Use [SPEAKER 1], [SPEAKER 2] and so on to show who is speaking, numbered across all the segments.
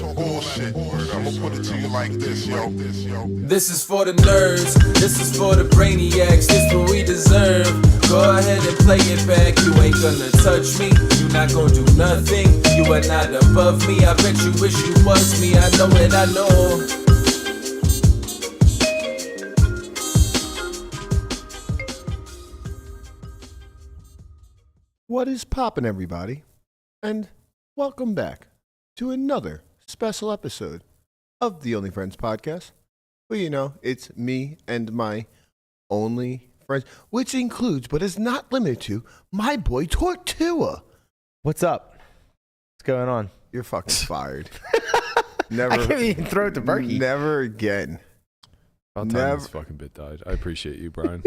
[SPEAKER 1] that bullshit. I'ma put it to you like this, yo.
[SPEAKER 2] This is for the nerds, this is for the brainiacs, this what we deserve. Go ahead and play it back, you ain't gonna touch me, you not gonna do nothing, you are not above me. I bet you wish you was me, I know it, I know.
[SPEAKER 3] What is poppin', everybody? And welcome back to another special episode of the Only Friends podcast. Well, you know, it's me and my only friends, which includes, but is not limited to, my boy Tortua.
[SPEAKER 4] What's up? What's going on?
[SPEAKER 3] You're fucking fired.
[SPEAKER 4] I can't even throw it to Berkey.
[SPEAKER 3] Never again.
[SPEAKER 5] About time this fucking bit died. I appreciate you, Brian.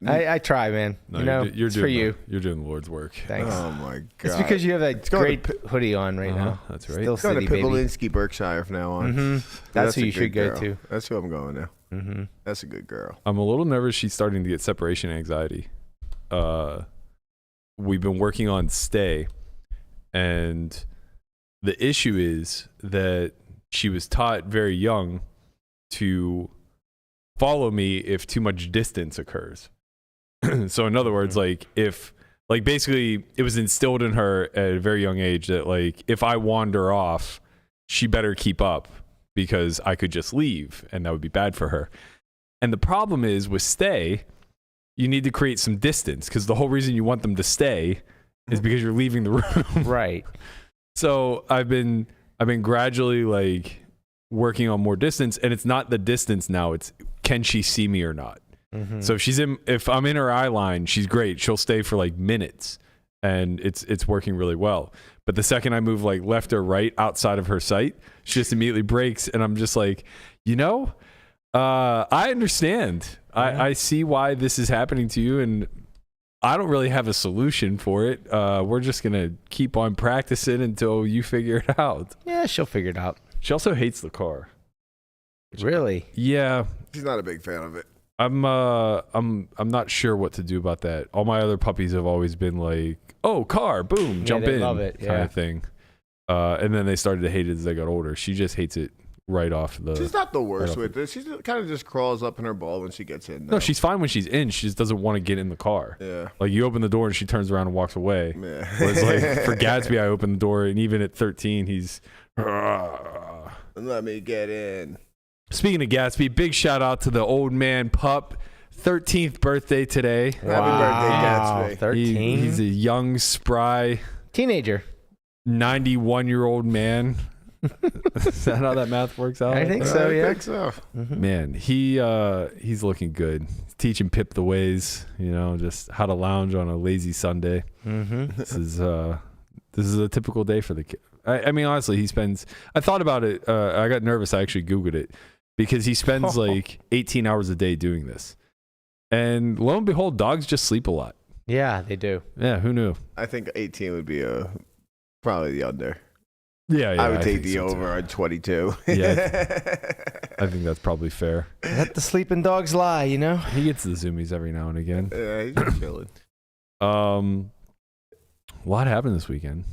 [SPEAKER 4] I try, man.
[SPEAKER 5] No,
[SPEAKER 4] you know,
[SPEAKER 5] you're
[SPEAKER 4] it's
[SPEAKER 5] doing
[SPEAKER 4] for you.
[SPEAKER 5] You're doing the Lord's work.
[SPEAKER 4] Thanks.
[SPEAKER 3] Oh my god!
[SPEAKER 4] It's because you have that great hoodie on right now.
[SPEAKER 5] That's right.
[SPEAKER 4] Still
[SPEAKER 3] Going
[SPEAKER 4] city,
[SPEAKER 3] to
[SPEAKER 4] baby.
[SPEAKER 3] Pibblinski, Berkshire from now on.
[SPEAKER 4] Mm-hmm. That's who
[SPEAKER 3] a
[SPEAKER 4] you
[SPEAKER 3] good
[SPEAKER 4] should go
[SPEAKER 3] girl.
[SPEAKER 4] to.
[SPEAKER 3] That's who I'm going to.
[SPEAKER 4] Mm-hmm.
[SPEAKER 3] That's a good girl.
[SPEAKER 5] I'm a little nervous. She's starting to get separation anxiety. We've been working on stay, and the issue is that she was taught very young to follow me if too much distance occurs. So in other words, basically it was instilled in her at a very young age that like if I wander off, she better keep up because I could just leave and that would be bad for her. And the problem is with stay, you need to create some distance because the whole reason you want them to stay is because you're leaving the room.
[SPEAKER 4] Right.
[SPEAKER 5] So I've been gradually like working on more distance, and it's not the distance now, it's can she see me or not. Mm-hmm. So if I'm in her eye line, she's great, she'll stay for like minutes and it's working really well. But the second I move like left or right outside of her sight, she just immediately breaks, and I'm just like, I understand. Yeah. I see why this is happening to you, and I don't really have a solution for it. We're just gonna keep on practicing until you figure it out.
[SPEAKER 4] Yeah, she'll figure it out.
[SPEAKER 5] She also hates the car.
[SPEAKER 4] Really?
[SPEAKER 5] Yeah.
[SPEAKER 3] She's not a big fan of it.
[SPEAKER 5] I'm not sure what to do about that. All my other puppies have always been like, "Oh, car, boom, jump in,"
[SPEAKER 4] love it.
[SPEAKER 5] kind of thing. And then they started to hate it as they got older. She just hates it right off the.
[SPEAKER 3] She's not the worst with it. She kind of just crawls up in her ball when she gets in.
[SPEAKER 5] No, she's fine when she's in. She just doesn't want to get in the car. Yeah. Like you open the door and she turns around and walks away. Yeah. Whereas like for Gatsby, I open the door and even at 13, he's.
[SPEAKER 3] Let me get in.
[SPEAKER 5] Speaking of Gatsby, big shout out to the old man pup. 13th birthday today.
[SPEAKER 3] Happy birthday, Gatsby.
[SPEAKER 4] 13?
[SPEAKER 5] He's a young, spry
[SPEAKER 4] teenager.
[SPEAKER 5] 91-year-old man. Is that how that math works out?
[SPEAKER 4] I think so, yeah.
[SPEAKER 3] I think so.
[SPEAKER 5] Mm-hmm. Man, he's looking good. He's teaching Pip the ways, just how to lounge on a lazy Sunday. Mm-hmm. This is a typical day for the kid. I mean, honestly, I thought about it. I got nervous. I actually Googled it because he spends like 18 hours a day doing this. And lo and behold, dogs just sleep a lot.
[SPEAKER 4] Yeah, they do.
[SPEAKER 5] Yeah, who knew?
[SPEAKER 3] I think 18 would be probably the under.
[SPEAKER 5] Yeah,
[SPEAKER 3] I would take the over on 22.
[SPEAKER 5] Yeah, I think that's probably fair.
[SPEAKER 4] Let the sleeping dogs lie,
[SPEAKER 5] He gets the zoomies every now and again.
[SPEAKER 3] Yeah, he's just chilling.
[SPEAKER 5] What happened this weekend?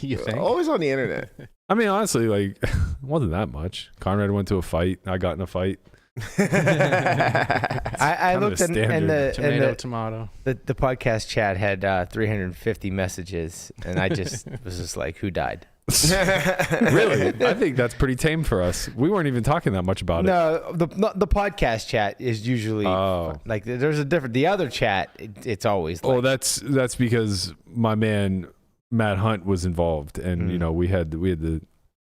[SPEAKER 4] You think?
[SPEAKER 3] Always on the internet.
[SPEAKER 5] I mean, honestly, like, it wasn't that much. Conrad went to a fight. I got in a fight.
[SPEAKER 4] I looked and the
[SPEAKER 6] tomato.
[SPEAKER 4] The podcast chat had 350 messages, and I just was just like, who died?
[SPEAKER 5] Really? I think that's pretty tame for us. We weren't even talking that much about it.
[SPEAKER 4] No, the podcast chat is usually like there's a different. The other chat, it's always. Like,
[SPEAKER 5] that's because my man Matt Hunt was involved, and we had to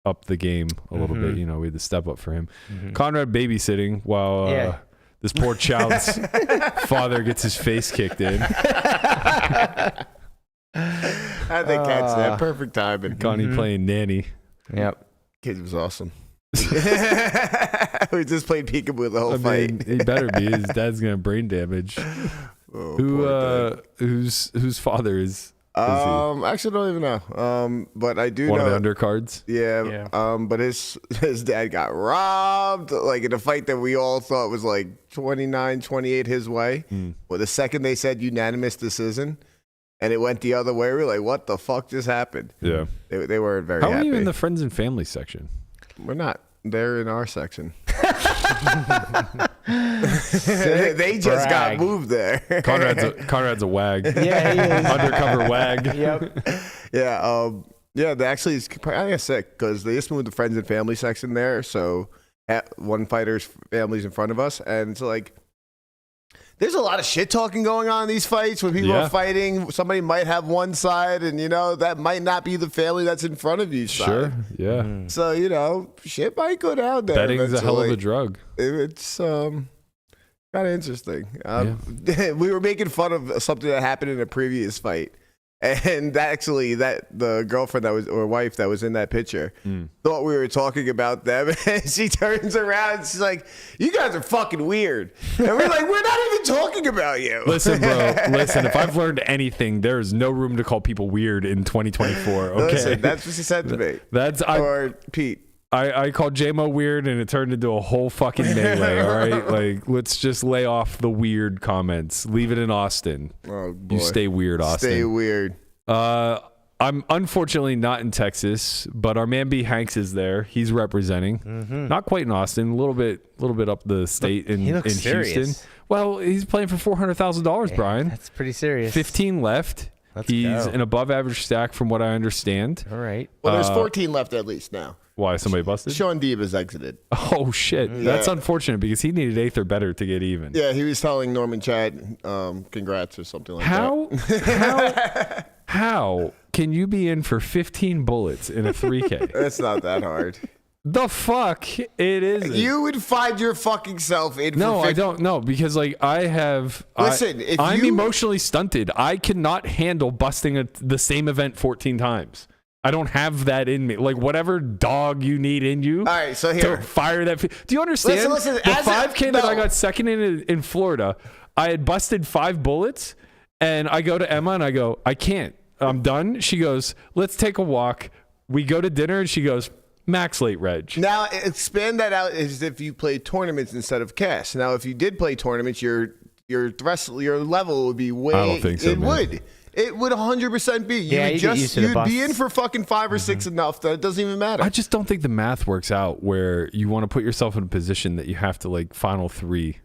[SPEAKER 5] up the game a little bit. We had to step up for him. Conrad babysitting while this poor child's father gets his face kicked in.
[SPEAKER 3] I think that's that perfect time. And
[SPEAKER 5] Connie playing nanny.
[SPEAKER 4] Yep.
[SPEAKER 3] Kid was awesome. We just played peekaboo the whole fight.
[SPEAKER 5] He better be. His dad's gonna have brain damage. Whose father is
[SPEAKER 3] actually don't even know. But I do
[SPEAKER 5] know. One of the undercards?
[SPEAKER 3] Yeah. But his dad got robbed, like in a fight that we all thought was like 29-28 his way. Well, the second they said unanimous decision, and it went the other way. We were like, what the fuck just happened?
[SPEAKER 5] Yeah.
[SPEAKER 3] They weren't very
[SPEAKER 5] How
[SPEAKER 3] happy.
[SPEAKER 5] are you in the friends and family section?
[SPEAKER 3] We're not. They're in our section. They just got moved there.
[SPEAKER 5] Conrad's a wag.
[SPEAKER 4] Yeah, he is.
[SPEAKER 5] Undercover wag.
[SPEAKER 4] Yep.
[SPEAKER 3] Yeah. Yeah. They actually, I got sick because they just moved the friends and family section there. So one fighter's family's in front of us, and it's like there's a lot of shit talking going on in these fights when people are fighting. Somebody might have one side, and that might not be the family that's in front of you.
[SPEAKER 5] Sure. Yeah.
[SPEAKER 3] So shit might go down there.
[SPEAKER 5] Betting is a hell of a drug.
[SPEAKER 3] It's kind of interesting. We were making fun of something that happened in a previous fight. And the girlfriend or wife that was in that picture thought we were talking about them. And she turns around and she's like, "You guys are fucking weird." And we're like, "We're not even talking about you."
[SPEAKER 5] Listen, bro. Listen, if I've learned anything, there is no room to call people weird in 2024. Okay,
[SPEAKER 3] listen, that's what she said to me. Or Pete.
[SPEAKER 5] I called J-Mo weird, and it turned into a whole fucking melee, all right? Like, let's just lay off the weird comments. Leave it in Austin.
[SPEAKER 3] Oh, boy.
[SPEAKER 5] You stay weird, Austin.
[SPEAKER 3] Stay weird.
[SPEAKER 5] I'm unfortunately not in Texas, but our man B. Hanks is there. He's representing. Mm-hmm. Not quite in Austin, a little bit up the state in Houston. Well, he's playing for $400,000, Brian.
[SPEAKER 4] That's pretty serious.
[SPEAKER 5] 15 left. He's an above average stack from what I understand.
[SPEAKER 4] All right.
[SPEAKER 3] Well, there's 14 left at least now.
[SPEAKER 5] Why? Somebody busted?
[SPEAKER 3] Sean Deeb has exited.
[SPEAKER 5] Oh, shit. Yeah. That's unfortunate because he needed 8th or better to get even.
[SPEAKER 3] Yeah, he was telling Norman Chad, congrats or something like that.
[SPEAKER 5] How can you be in for 15 bullets in a 3K?
[SPEAKER 3] It's not that hard.
[SPEAKER 5] The fuck? It is.
[SPEAKER 3] You would find your fucking self in
[SPEAKER 5] No,
[SPEAKER 3] for
[SPEAKER 5] I don't know because I have.
[SPEAKER 3] Listen,
[SPEAKER 5] I'm emotionally stunted. I cannot handle busting the same event 14 times. I don't have that in me. Like, whatever dog you need in you.
[SPEAKER 3] All right, so here.
[SPEAKER 5] To fire that. Do you understand?
[SPEAKER 3] Listen,
[SPEAKER 5] the 5K that I got second in Florida, I had busted 5 bullets, and I go to Emma and I go, I can't. I'm done. She goes, let's take a walk. We go to dinner, and she goes, max late reg.
[SPEAKER 3] Now, expand that out as if you played tournaments instead of cash. Now, if you did play tournaments, your level would be way.
[SPEAKER 5] I don't think so, man.
[SPEAKER 3] It would 100% be. You'd be in for fucking 5 or 6 enough that it doesn't even matter.
[SPEAKER 5] I just don't think the math works out where you want to put yourself in a position that you have to like final 3.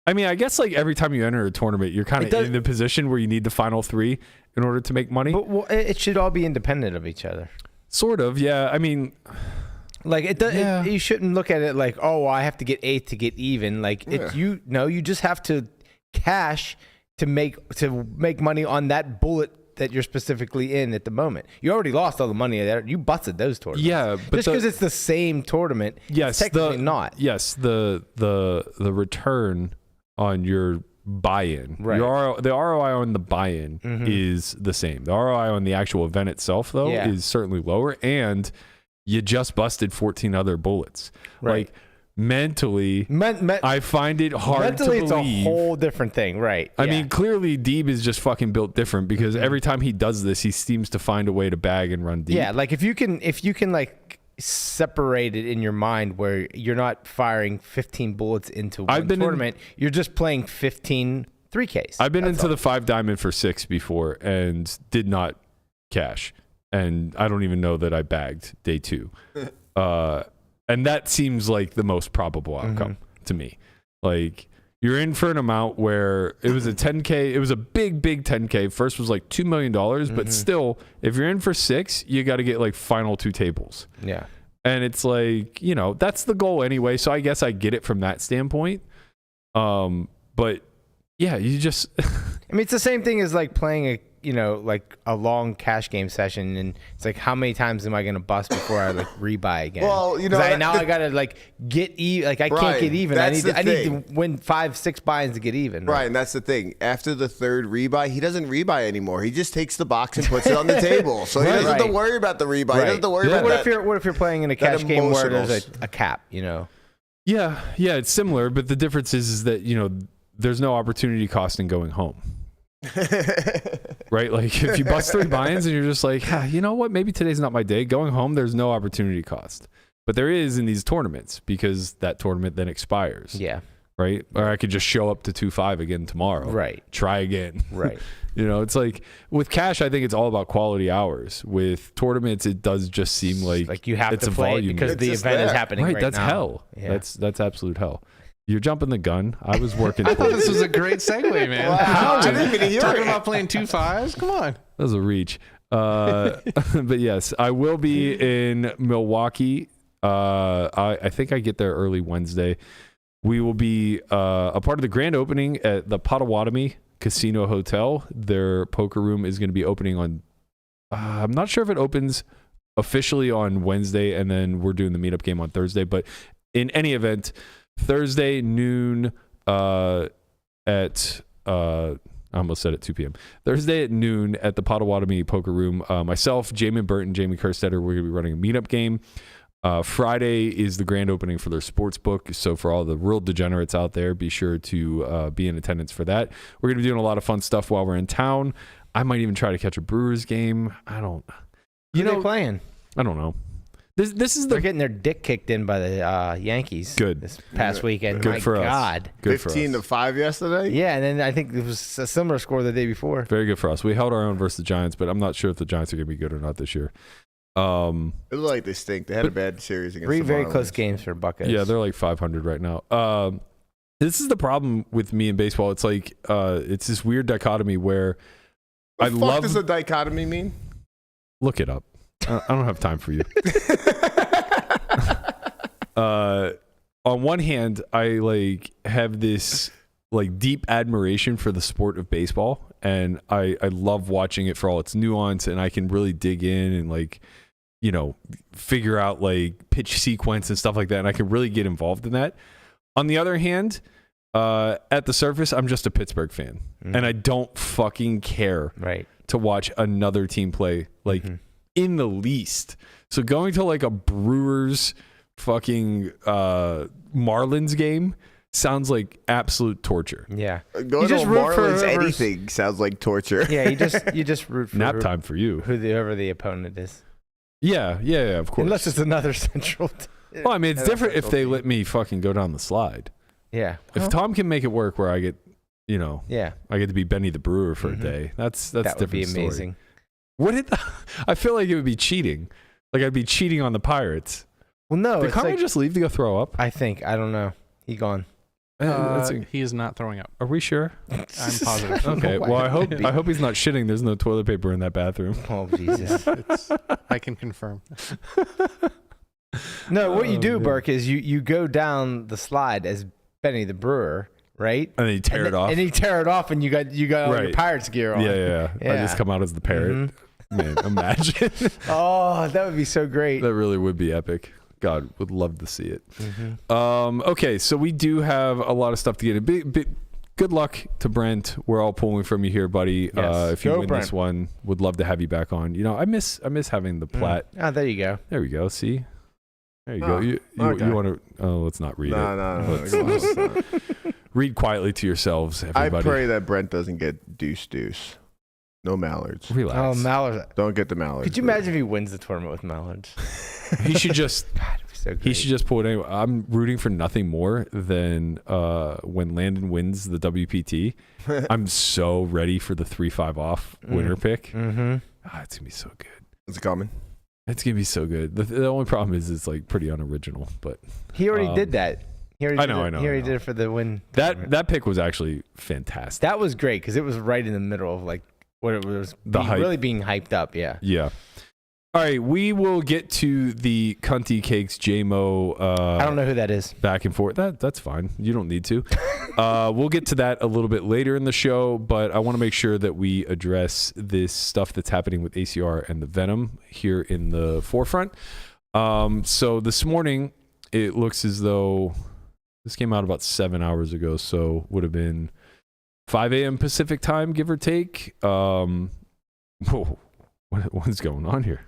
[SPEAKER 5] I mean, I guess like every time you enter a tournament, you're kind of in the position where you need the final 3 in order to make money.
[SPEAKER 4] But it should all be independent of each other.
[SPEAKER 5] Sort of, yeah. I mean,
[SPEAKER 4] like you shouldn't look at it like, oh, I have to get 8th to get even. Like you just have to cash to make money on that bullet that you're specifically in at the moment. You already lost all the money there. You busted those tournaments.
[SPEAKER 5] Yeah, but
[SPEAKER 4] just because it's the same tournament,
[SPEAKER 5] yes,
[SPEAKER 4] technically not.
[SPEAKER 5] Yes, the return on your buy-in,
[SPEAKER 4] right?
[SPEAKER 5] The ROI on the buy-in is the same. The ROI on the actual event itself, though, is certainly lower, and you just busted 14 other bullets.
[SPEAKER 4] Right.
[SPEAKER 5] Like, mentally, I find it hard to believe.
[SPEAKER 4] It's a whole different thing, right?
[SPEAKER 5] I mean, clearly Deeb is just fucking built different because every time he does this, he seems to find a way to bag and run deep.
[SPEAKER 4] Yeah, like if you can like separate it in your mind where you're not firing 15 bullets into one tournament, you're just playing 15 3Ks.
[SPEAKER 5] I've been into the 5 diamond for 6 before and did not cash, and I don't even know that I bagged day 2. And that seems like the most probable outcome to me. Like, you're in for an amount where it was a 10K. It was a big 10K. First was like $2 million. But still, if you're in for 6, you got to get like final 2 tables.
[SPEAKER 4] Yeah.
[SPEAKER 5] And it's like, that's the goal anyway. So I guess I get it from that standpoint. But yeah, you just.
[SPEAKER 4] I mean, it's the same thing as like playing like a long cash game session, and it's like, how many times am I going to bust before I like rebuy again?
[SPEAKER 3] Well,
[SPEAKER 4] I got to like get even. Like I can't get even. I need to win 5-6 buy-ins to get even.
[SPEAKER 3] Right, and that's the thing. After the 3rd rebuy, he doesn't rebuy anymore. He just takes the box and puts it on the table. So he doesn't have to worry about the rebuy. He doesn't have to worry about that.
[SPEAKER 4] What if you're playing in a cash game where there's a cap?
[SPEAKER 5] Yeah, it's similar, but the difference is that there's no opportunity cost in going home. Right, like if you bust 3 buy-ins and you're just like, you know what, maybe today's not my day, going home, there's no opportunity cost, but there is in these tournaments because that tournament then expires.
[SPEAKER 4] Yeah,
[SPEAKER 5] right? Or I could just show up to 2-5 again tomorrow.
[SPEAKER 4] Right.
[SPEAKER 5] Try again.
[SPEAKER 4] Right.
[SPEAKER 5] It's like with cash, I think it's all about quality hours. With tournaments, it does just seem like
[SPEAKER 4] you have
[SPEAKER 5] it's
[SPEAKER 4] to
[SPEAKER 5] a
[SPEAKER 4] play it
[SPEAKER 5] volume
[SPEAKER 4] because
[SPEAKER 5] game.
[SPEAKER 4] the event is happening right
[SPEAKER 5] that's
[SPEAKER 4] now.
[SPEAKER 5] hell.
[SPEAKER 4] Yeah.
[SPEAKER 5] That's absolute hell. You're jumping the gun. I was working.
[SPEAKER 6] I thought this was a great segue, man.
[SPEAKER 3] Wow. I didn't even hear
[SPEAKER 6] Talking
[SPEAKER 3] it.
[SPEAKER 6] about playing 2-5s. Come on.
[SPEAKER 5] That was a reach. But yes, I will be in Milwaukee. I think I get there early Wednesday. We will be a part of the grand opening at the Potawatomi Casino Hotel. Their poker room is going to be opening on, I'm not sure if it opens officially on Wednesday, and then we're doing the meetup game on Thursday. But in any event, Thursday noon at I almost said at 2 p.m. Thursday at noon at the Potawatomi Poker Room. Myself, Jamin Burton, Jamie Kerstetter, we're going to be running a meetup game. Friday is the grand opening for their sports book. So for all the real degenerates out there, be sure to be in attendance for that. We're going to be doing a lot of fun stuff while we're in town. I might even try to catch a Brewers game.
[SPEAKER 4] Who are they playing?
[SPEAKER 5] I don't know. This is
[SPEAKER 4] They're getting their dick kicked in by the Yankees.
[SPEAKER 5] Good.
[SPEAKER 4] This past weekend.
[SPEAKER 5] Good
[SPEAKER 4] My
[SPEAKER 5] for us.
[SPEAKER 4] God.
[SPEAKER 5] Good for us.
[SPEAKER 3] 15-5 yesterday.
[SPEAKER 4] Yeah, and then I think it was a similar score the day before.
[SPEAKER 5] Very good for us. We held our own versus the Giants, but I'm not sure if the Giants are going to be good or not this year.
[SPEAKER 3] It looked like they stink. They had a bad series against
[SPEAKER 4] Three
[SPEAKER 3] the
[SPEAKER 4] very
[SPEAKER 3] Marlins.
[SPEAKER 4] close games for Buckeyes.
[SPEAKER 5] Yeah, they're like 500 right now. This is the problem with me in baseball. It's like it's this weird dichotomy where
[SPEAKER 3] What the fuck does a dichotomy mean?
[SPEAKER 5] Look it up. I don't have time for you. On one hand, I have this deep admiration for the sport of baseball, and I love watching it for all its nuance, and I can really dig in and figure out pitch sequence and stuff like that, and I can really get involved in that. On the other hand, at the surface, I'm just a Pittsburgh fan, and I don't fucking care to watch another team play in the least. So going to a Brewers fucking Marlins game sounds like absolute torture.
[SPEAKER 4] Yeah.
[SPEAKER 3] Going to Marlins anything sounds like torture.
[SPEAKER 4] Yeah, you just root for
[SPEAKER 5] nap time for you.
[SPEAKER 4] Whoever the opponent is.
[SPEAKER 5] Yeah, of course.
[SPEAKER 4] Unless it's another central.
[SPEAKER 5] Well, I mean, it's different if they let me fucking go down the slide.
[SPEAKER 4] Yeah.
[SPEAKER 5] If Tom can make it work where I get, I get to be Benny the Brewer for a day. That's
[SPEAKER 4] that
[SPEAKER 5] different
[SPEAKER 4] would be
[SPEAKER 5] story.
[SPEAKER 4] amazing.
[SPEAKER 5] I feel like it would be cheating. I'd be cheating on the Pirates.
[SPEAKER 4] Well, no.
[SPEAKER 5] Did Conway just leave to go throw up?
[SPEAKER 4] I think. I don't know. He gone.
[SPEAKER 6] He is not throwing up.
[SPEAKER 5] Are we sure?
[SPEAKER 6] I'm positive.
[SPEAKER 5] Okay. Well, I hope he's not shitting. There's no toilet paper in that bathroom.
[SPEAKER 4] Oh, Jesus.
[SPEAKER 6] I can confirm.
[SPEAKER 4] No, what you do, Burke, is you go down the slide as Benny the Brewer, right?
[SPEAKER 5] And then you tear it off.
[SPEAKER 4] And you tear it off, and you got all your Pirates gear on.
[SPEAKER 5] Yeah. I just come out as the parrot. Man, imagine.
[SPEAKER 4] Oh, that would be so great.
[SPEAKER 5] That really would be epic. God, would love to see it. Okay, so we do have a lot of stuff to get in. Good luck to Brent. We're all pulling from you here, buddy.
[SPEAKER 4] Yes.
[SPEAKER 5] If you win
[SPEAKER 4] Brent.
[SPEAKER 5] this one, would love to have you back on. I miss having the plat.
[SPEAKER 4] Oh, there you go.
[SPEAKER 5] There we go. See, there you go. You want to? Oh, let's not read it.
[SPEAKER 3] No.
[SPEAKER 5] Read quietly to yourselves, everybody.
[SPEAKER 3] I pray that Brent doesn't get deuce. No mallards.
[SPEAKER 5] Relax.
[SPEAKER 4] Oh, mallards.
[SPEAKER 3] Don't get the mallards.
[SPEAKER 4] Could you imagine if he wins the tournament with mallards?
[SPEAKER 5] He should just.
[SPEAKER 4] God, it'd be so great.
[SPEAKER 5] He should just pull it anyway. I'm rooting for nothing more than when Landon wins the WPT. I'm so ready for the 3-5 off winner pick. It's gonna be so good.
[SPEAKER 3] It's coming.
[SPEAKER 5] It's gonna be so good. The only problem is it's pretty unoriginal, but
[SPEAKER 4] he already did that.
[SPEAKER 5] I know.
[SPEAKER 4] He already did it for the win.
[SPEAKER 5] That pick was actually fantastic.
[SPEAKER 4] That was great because it was right in the middle of what it was really being hyped up. Yeah.
[SPEAKER 5] Yeah. All right, we will get to the Cunty Cakes JMO.
[SPEAKER 4] I don't know who that is.
[SPEAKER 5] Back and forth. That's fine. You don't need to. We'll get to that a little bit later in the show, but I want to make sure that we address this stuff that's happening with ACR and the Venom here in the forefront. So this morning, it looks as though this came out about 7 hours ago, so would have been 5 a.m. Pacific time, give or take. Whoa, what's going on here?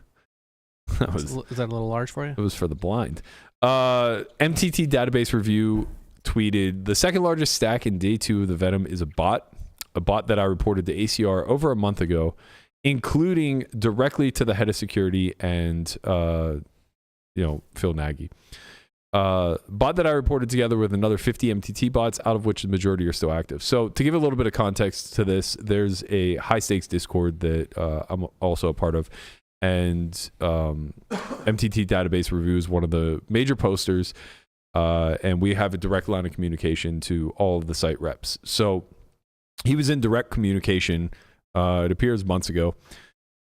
[SPEAKER 6] Is that a little large for you?
[SPEAKER 5] It was for the blind. MTT Database Review tweeted, the second largest stack in day 2 of the Venom is a bot that I reported to ACR over a month ago, including directly to the head of security and Phil Nagy. bot that I reported together with another 50 MTT bots, out of which the majority are still active. So to give a little bit of context to this, there's a high stakes Discord that I'm also a part of, and MTT Database Review is one of the major posters, and we have a direct line of communication to all of the site reps. So he was in direct communication, it appears months ago,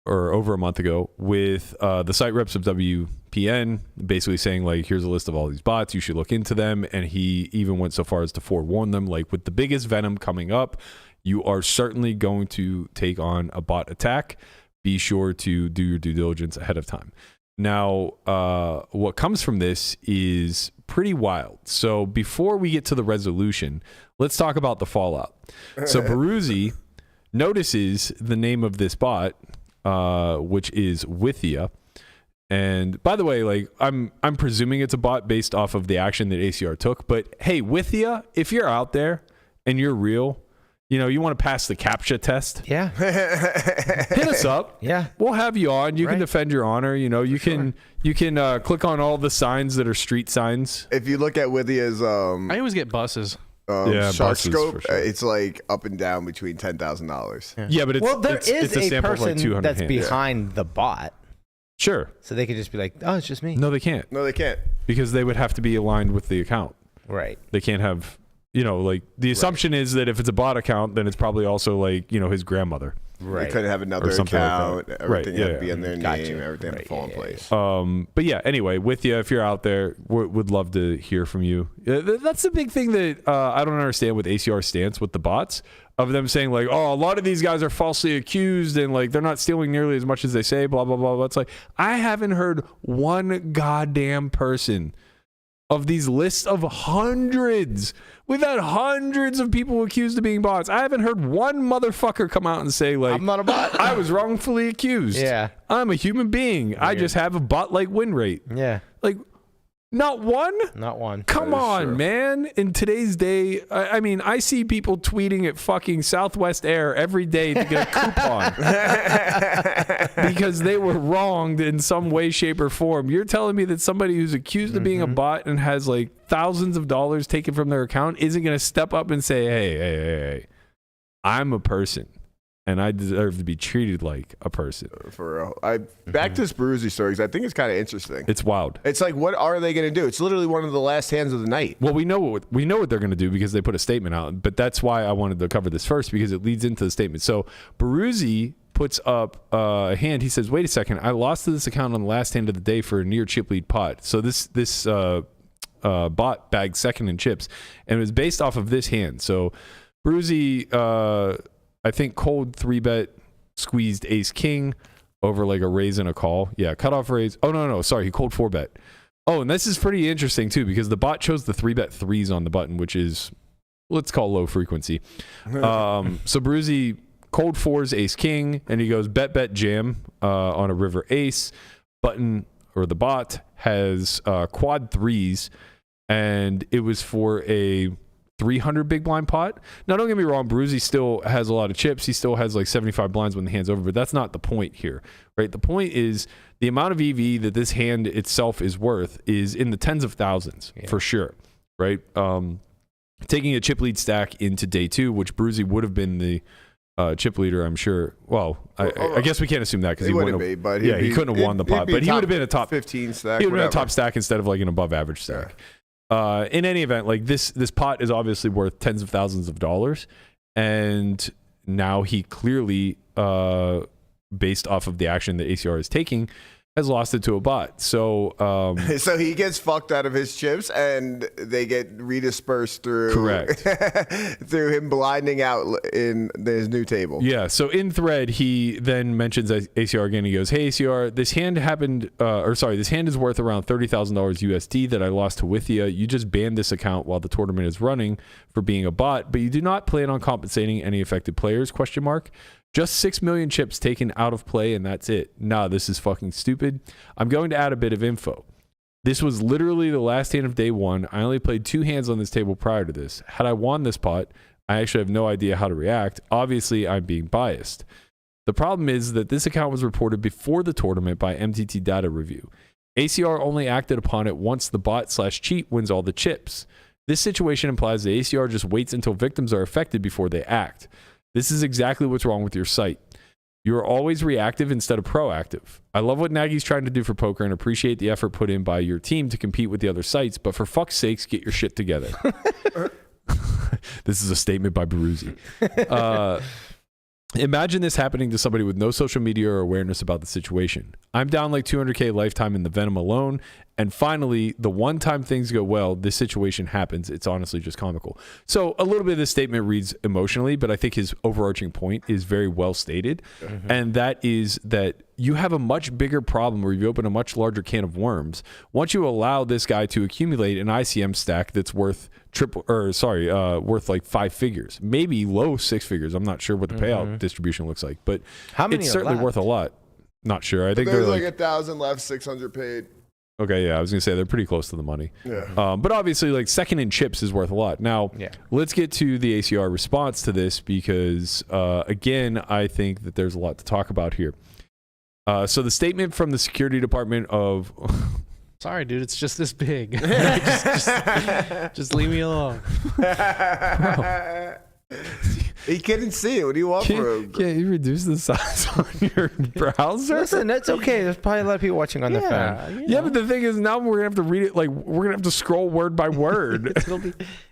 [SPEAKER 5] or over a month ago, with the site reps of WPN, basically saying, like, here's a list of all these bots, you should look into them. And he even went so far as to forewarn them, like, with the biggest Venom coming up, you are certainly going to take on a bot attack. Be sure to do your due diligence ahead of time. Now, what comes from this is pretty wild. So before we get to the resolution, let's talk about the fallout. So Beruizy notices the name of this bot, which is Withia. And by the way, like, I'm presuming it's a bot based off of the action that ACR took. But hey, Withia, if you're out there and you're real, you know, you want to pass the CAPTCHA test,
[SPEAKER 4] Yeah.
[SPEAKER 5] hit us up.
[SPEAKER 4] Yeah.
[SPEAKER 5] We'll have you on. You
[SPEAKER 4] Right.
[SPEAKER 5] can defend your honor. You know, you can click on all the signs that are street signs.
[SPEAKER 3] If you look at Withia's
[SPEAKER 6] I always get buses.
[SPEAKER 5] Yeah,
[SPEAKER 3] shark
[SPEAKER 5] buses,
[SPEAKER 3] scope,
[SPEAKER 5] for sure.
[SPEAKER 3] it's like up and down between $10,000.
[SPEAKER 5] Yeah, but it's
[SPEAKER 4] Well, there
[SPEAKER 5] it's
[SPEAKER 4] is
[SPEAKER 5] a
[SPEAKER 4] a
[SPEAKER 5] sample of
[SPEAKER 4] person
[SPEAKER 5] like 200
[SPEAKER 4] that's
[SPEAKER 5] hands.
[SPEAKER 4] behind the bot,
[SPEAKER 5] Sure.
[SPEAKER 4] so they could just be like, "Oh, it's just me."
[SPEAKER 5] No, they can't,
[SPEAKER 3] No, they can't.
[SPEAKER 5] because they would have to be aligned with the account.
[SPEAKER 4] Right.
[SPEAKER 5] They can't have, you know, like, the assumption is that if it's a bot account, then it's probably also, like, you know, his grandmother.
[SPEAKER 4] Right.
[SPEAKER 3] They couldn't have another
[SPEAKER 5] Or something like
[SPEAKER 3] account.
[SPEAKER 5] that.
[SPEAKER 3] Everything
[SPEAKER 5] Right,
[SPEAKER 3] had
[SPEAKER 5] yeah,
[SPEAKER 3] to be in their
[SPEAKER 4] Gotcha.
[SPEAKER 3] name. Everything had to
[SPEAKER 4] Right,
[SPEAKER 3] fall in
[SPEAKER 4] yeah,
[SPEAKER 3] place.
[SPEAKER 5] But yeah, anyway, with you, if you're out there, would love to hear from you. That's the big thing that I don't understand with ACR stance with the bots, of them saying, like, oh, a lot of these guys are falsely accused and, like, they're not stealing nearly as much as they say, blah, blah, blah, blah. It's like, I haven't heard one goddamn person of these lists of hundreds. We've had hundreds of people accused of being bots. I haven't heard one motherfucker come out and say, like,
[SPEAKER 4] I'm not a bot.
[SPEAKER 5] I was wrongfully accused.
[SPEAKER 4] Yeah.
[SPEAKER 5] I'm a human being. I just have a bot-like win rate.
[SPEAKER 4] Yeah.
[SPEAKER 5] Like, not one?
[SPEAKER 4] Not one.
[SPEAKER 5] Come on, man. In today's day, I mean, I see people tweeting at fucking Southwest Air every day to get a coupon because they were wronged in some way, shape, or form. You're telling me that somebody who's accused of being a bot and has, like, thousands of dollars taken from their account isn't going to step up and say, hey, I'm a person and I deserve to be treated like a person.
[SPEAKER 3] For real. Back to this Beruizy story, 'cause I think it's kind of interesting.
[SPEAKER 5] It's wild.
[SPEAKER 3] It's like, what are they going to do? It's literally one of the last hands of the night.
[SPEAKER 5] Well, we know what they're going to do because they put a statement out, but that's why I wanted to cover this first, because it leads into the statement. So Beruizy puts up a hand. He says, wait a second, I lost to this account on the last hand of the day for a near chip lead pot. So this bot bagged second in chips, and it was based off of this hand. So Beruizy, I think cold 3-bet squeezed ace king over like a raise and a call. Yeah, cutoff raise. Oh, no, sorry, he cold 4-bet. Oh, and this is pretty interesting too, because the bot chose the 3-bet threes on the button, which is, let's call low frequency. So Beruizy cold 4s ace king, and he goes bet jam on a river ace. Button, or the bot, has quad 3s, and it was for a 300 big blind pot. Now, don't get me wrong, Beruizy still has a lot of chips. He still has like 75 blinds when the hand's over, but that's not the point here, right? The point is the amount of EV that this hand itself is worth is in the tens of thousands, for sure, right? Taking a chip lead stack into day 2, which Beruizy would have been the chip leader, I'm sure. Well, I guess we can't assume that because he wouldn't have.
[SPEAKER 3] But
[SPEAKER 5] he couldn't have won the pot, but he would have been a top
[SPEAKER 3] 15 stack.
[SPEAKER 5] He would have been a top stack instead of like an above average stack. Yeah. In any event, like this pot is obviously worth tens of thousands of dollars, and now he clearly, based off of the action that ACR is taking, has lost it to a bot. So
[SPEAKER 3] so he gets fucked out of his chips, and they get redispersed through
[SPEAKER 5] correct
[SPEAKER 3] through him blinding out in his new table.
[SPEAKER 5] Yeah. So in thread, he then mentions ACR again. He goes, "Hey ACR, this hand this hand is worth around $30,000 USD that I lost to Withia. You just banned this account while the tournament is running for being a bot, but you do not plan on compensating any affected players? ? Just 6 million chips taken out of play, and that's it. Nah, this is fucking stupid. I'm going to add a bit of info. This was literally the last hand of day 1. I only played 2 hands on this table prior to this. Had I won this pot, I actually have no idea how to react. Obviously, I'm being biased. The problem is that this account was reported before the tournament by MTT Data Review. ACR only acted upon it once the bot/cheat wins all the chips. This situation implies the ACR just waits until victims are affected before they act. This is exactly what's wrong with your site. You are always reactive instead of proactive. I love what Nagy's trying to do for poker and appreciate the effort put in by your team to compete with the other sites, but for fuck's sakes, get your shit together. This is a statement by Beruizy. Imagine this happening to somebody with no social media or awareness about the situation. I'm down like 200K lifetime in the Venom alone. And finally, the one time things go well, this situation happens. It's honestly just comical. So a little bit of this statement reads emotionally, but I think his overarching point is very well stated. Mm-hmm. And that is that you have a much bigger problem where you open a much larger can of worms. Once you allow this guy to accumulate an ICM stack that's worth worth like 5 figures, maybe low 6 figures. I'm not sure what the payout distribution looks like, but it's certainly worth a lot. Not sure. I think
[SPEAKER 3] there's like 1,000 left, 600 paid.
[SPEAKER 5] Okay, yeah, I was gonna say they're pretty close to the money.
[SPEAKER 3] Yeah.
[SPEAKER 5] But obviously, like second in chips is worth a lot. Now, let's get to the ACR response to this because, again, I think that there's a lot to talk about here. So the statement from the security department of...
[SPEAKER 6] Sorry, dude, it's just this big. just leave me alone.
[SPEAKER 3] He couldn't see it. What do you want from him?
[SPEAKER 5] Can't you reduce the size on your browser?
[SPEAKER 4] Listen, that's okay. There's probably a lot of people watching on their phone.
[SPEAKER 5] Yeah, but the thing is, now we're gonna have to read it. Like we're gonna have to scroll word by word.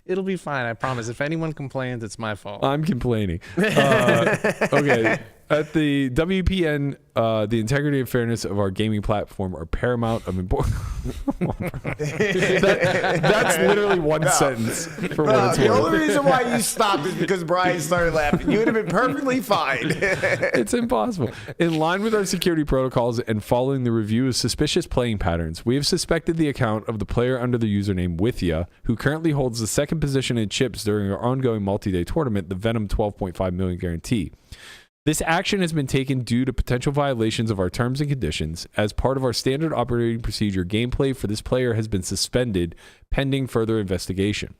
[SPEAKER 6] It'll be fine. I promise. If anyone complains, it's my fault.
[SPEAKER 5] I'm complaining. Okay. At the WPN, the integrity and fairness of our gaming platform are paramount of importance. That's literally one sentence for what it's worth.
[SPEAKER 3] The only reason why you stopped is because Brian started laughing. You would have been perfectly fine.
[SPEAKER 5] It's impossible. In line with our security protocols and following the review of suspicious playing patterns, we have suspected the account of the player under the username Withya, who currently holds the second position in chips during our ongoing multi-day tournament, the Venom 12.5 million guarantee. This action has been taken due to potential violations of our terms and conditions. As part of our standard operating procedure, gameplay for this player has been suspended pending further investigation.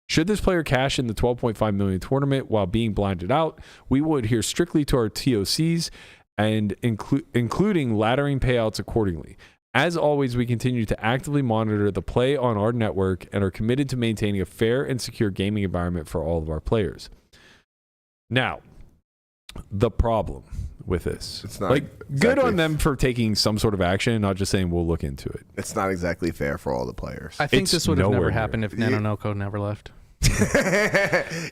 [SPEAKER 5] Should this player cash in the 12.5 million tournament while being blinded out, we will adhere strictly to our TOCs and including laddering payouts accordingly. As always, we continue to actively monitor the play on our network and are committed to maintaining a fair and secure gaming environment for all of our players. Now, the problem with this, it's not like exactly good on them for taking some sort of action and not just saying we'll look into it.
[SPEAKER 3] It's not exactly fair for all the players.
[SPEAKER 6] I think this would have never happened if Nanonoko never left.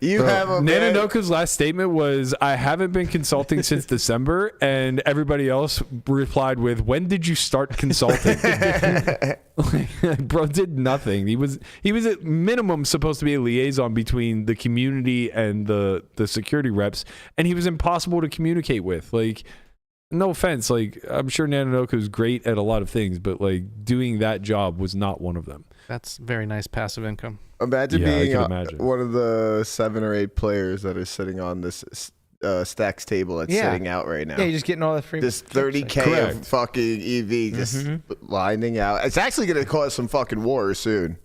[SPEAKER 5] Nananoko's last statement was, I haven't been consulting since December, and everybody else replied with, when did you start consulting? Bro did nothing. He was at minimum supposed to be a liaison between the community and the security reps, and he was impossible to communicate with. Like, no offense, like I'm sure Nanonoko is great at a lot of things, but like doing that job was not one of them.
[SPEAKER 6] That's very nice passive income.
[SPEAKER 3] Imagine being one of the 7 or 8 players that is sitting on this stacks table that's sitting out right now.
[SPEAKER 4] Yeah, you're just getting all the free.
[SPEAKER 3] This 30K of fucking EV just lining out. It's actually going to cause some fucking wars soon,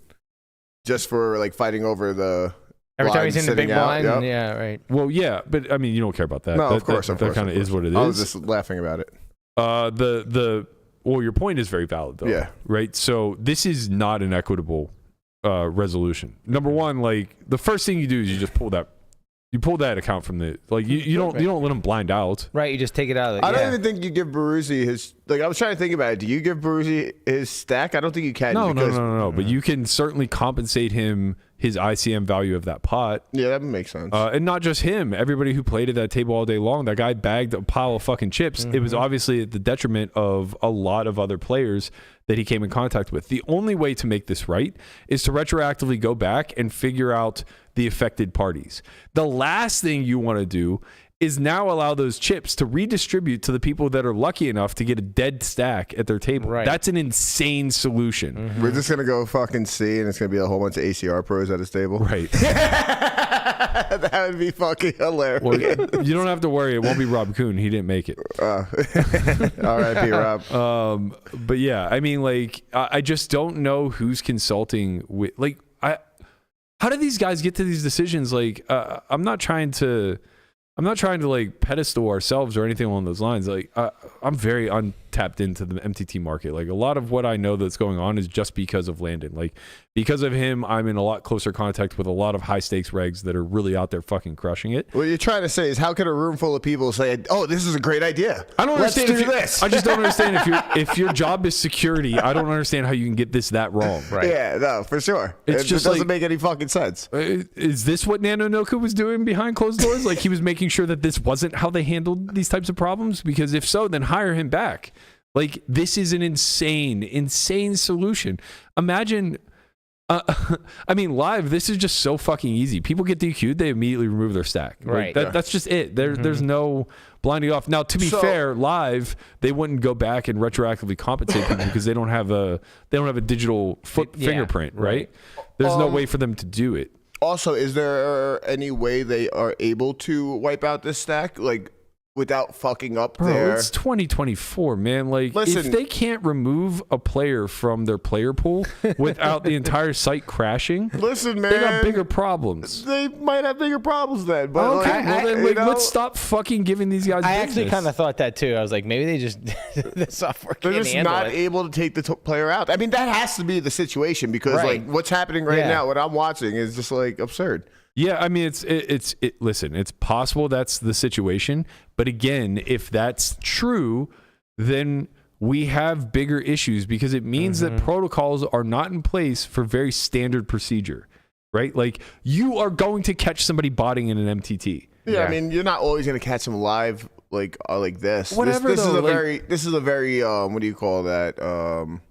[SPEAKER 3] just for like fighting over the.
[SPEAKER 4] Every time he's in the big blind,
[SPEAKER 3] yeah,
[SPEAKER 4] right.
[SPEAKER 5] Well, yeah, but I mean, you don't care about that.
[SPEAKER 3] No, of course,
[SPEAKER 5] that kind of is what it is.
[SPEAKER 3] I was just laughing about it.
[SPEAKER 5] Well, your point is very valid, though.
[SPEAKER 3] Yeah.
[SPEAKER 5] Right. So this is not an equitable resolution. Number one, like the first thing you do is you just pull that account from the you don't let him blind out.
[SPEAKER 4] Right. You just take it out.
[SPEAKER 3] I don't even think you give Beruizy his. Like I was trying to think about it. Do you give Beruizy his stack? I don't think you can.
[SPEAKER 5] No. But you can certainly compensate him his ICM value of that pot.
[SPEAKER 3] Yeah, that makes sense.
[SPEAKER 5] And not just him. Everybody who played at that table all day long. That guy bagged a pile of fucking chips. It was obviously at the detriment of a lot of other players that he came in contact with. The only way to make this right is to retroactively go back and figure out the affected parties. The last thing you want to do is now allow those chips to redistribute to the people that are lucky enough to get a dead stack at their table. Right. That's an insane solution.
[SPEAKER 3] We're just going to go fucking see, and it's going to be a whole bunch of ACR pros at his table.
[SPEAKER 5] Right.
[SPEAKER 3] That would be fucking hilarious.
[SPEAKER 5] Well, you don't have to worry. It won't be Rob Kuhn. He didn't make it.
[SPEAKER 3] R.I.P. Rob.
[SPEAKER 5] But yeah, I mean, like, I just don't know who's consulting with, like, how do these guys get to these decisions? Like, I'm not trying to like pedestal ourselves or anything along those lines. Like, I'm very tapped into the MTT market. Like a lot of what I know that's going on is just because of Landon. Like because of him, I'm in a lot closer contact with a lot of high stakes regs that are really out there fucking crushing it.
[SPEAKER 3] What you're trying to say is, how could a room full of people say, "Oh, this is a great idea"?
[SPEAKER 5] I don't understand.
[SPEAKER 3] Let's do this.
[SPEAKER 5] I just don't understand if your job is security. I don't understand how you can get this that wrong.
[SPEAKER 4] Right.
[SPEAKER 3] Yeah, no, for sure.
[SPEAKER 5] It
[SPEAKER 3] doesn't make any fucking sense.
[SPEAKER 5] Is this what Nanonoku was doing behind closed doors? Like he was making sure that this wasn't how they handled these types of problems? Because if so, then hire him back. Like this is an insane solution. Imagine, I mean, live, this is just so fucking easy. People get DQ'd, they immediately remove their stack.
[SPEAKER 4] Right.
[SPEAKER 5] That's just it. There's no blinding off. Now, to be fair, live, they wouldn't go back and retroactively compensate people because they don't have a digital fingerprint, right? There's no way for them to do it.
[SPEAKER 3] Also, is there any way they are able to wipe out this stack, like without fucking up their?
[SPEAKER 5] It's 2024, man. Like,
[SPEAKER 3] Listen,
[SPEAKER 5] if they can't remove a player from their player pool without the entire site crashing,
[SPEAKER 3] listen, man,
[SPEAKER 5] they got bigger problems.
[SPEAKER 3] They might have bigger problems then. But
[SPEAKER 5] Okay,
[SPEAKER 3] like,
[SPEAKER 5] well then,
[SPEAKER 3] you
[SPEAKER 5] like,
[SPEAKER 3] know,
[SPEAKER 5] let's stop fucking giving these guys.
[SPEAKER 4] I
[SPEAKER 5] business.
[SPEAKER 4] actually kind of thought that too. I was like, maybe they just the software
[SPEAKER 3] they're
[SPEAKER 4] can't
[SPEAKER 3] just
[SPEAKER 4] handle
[SPEAKER 3] not
[SPEAKER 4] it.
[SPEAKER 3] able to take the player out. I mean, that has to be the situation because
[SPEAKER 4] Right.
[SPEAKER 3] like what's happening right now, what I'm watching is just like absurd.
[SPEAKER 5] Yeah, I mean, listen, it's possible that's the situation, but again, if that's true, then we have bigger issues because it means that protocols are not in place for very standard procedure, right? Like you are going to catch somebody botting in an MTT.
[SPEAKER 3] Yeah, I mean, you're not always going to catch them live like this.
[SPEAKER 5] Whatever,
[SPEAKER 3] This is
[SPEAKER 5] though,
[SPEAKER 3] a very what do you call that?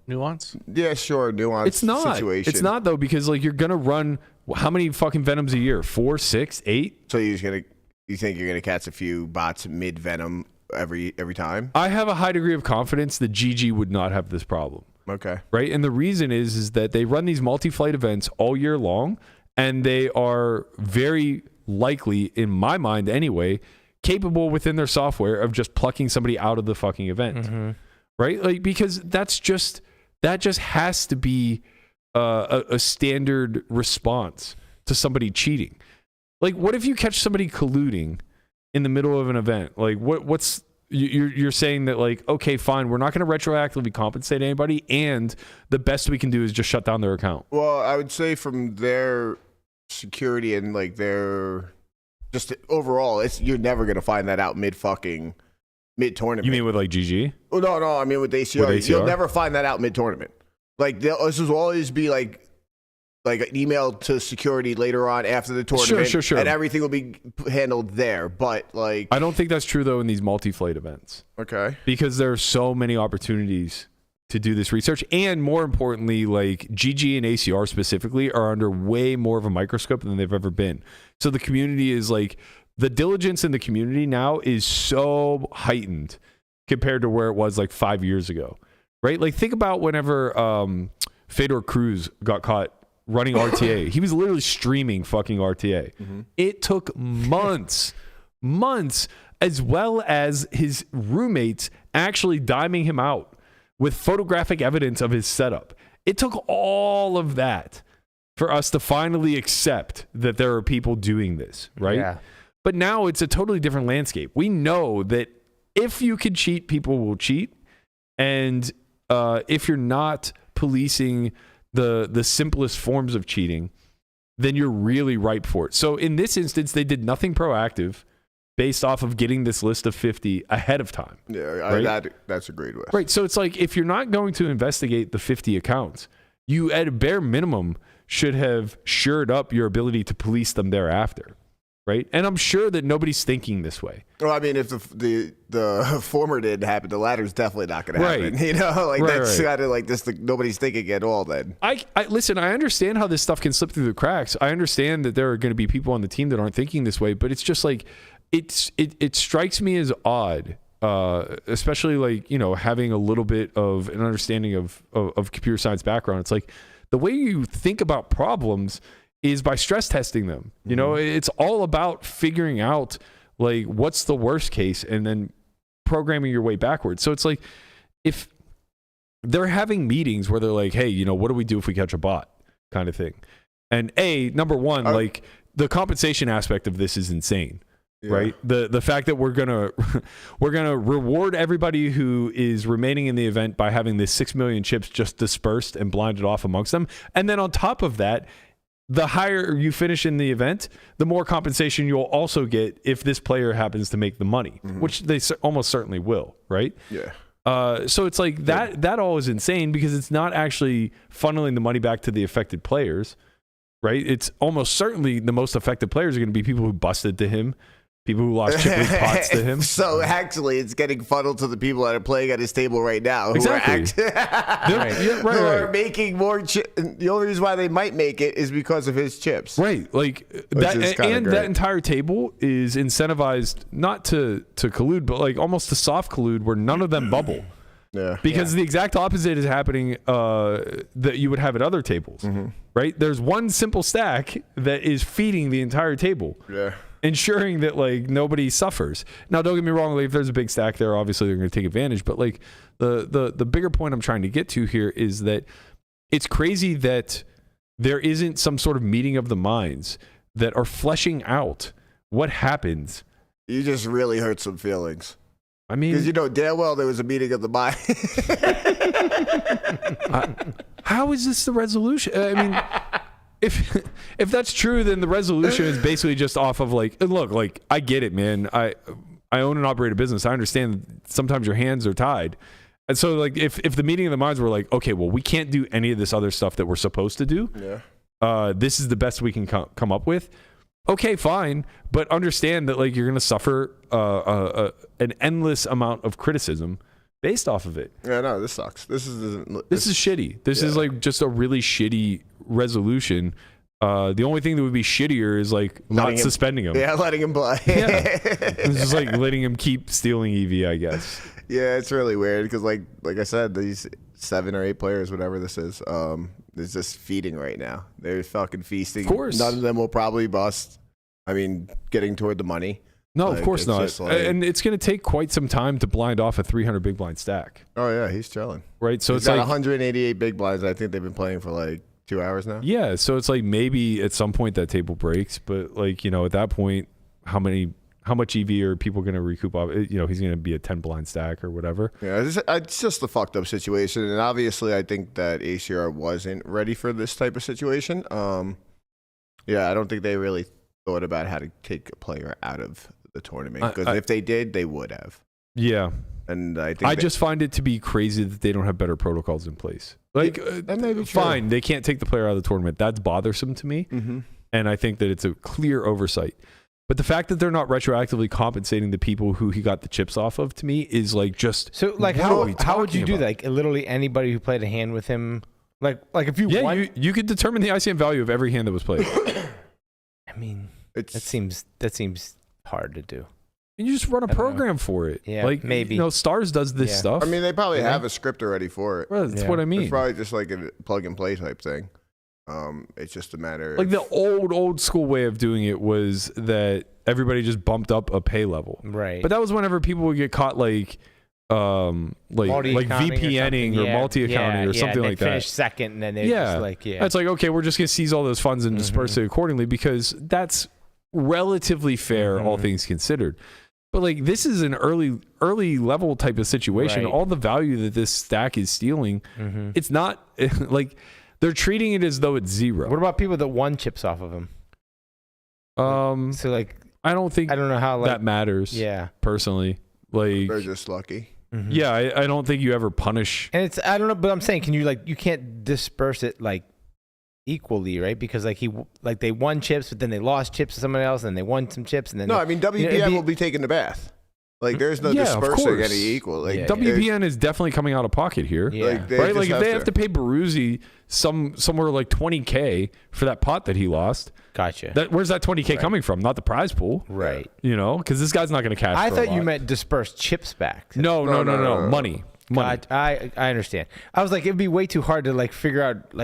[SPEAKER 6] Nuance?
[SPEAKER 3] Yeah, sure, nuanced
[SPEAKER 5] It's not.
[SPEAKER 3] situation.
[SPEAKER 5] It's not though because like you're gonna run how many fucking Venoms a year? 4, 6, 8?
[SPEAKER 3] So you think you're gonna catch a few bots mid Venom every time?
[SPEAKER 5] I have a high degree of confidence that GG would not have this problem.
[SPEAKER 3] Okay.
[SPEAKER 5] Right? And the reason is that they run these multi-flight events all year long, and they are very likely, in my mind anyway, capable within their software of just plucking somebody out of the fucking event. Right? Like because that just has to be a standard response to somebody cheating. Like what if you catch somebody colluding in the middle of an event? Like what's you're saying that like, okay, fine, we're not going to retroactively compensate anybody, and the best we can do is just shut down their account.
[SPEAKER 3] Well, I would say from their security and like their just overall, you're never gonna find that out mid tournament.
[SPEAKER 5] You mean with like GG?
[SPEAKER 3] Oh, no, I mean with ACR.
[SPEAKER 5] With ACR?
[SPEAKER 3] You'll never find that out mid tournament. Like this will always be like an email to security later on after the tournament.
[SPEAKER 5] Sure.
[SPEAKER 3] And everything will be handled there. But like,
[SPEAKER 5] I don't think that's true though in these multi-flight events.
[SPEAKER 3] Okay.
[SPEAKER 5] Because there are so many opportunities to do this research, and more importantly, like GG and ACR specifically are under way more of a microscope than they've ever been. So the community is like, the diligence in the community now is so heightened compared to where it was like 5 years ago, right? Like think about whenever Fedor Cruz got caught running RTA. He was literally streaming fucking RTA. It took months, as well as his roommates actually diming him out with photographic evidence of his setup. It took all of that for us to finally accept that there are people doing this, right?
[SPEAKER 4] Yeah.
[SPEAKER 5] But now it's a totally different landscape. We know that if you can cheat, people will cheat. And if you're not policing the simplest forms of cheating, then you're really ripe for it. So in this instance, they did nothing proactive based off of getting this list of 50 ahead of time.
[SPEAKER 3] Yeah,
[SPEAKER 5] right?
[SPEAKER 3] that's a great list.
[SPEAKER 5] Right. So it's like, if you're not going to investigate the 50 accounts, you at a bare minimum should have shored up your ability to police them thereafter. Right. And I'm sure that nobody's thinking this way.
[SPEAKER 3] Well, I mean, if the former didn't happen, the latter's definitely not going to happen.
[SPEAKER 5] Right.
[SPEAKER 3] You know, like that's
[SPEAKER 5] Right.
[SPEAKER 3] kind of like this. Nobody's thinking at all. Then
[SPEAKER 5] I listen. I understand how this stuff can slip through the cracks. I understand that there are going to be people on the team that aren't thinking this way, but it's just like it strikes me as odd, especially like, you know, having a little bit of an understanding of computer science background. It's like the way you think about problems is by stress testing them. You know, it's all about figuring out like what's the worst case and then programming your way backwards. So it's like, if they're having meetings where they're like, hey, you know, what do we do if we catch a bot kind of thing? And number one, like the compensation aspect of this is insane. right? The fact that we're gonna reward everybody who is remaining in the event by having this 6 million chips just dispersed and blinded off amongst them, and then on top of that, the higher you finish in the event, the more compensation you'll also get if this player happens to make the money, which they almost certainly will, right?
[SPEAKER 3] Yeah.
[SPEAKER 5] So it's like that all is insane because it's not actually funneling the money back to the affected players, right? It's almost certainly the most affected players are going to be people who busted to him, people who lost chip pots to him.
[SPEAKER 3] So actually, it's getting funneled to the people that are playing at his table right now.
[SPEAKER 5] Exactly.
[SPEAKER 3] Who are making more chips. The only reason why they might make it is because of his chips.
[SPEAKER 5] Right. Like that, and that entire table is incentivized not to collude, but like almost to soft collude where none of them bubble.
[SPEAKER 3] Yeah.
[SPEAKER 5] Because the exact opposite is happening that you would have at other tables. Right? There's one simple stack that is feeding the entire table.
[SPEAKER 3] Yeah.
[SPEAKER 5] Ensuring that like nobody suffers. Now, don't get me wrong. Like, if there's a big stack there, obviously they're going to take advantage. But like the bigger point I'm trying to get to here is that it's crazy that there isn't some sort of meeting of the minds that are fleshing out what happens.
[SPEAKER 3] You just really hurt some feelings.
[SPEAKER 5] I mean,
[SPEAKER 3] because damn well there was a meeting of the mind.
[SPEAKER 5] How is this the resolution? I mean. If that's true, then the resolution is basically just off of like, look, like I get it, man. I own and operate a business. I understand sometimes your hands are tied. And so like if the meeting of the minds were like, okay, well, we can't do any of this other stuff that we're supposed to do. Yeah. This is the best we can come up with. Okay, fine. But understand that like you're going to suffer an endless amount of criticism based off of it.
[SPEAKER 3] Yeah, no, this sucks. This is
[SPEAKER 5] shitty. This is like just a really shitty resolution. The only thing that would be shittier is like not suspending him.
[SPEAKER 3] Yeah, letting him play.
[SPEAKER 5] Yeah. It's just like letting him keep stealing EV, I guess.
[SPEAKER 3] Yeah, it's really weird because like I said, these 7 or 8 players, whatever this is, they're just feeding right now. They're fucking feasting.
[SPEAKER 5] Of course.
[SPEAKER 3] None of them will probably bust. I mean, getting toward the money.
[SPEAKER 5] No, of course not. And it's going to take quite some time to blind off a 300 big blind stack.
[SPEAKER 3] Oh, yeah, he's chilling.
[SPEAKER 5] Right? So
[SPEAKER 3] he's got 188 big blinds. I think they've been playing for like 2 hours now.
[SPEAKER 5] Yeah, so it's like maybe at some point that table breaks, but like, at that point, how much EV are people going to recoup off? He's going to be a 10 blind stack or whatever.
[SPEAKER 3] Yeah, it's just a fucked up situation. And obviously, I think that ACR wasn't ready for this type of situation. Yeah, I don't think they really thought about how to take a player out of the tournament, because if they did, they would have.
[SPEAKER 5] Yeah.
[SPEAKER 3] And I think
[SPEAKER 5] I just find it to be crazy that they don't have better protocols in place. Like,
[SPEAKER 3] that may be
[SPEAKER 5] fine,
[SPEAKER 3] true.
[SPEAKER 5] they can't take the player out of the tournament. That's bothersome to me. And I think that it's a clear oversight. But the fact that they're not retroactively compensating the people who he got the chips off of, to me, is like just.
[SPEAKER 4] So, like, how would you do that? Like, literally anybody who played a hand with him, like if you won,
[SPEAKER 5] you could determine the ICM value of every hand that was played.
[SPEAKER 4] I mean, that seems hard to do.
[SPEAKER 5] And you just run a program for it.
[SPEAKER 4] Yeah,
[SPEAKER 5] like
[SPEAKER 4] maybe.
[SPEAKER 5] Stars does this stuff.
[SPEAKER 3] I mean, they probably have a script already for it.
[SPEAKER 5] Well, that's what I mean.
[SPEAKER 3] It's probably just like a plug and play type thing. It's just a matter
[SPEAKER 5] like the old school way of doing it was that everybody just bumped up a pay level.
[SPEAKER 4] Right.
[SPEAKER 5] But that was whenever people would get caught like VPNing or multi-accounting or something like that.
[SPEAKER 4] Finish second, and then they just like,
[SPEAKER 5] It's like, okay, we're just going to seize all those funds and disperse it accordingly, because that's relatively fair, all things considered. But like, this is an early level type of situation. Right. All the value that this stack is stealing, it's not like they're treating it as though it's zero.
[SPEAKER 4] What about people that won chips off of him? So like, I don't know how
[SPEAKER 5] that matters. Yeah, personally, like
[SPEAKER 3] they're just lucky.
[SPEAKER 5] Yeah, I don't think you ever punish.
[SPEAKER 4] And I don't know, but I'm saying, can you you can't disperse it like equally, right? Because like they won chips, but then they lost chips to somebody else, and they won some chips, and then
[SPEAKER 3] I mean, WPN will be taking the bath. Like, there's no dispersing any equal. Like,
[SPEAKER 5] WPN is definitely coming out of pocket here.
[SPEAKER 4] Yeah.
[SPEAKER 5] Right? Like, if they have to pay Beruizy somewhere like $20K for that pot that he lost.
[SPEAKER 4] Gotcha.
[SPEAKER 5] Where's that $20K coming from? Not the prize pool.
[SPEAKER 4] Right.
[SPEAKER 5] Because this guy's not going to cash.
[SPEAKER 4] I thought you meant disperse chips back.
[SPEAKER 5] No. Money.
[SPEAKER 4] I understand. I was like, it'd be way too hard to figure out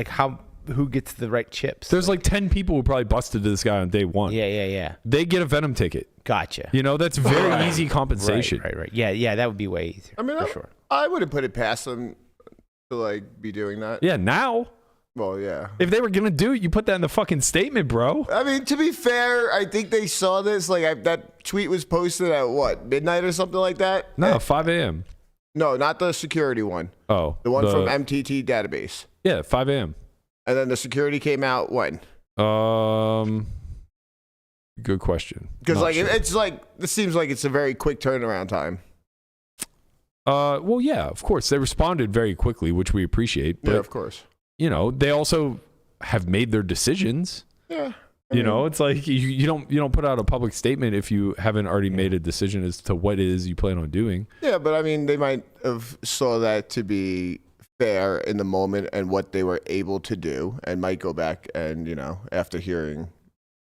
[SPEAKER 4] who gets the right chips.
[SPEAKER 5] There's 10 people who probably busted to this guy on day one.
[SPEAKER 4] Yeah.
[SPEAKER 5] They get a Venom ticket.
[SPEAKER 4] Gotcha.
[SPEAKER 5] That's very easy compensation.
[SPEAKER 4] Right. Yeah, that would be way easier.
[SPEAKER 3] I mean,
[SPEAKER 4] for sure.
[SPEAKER 3] I wouldn't put it past them to be doing that.
[SPEAKER 5] Yeah, now.
[SPEAKER 3] Well, yeah.
[SPEAKER 5] If they were gonna do it, you put that in the fucking statement, bro.
[SPEAKER 3] I mean, to be fair, I think they saw this. Like, that tweet was posted at what, midnight or something like that?
[SPEAKER 5] No, 5 a.m.
[SPEAKER 3] No, not the security one.
[SPEAKER 5] Oh,
[SPEAKER 3] the one from MTT database.
[SPEAKER 5] Yeah, 5 a.m.
[SPEAKER 3] And then the security came out when?
[SPEAKER 5] Good question.
[SPEAKER 3] Because it's like this seems like it's a very quick turnaround time.
[SPEAKER 5] Well, yeah, of course they responded very quickly, which we appreciate. But,
[SPEAKER 3] yeah, of course.
[SPEAKER 5] They also have made their decisions.
[SPEAKER 3] Yeah.
[SPEAKER 5] It's like you don't put out a public statement if you haven't already made a decision as to what it is you plan on doing.
[SPEAKER 3] Yeah, but I mean, they might have saw that to be fair in the moment and what they were able to do, and might go back and after hearing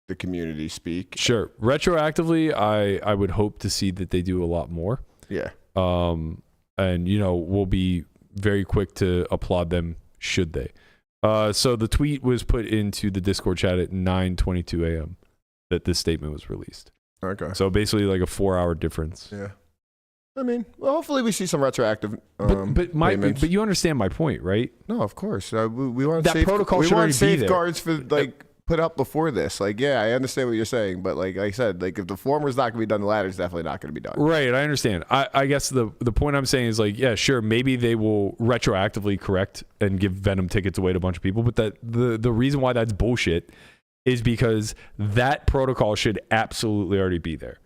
[SPEAKER 3] the community speak.
[SPEAKER 5] Sure, retroactively, I would hope to see that they do a lot more.
[SPEAKER 3] Yeah.
[SPEAKER 5] And we'll be very quick to applaud them should they. So the tweet was put into the Discord chat at 9:22 a.m. that this statement was released.
[SPEAKER 3] Okay.
[SPEAKER 5] So basically like a 4-hour difference.
[SPEAKER 3] Yeah. I mean, well, hopefully we see some retroactive
[SPEAKER 5] but you understand my point, right?
[SPEAKER 3] No, of course. We want
[SPEAKER 5] that protocol should already be there.
[SPEAKER 3] Safeguards for put up before this. Like, yeah, I understand what you're saying, but like I said, like if the former's not going to be done, the latter's definitely not going to be done.
[SPEAKER 5] Right, I understand. I guess the point I'm saying is like, yeah, sure, maybe they will retroactively correct and give Venom tickets away to a bunch of people, but that the reason why that's bullshit is because that protocol should absolutely already be there.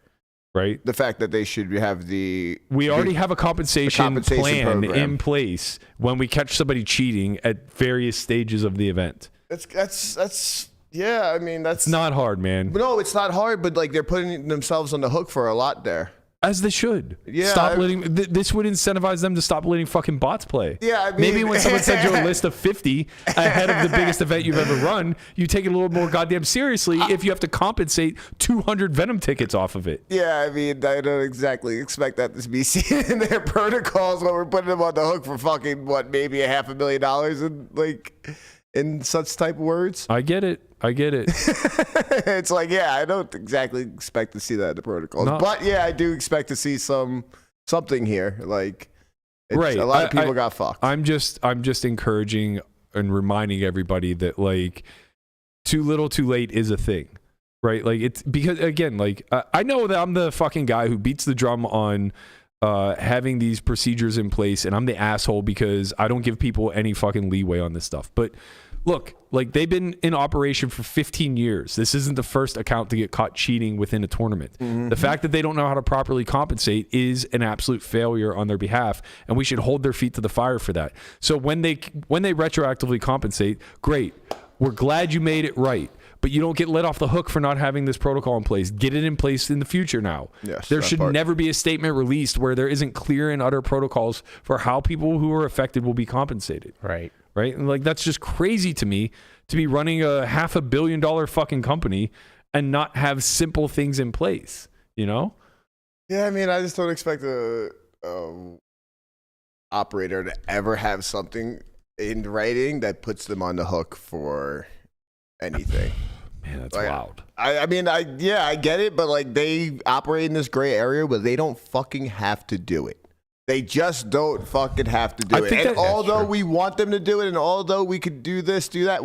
[SPEAKER 5] Right?
[SPEAKER 3] The fact that they should have
[SPEAKER 5] we already have a compensation plan program in place when we catch somebody cheating at various stages of the event.
[SPEAKER 3] That's yeah, I mean, that's
[SPEAKER 5] not hard, man.
[SPEAKER 3] No, it's not hard, but like they're putting themselves on the hook for a lot there.
[SPEAKER 5] As they should.
[SPEAKER 3] Yeah.
[SPEAKER 5] Stop letting this would incentivize them to stop letting fucking bots play.
[SPEAKER 3] Yeah, I mean,
[SPEAKER 5] maybe when someone sends you a list of 50 ahead of the biggest event you've ever run, you take it a little more goddamn seriously if you have to compensate 200 Venom tickets off of it.
[SPEAKER 3] Yeah, I mean, I don't exactly expect that to be seen in their protocols when we're putting them on the hook for fucking maybe $500,000 in such type of words.
[SPEAKER 5] I get it.
[SPEAKER 3] It's like, yeah, I don't exactly expect to see that in the protocols. No. But yeah, I do expect to see something here. Like,
[SPEAKER 5] right.
[SPEAKER 3] A lot of people got fucked.
[SPEAKER 5] I'm just encouraging and reminding everybody that like too little too late is a thing. Right? Like it's because again, like I know that I'm the fucking guy who beats the drum on having these procedures in place, and I'm the asshole because I don't give people any fucking leeway on this stuff. But look, like they've been in operation for 15 years. This isn't the first account to get caught cheating within a tournament. Mm-hmm. The fact that they don't know how to properly compensate is an absolute failure on their behalf, and we should hold their feet to the fire for that. So when they retroactively compensate, great. We're glad you made it right. But you don't get let off the hook for not having this protocol in place. Get it in place in the future now.
[SPEAKER 3] Yes,
[SPEAKER 5] there should never be a statement released where there isn't clear and utter protocols for how people who are affected will be compensated.
[SPEAKER 4] Right.
[SPEAKER 5] Right? And like that's just crazy to me to be running a $500 million fucking company and not have simple things in place, you know?
[SPEAKER 3] Yeah, I mean, I just don't expect a operator to ever have something in writing that puts them on the hook for anything.
[SPEAKER 5] Man, that's wild.
[SPEAKER 3] I mean, I get it, but like they operate in this gray area where they don't fucking have to do it. They just don't fucking have to do it. And although we want them to do it, and although we could do this, do that,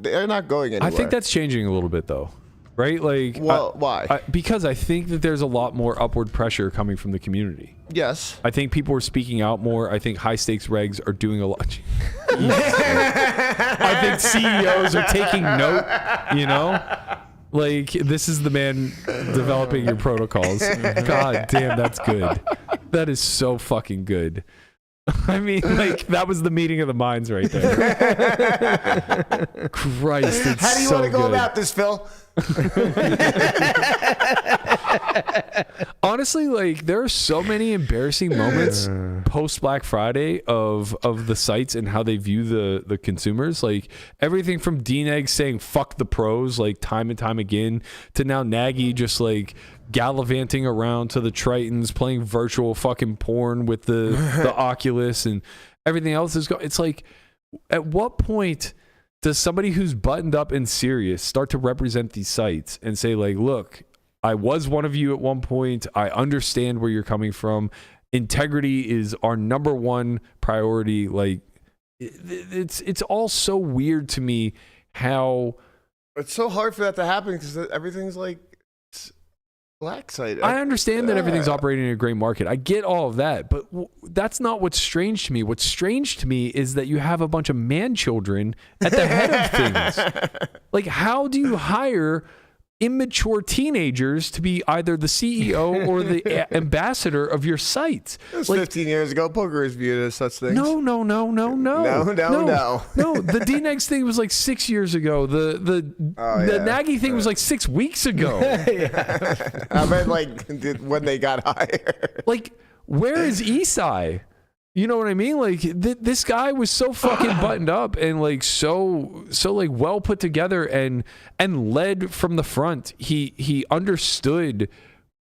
[SPEAKER 3] they're not going anywhere.
[SPEAKER 5] I think that's changing a little bit though. Right? Like,
[SPEAKER 3] well, why?
[SPEAKER 5] Because I think that there's a lot more upward pressure coming from the community.
[SPEAKER 3] Yes.
[SPEAKER 5] I think people are speaking out more. I think high stakes regs are doing a lot. I think CEOs are taking note, you know? Like, this is the man developing your protocols. God damn, that's good. That is so fucking good. I mean, like, that was the meeting of the minds right there. Christ, it's
[SPEAKER 3] How do you
[SPEAKER 5] so
[SPEAKER 3] want to go
[SPEAKER 5] good.
[SPEAKER 3] about this, Phil?
[SPEAKER 5] Honestly, like there are so many embarrassing moments post Black Friday of the sites and how they view the consumers. Like everything from DNEG saying "fuck the pros" like time and time again, to now Nagy just like gallivanting around to the Tritons, playing virtual fucking porn with the Oculus and everything else is going. It's like, at what point does somebody who's buttoned up and serious start to represent these sites and say like, look, I was one of you at one point. I understand where you're coming from. Integrity is our number one priority. Like, it's all so weird to me how
[SPEAKER 3] it's so hard for that to happen because everything's like black side.
[SPEAKER 5] I understand that everything's operating in a gray market. I get all of that, but that's not what's strange to me. What's strange to me is that you have a bunch of man children at the head of things. Like, how do you hire immature teenagers to be either the CEO or the ambassador of your site?
[SPEAKER 3] It was 15 years ago. Poker is viewed as such things.
[SPEAKER 5] No.
[SPEAKER 3] No.
[SPEAKER 5] The D-Negs thing was like 6 years ago. The Nagy thing was like 6 weeks ago.
[SPEAKER 3] I meant like when they got hired.
[SPEAKER 5] Like, where is Esai? You know what I mean? Like this guy was so fucking buttoned up and like so like well put together and led from the front. He understood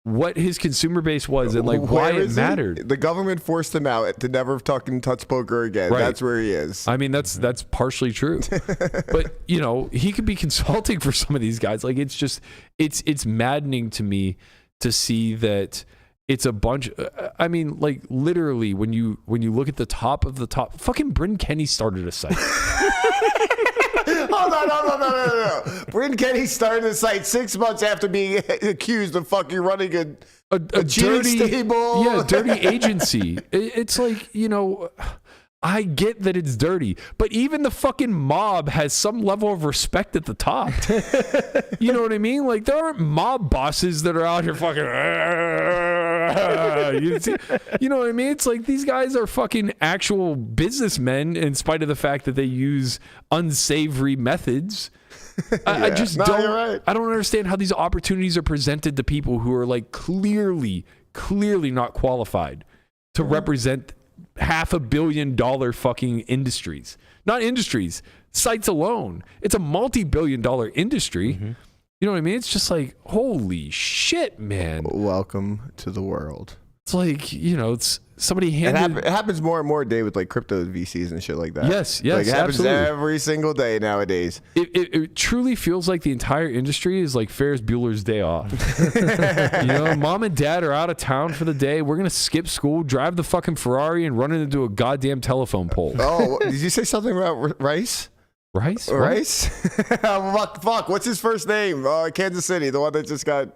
[SPEAKER 5] what his consumer base was and like why it mattered.
[SPEAKER 3] The government forced him out to never fucking touch poker again.
[SPEAKER 5] Right.
[SPEAKER 3] That's where he is.
[SPEAKER 5] I mean, that's partially true. But you know, he could be consulting for some of these guys. Like it's just it's maddening to me to see that. It's a bunch. I mean, like literally, when you look at the top of the top, fucking Bryn Kenny started a site.
[SPEAKER 3] Hold on, no. Bryn Kenny started a site 6 months after being accused of fucking running a cheating
[SPEAKER 5] dirty
[SPEAKER 3] stable.
[SPEAKER 5] Dirty agency. It's like, you know, I get that it's dirty, but even the fucking mob has some level of respect at the top. You know what I mean? Like there aren't mob bosses that are out here fucking. You know what I mean? It's like these guys are fucking actual businessmen, in spite of the fact that they use unsavory methods. I just don't.
[SPEAKER 3] You're right.
[SPEAKER 5] I don't understand how these opportunities are presented to people who are like clearly not qualified to represent $500 million fucking industries. Not industries, sites alone. It's a multi-billion-dollar industry. Mm-hmm. You know what I mean? It's just like, holy shit, man.
[SPEAKER 3] Welcome to the world.
[SPEAKER 5] It's like, you know, it's somebody handed...
[SPEAKER 3] It happens more and more day with like crypto VCs and shit like that.
[SPEAKER 5] Yes,
[SPEAKER 3] like, it happens
[SPEAKER 5] absolutely.
[SPEAKER 3] every single day nowadays.
[SPEAKER 5] It truly feels like the entire industry is like Ferris Bueller's Day Off. You know, mom and dad are out of town for the day. We're going to skip school, drive the fucking Ferrari, and run into a goddamn telephone pole.
[SPEAKER 3] Oh, did you say something about Rice?
[SPEAKER 5] Rice?
[SPEAKER 3] Rice? Fuck, what's his first name? Kansas City, the one that just got...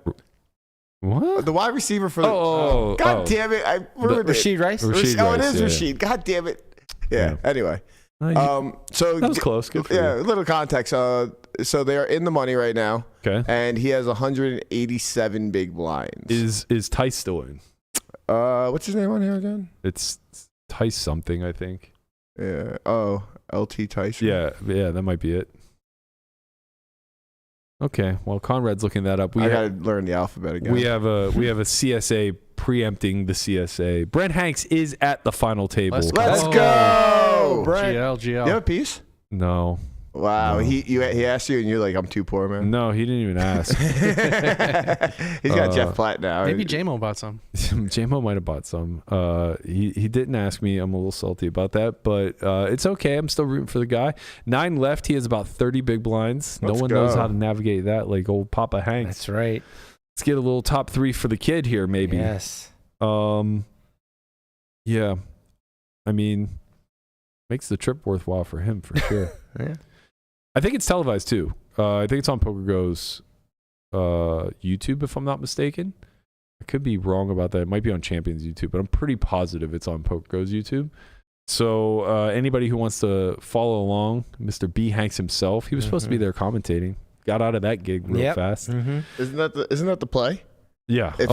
[SPEAKER 5] What?
[SPEAKER 3] The wide receiver for the... God damn it, I ruined it.
[SPEAKER 4] Rasheed Rice?
[SPEAKER 5] Rasheed
[SPEAKER 3] it
[SPEAKER 5] Rice,
[SPEAKER 3] is
[SPEAKER 5] yeah.
[SPEAKER 3] Rasheed. God damn it. Yeah, anyway. So
[SPEAKER 5] that was close. Good for you.
[SPEAKER 3] A little context. So they are in the money right now.
[SPEAKER 5] Okay.
[SPEAKER 3] And he has 187 big blinds.
[SPEAKER 5] Is Tice still in?
[SPEAKER 3] What's his name on here again?
[SPEAKER 5] It's Tice something, I think.
[SPEAKER 3] Yeah. Oh, LT Tyson.
[SPEAKER 5] Yeah, that might be it. Okay, well, Conrad's looking that up.
[SPEAKER 3] I gotta learn the alphabet again.
[SPEAKER 5] We have a CSA preempting the CSA. Brent Hanks is at the final table.
[SPEAKER 3] Let's go,
[SPEAKER 6] Brent. GL.
[SPEAKER 3] You have a piece?
[SPEAKER 5] No.
[SPEAKER 3] Wow.
[SPEAKER 5] No.
[SPEAKER 3] He asked you, and you're like, I'm too poor, man.
[SPEAKER 5] No, he didn't even ask.
[SPEAKER 3] He's got Jeff Platt now.
[SPEAKER 6] Maybe J-Mo bought some.
[SPEAKER 5] J-Mo might have bought some. He didn't ask me. I'm a little salty about that, but it's okay. I'm still rooting for the guy. 9 left. He has about 30 big blinds. No one knows how to navigate that like old Papa Hanks.
[SPEAKER 4] That's right.
[SPEAKER 5] Let's get a little top 3 for the kid here, maybe.
[SPEAKER 4] Yes.
[SPEAKER 5] Yeah. I mean, makes the trip worthwhile for him for sure.
[SPEAKER 4] Yeah.
[SPEAKER 5] I think it's televised too. I think it's on PokerGo's YouTube, if I'm not mistaken. I could be wrong about that. It might be on Champions YouTube, but I'm pretty positive it's on PokerGo's YouTube. So anybody who wants to follow along, Mr. B. Hanks himself, he was supposed to be there commentating. Got out of that gig real fast.
[SPEAKER 4] Mm-hmm.
[SPEAKER 3] Isn't that the play?
[SPEAKER 5] Yeah.
[SPEAKER 3] If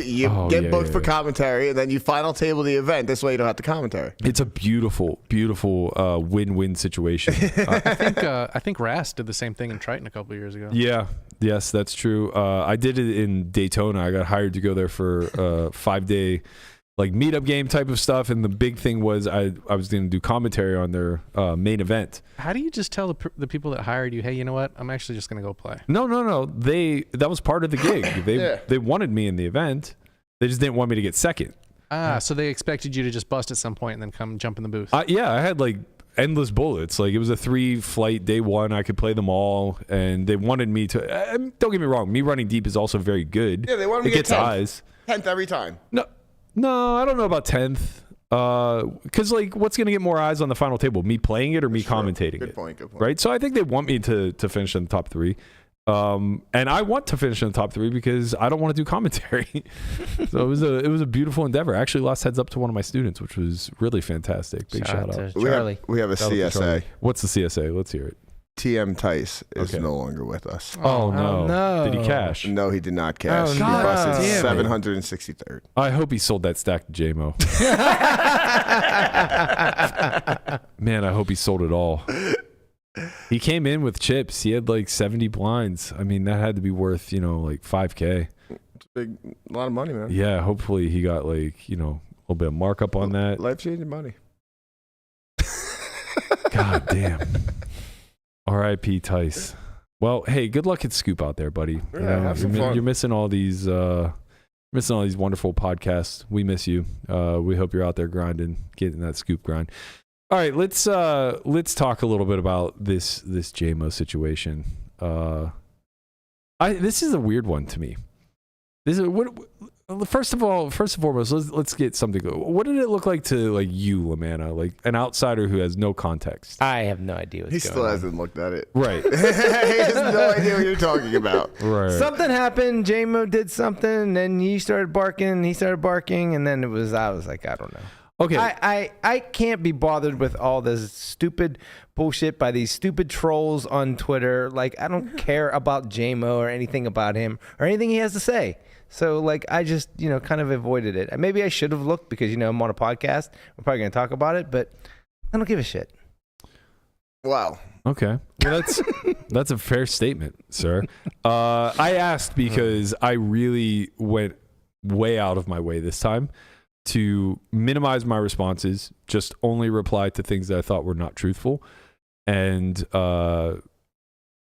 [SPEAKER 3] you get booked for commentary and then you final table the event, this way you don't have to commentary.
[SPEAKER 5] It's a beautiful, beautiful win-win situation.
[SPEAKER 6] I think Ras did the same thing in Triton a couple of years ago.
[SPEAKER 5] Yeah. Yes, that's true. I did it in Daytona. I got hired to go there for a 5-day like meetup game type of stuff, and the big thing was I was going to do commentary on their main event.
[SPEAKER 6] How do you just tell the people that hired you, hey, you know what? I'm actually just going to go play.
[SPEAKER 5] No. That was part of the gig. They wanted me in the event. They just didn't want me to get second.
[SPEAKER 6] So they expected you to just bust at some point and then come jump in the booth.
[SPEAKER 5] Yeah, I had like endless bullets. Like it was a 3-flight day one. I could play them all, and they wanted me to. Don't get me wrong. Me running deep is also very good.
[SPEAKER 3] Yeah, they wanted me to get 10th.
[SPEAKER 5] eyes.
[SPEAKER 3] 10th every time.
[SPEAKER 5] No, I don't know about 10th. Because like, what's going to get more eyes on the final table? Me playing it or me commentating
[SPEAKER 3] Good
[SPEAKER 5] it?
[SPEAKER 3] point.
[SPEAKER 5] Right. So I think they want me to finish in the top 3. And I want to finish in the top 3 because I don't want to do commentary. So it was a beautiful endeavor. I actually lost heads up to one of my students, which was really fantastic. Big shout out.
[SPEAKER 4] to Charlie.
[SPEAKER 3] We have a CSA.
[SPEAKER 5] What's the CSA? Let's hear it.
[SPEAKER 3] TM Tice is
[SPEAKER 5] Okay.
[SPEAKER 3] no longer with us.
[SPEAKER 5] Oh, no.
[SPEAKER 4] no.
[SPEAKER 5] Did he cash?
[SPEAKER 3] No, he did not cash.
[SPEAKER 4] Oh,
[SPEAKER 3] He
[SPEAKER 4] God
[SPEAKER 3] busted
[SPEAKER 5] damn it.
[SPEAKER 3] 763rd.
[SPEAKER 5] I hope he sold that stack to JMO. Man, I hope he sold it all. He came in with chips. He had like 70 blinds. I mean, that had to be worth, like $5K.
[SPEAKER 3] It's a lot of money, man.
[SPEAKER 5] Yeah, hopefully he got like, a little bit of markup on that.
[SPEAKER 3] Life-changing money.
[SPEAKER 5] God damn. R.I.P. Tice. Well, hey, good luck at Scoop out there, buddy.
[SPEAKER 3] Yeah, have some fun.
[SPEAKER 5] You're missing all these wonderful podcasts. We miss you. We hope you're out there grinding, getting that Scoop grind. All right, let's talk a little bit about this JMO situation. This is a weird one to me. First and foremost, let's get something. What did it look like to like you, Lamana, like an outsider who has no context?
[SPEAKER 4] I have no idea what's
[SPEAKER 3] He
[SPEAKER 4] going
[SPEAKER 3] still
[SPEAKER 4] on.
[SPEAKER 3] hasn't looked at it.
[SPEAKER 5] Right.
[SPEAKER 3] He has no idea what you're talking about.
[SPEAKER 5] Right.
[SPEAKER 4] Something happened. JMO did something, and then he started barking. And then I was like, I don't know.
[SPEAKER 5] Okay.
[SPEAKER 4] I can't be bothered with all this stupid bullshit by these stupid trolls on Twitter. Like, I don't care about JMO or anything about him or anything he has to say. So, like, I just, kind of avoided it. Maybe I should have looked because, I'm on a podcast. We're probably going to talk about it, but I don't give a shit.
[SPEAKER 3] Wow.
[SPEAKER 5] Okay. Well, that's a fair statement, sir. I asked because I really went way out of my way this time to minimize my responses, just only reply to things that I thought were not truthful. And I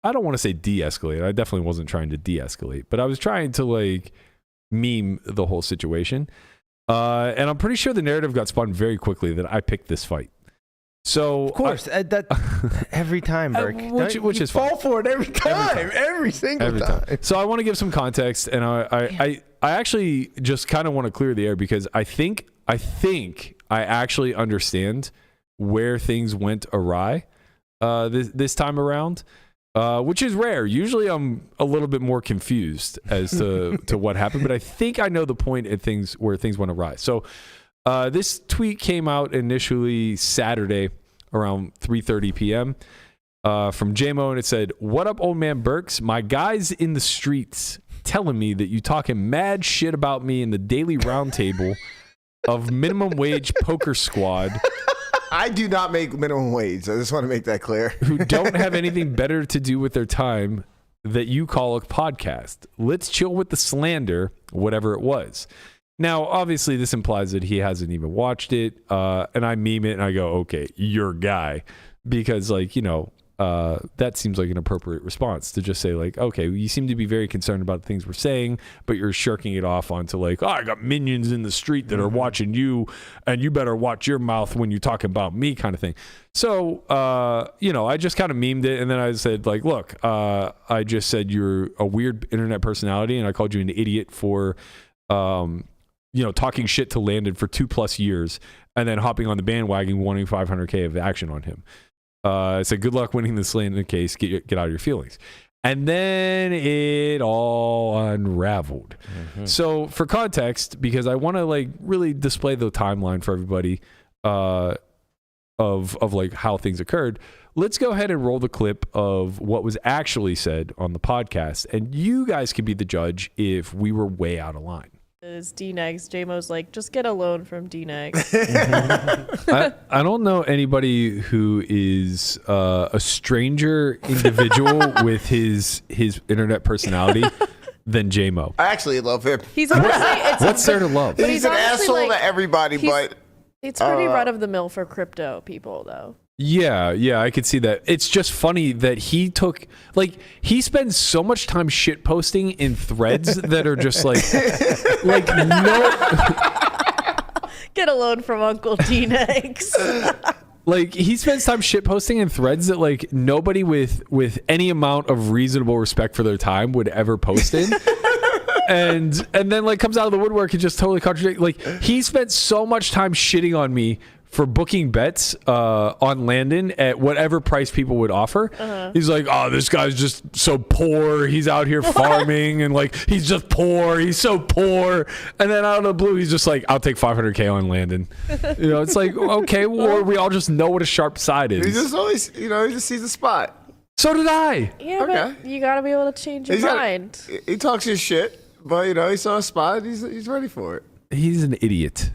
[SPEAKER 5] don't want to say de-escalate. I definitely wasn't trying to de-escalate, but I was trying to like meme the whole situation. And I'm pretty sure the narrative got spun very quickly that I picked this fight. So
[SPEAKER 4] Of course, that every time, Berk.
[SPEAKER 5] which is fine.
[SPEAKER 4] fall for it every time, every single time.
[SPEAKER 5] So I want to give some context, and I actually just kind of want to clear the air because I think I actually understand where things went awry this time around, which is rare. Usually I'm a little bit more confused as to what happened, but I think I know the point at where things went awry. So this tweet came out initially Saturday around 3:30 p.m. From JMO, and it said, "What up, old man Berks? My guys in the streets telling me that you talking mad shit about me in the daily roundtable of minimum wage poker squad."
[SPEAKER 3] I do not make minimum wage. I just want to make that clear.
[SPEAKER 5] Who don't have anything better to do with their time that you call a podcast. Let's chill with the slander, whatever it was. Now, obviously, this implies that he hasn't even watched it, and I meme it, and I go, okay, your guy. Because, like, that seems like an appropriate response to just say, like, okay, you seem to be very concerned about the things we're saying, but you're shirking it off onto, like, oh, I got minions in the street that are watching you, and you better watch your mouth when you're talking about me kind of thing. So, I just kind of memed it, and then I said, like, look, I just said you're a weird internet personality, and I called you an idiot for talking shit to Landon for 2+ years and then hopping on the bandwagon wanting $500K of action on him. I said, good luck winning this Landon case. Get out of your feelings. And then it all unraveled. Mm-hmm. So for context, because I want to like really display the timeline for everybody of like how things occurred, let's go ahead and roll the clip of what was actually said on the podcast. And you guys can be the judge if we were way out of line.
[SPEAKER 7] Is D-Negs. JMO's like, just get a loan from D-Negs.
[SPEAKER 5] I don't know anybody who is a stranger individual with his internet personality than JMO.
[SPEAKER 3] I actually love him.
[SPEAKER 7] He's honestly,
[SPEAKER 5] What's there to love?
[SPEAKER 7] But
[SPEAKER 3] He's an
[SPEAKER 7] honestly,
[SPEAKER 3] asshole
[SPEAKER 7] like,
[SPEAKER 3] to everybody, but
[SPEAKER 7] it's pretty run of the mill for crypto people, though.
[SPEAKER 5] Yeah, I could see that. It's just funny that he spends so much time shit posting in threads that are just like no.
[SPEAKER 7] Get a loan from Uncle D-Negs.
[SPEAKER 5] Like he spends time shit posting in threads that like nobody with any amount of reasonable respect for their time would ever post in. and then like comes out of the woodwork and just totally contradicts. Like he spent so much time shitting on me for booking bets on Landon at whatever price people would offer. He's like, oh, this guy's just so poor. He's out here farming and like he's just poor. He's so poor. And then out of the blue, he's just like, I'll take $500K on Landon. You know, it's like, okay, well, we all just know what a sharp side is.
[SPEAKER 3] He just always, he just sees a spot.
[SPEAKER 5] So did I.
[SPEAKER 7] Yeah, but you gotta be able to change your mind.
[SPEAKER 3] He talks his shit, but he saw a spot. He's ready for it.
[SPEAKER 5] He's an idiot.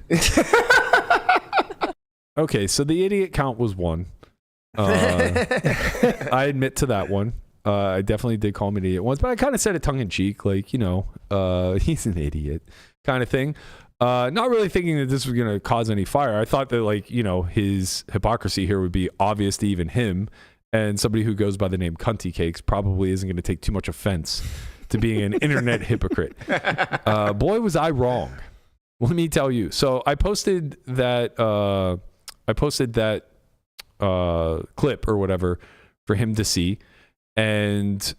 [SPEAKER 5] Okay, so the idiot count was 1. I admit to that one. I definitely did call him an idiot once, but I kind of said it tongue in cheek, like, he's an idiot kind of thing. Not really thinking that this was going to cause any fire. I thought that, like, his hypocrisy here would be obvious to even him. And somebody who goes by the name Cunty Cakes probably isn't going to take too much offense to being an internet hypocrite. Boy, was I wrong. Let me tell you. So I posted that clip or whatever for him to see, and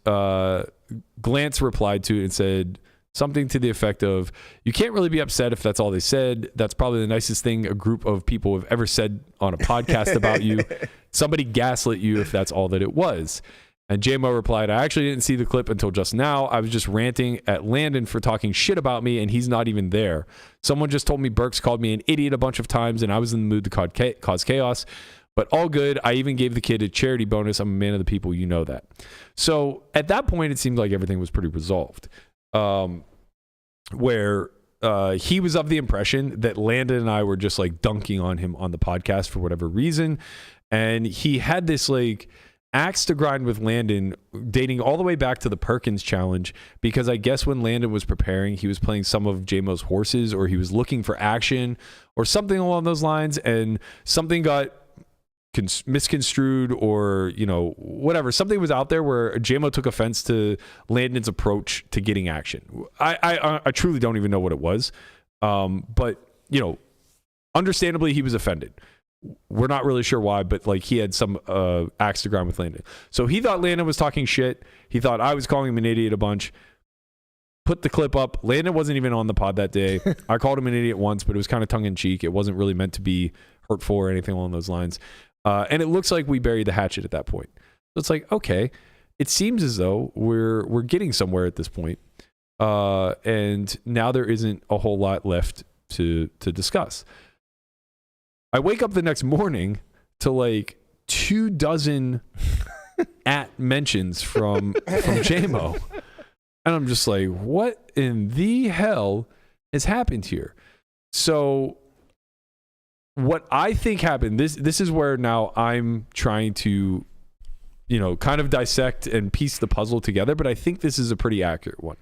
[SPEAKER 5] Glance replied to it and said something to the effect of, you can't really be upset if that's all they said. That's probably the nicest thing a group of people have ever said on a podcast about you. Somebody gaslit you if that's all that it was. And JMO replied, I actually didn't see the clip until just now. I was just ranting at Landon for talking shit about me, and he's not even there. Someone just told me Burks called me an idiot a bunch of times, and I was in the mood to cause chaos. But all good. I even gave the kid a charity bonus. I'm a man of the people. You know that. So at that point, it seemed like everything was pretty resolved. Where he was of the impression that Landon and I were just like dunking on him on the podcast for whatever reason. And he had this like axe to grind with Landon dating all the way back to the Perkins challenge, because I guess when Landon was preparing, he was playing some of JMO's horses, or he was looking for action or something along those lines, and something got misconstrued, or whatever, something was out there where JMO took offense to Landon's approach to getting action. I truly don't even know what it was, but understandably he was offended. We're not really sure why, but like he had some axe to grind with Landon. So he thought Landon was talking shit. He thought I was calling him an idiot a bunch. Put the clip up. Landon wasn't even on the pod that day. I called him an idiot once, but it was kind of tongue in cheek. It wasn't really meant to be hurtful or anything along those lines. And it looks like we buried the hatchet at that point. So it's like, okay, it seems as though we're getting somewhere at this point. And now there isn't a whole lot left to discuss. I wake up the next morning to like 24 at mentions from JMO. And I'm just like, what in the hell has happened here? So what I think happened, this is where now I'm trying to, kind of dissect and piece the puzzle together, but I think this is a pretty accurate one.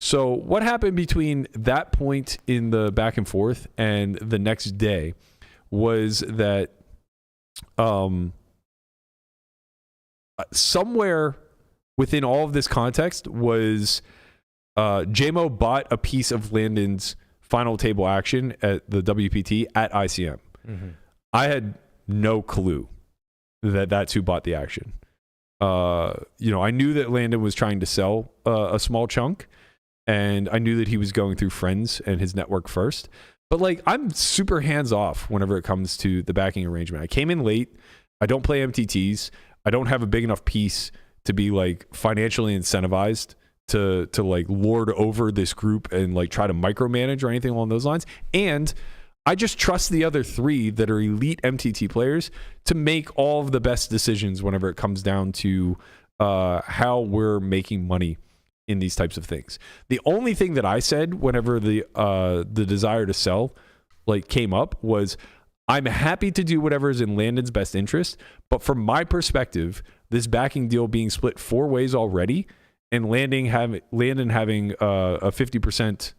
[SPEAKER 5] So what happened between that point in the back and forth and the next day was that somewhere within all of this context was JMO bought a piece of Landon's final table action at the WPT at ICM. Mm-hmm. I had no clue that that's who bought the action. I knew that Landon was trying to sell a small chunk, and I knew that he was going through friends and his network first. But like, I'm super hands off whenever it comes to the backing arrangement. I came in late. I don't play MTTs. I don't have a big enough piece to be like financially incentivized to like lord over this group and like try to micromanage or anything along those lines. And I just trust the other 3 that are elite MTT players to make all of the best decisions whenever it comes down to how we're making money in these types of things. The only thing that I said whenever the desire to sell like came up was, I'm happy to do whatever is in Landon's best interest, but from my perspective, this backing deal being split 4 ways already, and Landon having a 50%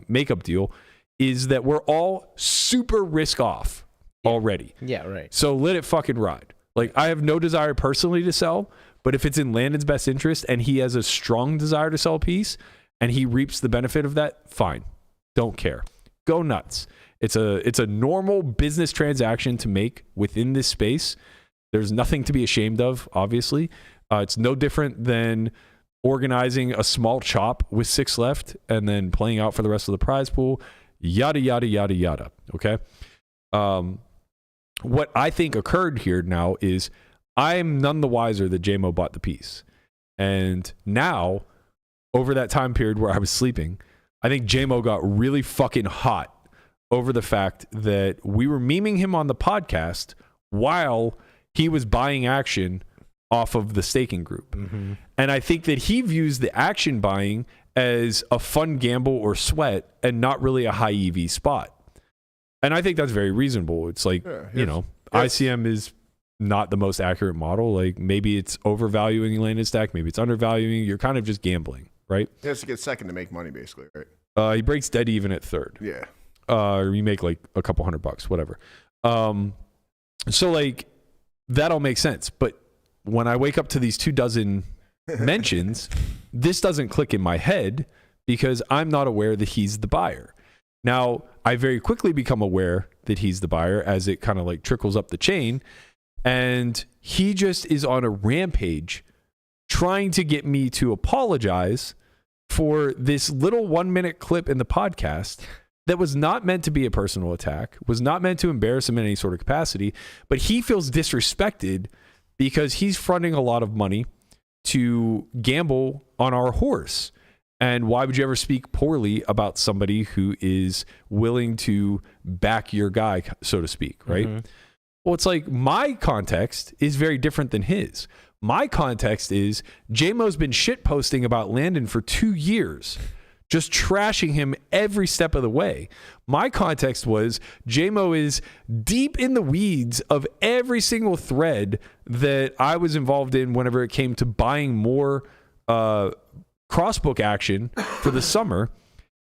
[SPEAKER 5] makeup deal, is that we're all super risk off already.
[SPEAKER 4] Yeah, right.
[SPEAKER 5] So let it fucking ride. Like, I have no desire personally to sell, but if it's in Landon's best interest and he has a strong desire to sell a piece and he reaps the benefit of that, fine. Don't care. Go nuts. It's a normal business transaction to make within this space. There's nothing to be ashamed of, obviously. It's no different than organizing a small chop with 6 left and then playing out for the rest of the prize pool, yada, yada, yada, yada. Okay. What I think occurred here now is I'm none the wiser that JMO bought the piece. And now, over that time period where I was sleeping, I think JMO got really fucking hot over the fact that we were memeing him on the podcast while he was buying action off of the staking group. Mm-hmm. And I think that he views the action buying as a fun gamble or sweat and not really a high EV spot. And I think that's very reasonable. It's like, ICM is not the most accurate model. Like maybe it's overvaluing landed stack, maybe it's undervaluing. You're kind of just gambling, right?
[SPEAKER 3] He has to get second to make money, basically, right?
[SPEAKER 5] He breaks dead even at third.
[SPEAKER 3] Yeah.
[SPEAKER 5] Or you make like a couple $100, whatever. So like that all makes sense. But when I wake up to these 24 mentions, this doesn't click in my head because I'm not aware that he's the buyer. Now, I very quickly become aware that he's the buyer as it kind of like trickles up the chain. And he just is on a rampage trying to get me to apologize for this little 1-minute clip in the podcast that was not meant to be a personal attack, was not meant to embarrass him in any sort of capacity, but he feels disrespected because he's fronting a lot of money to gamble on our horse. And why would you ever speak poorly about somebody who is willing to back your guy, so to speak, right? Mm-hmm. Well, it's like my context is very different than his. My context is JMO's been shitposting about Landon for 2 years, just trashing him every step of the way. My context was JMO is deep in the weeds of every single thread that I was involved in whenever it came to buying more crossbook action for the summer,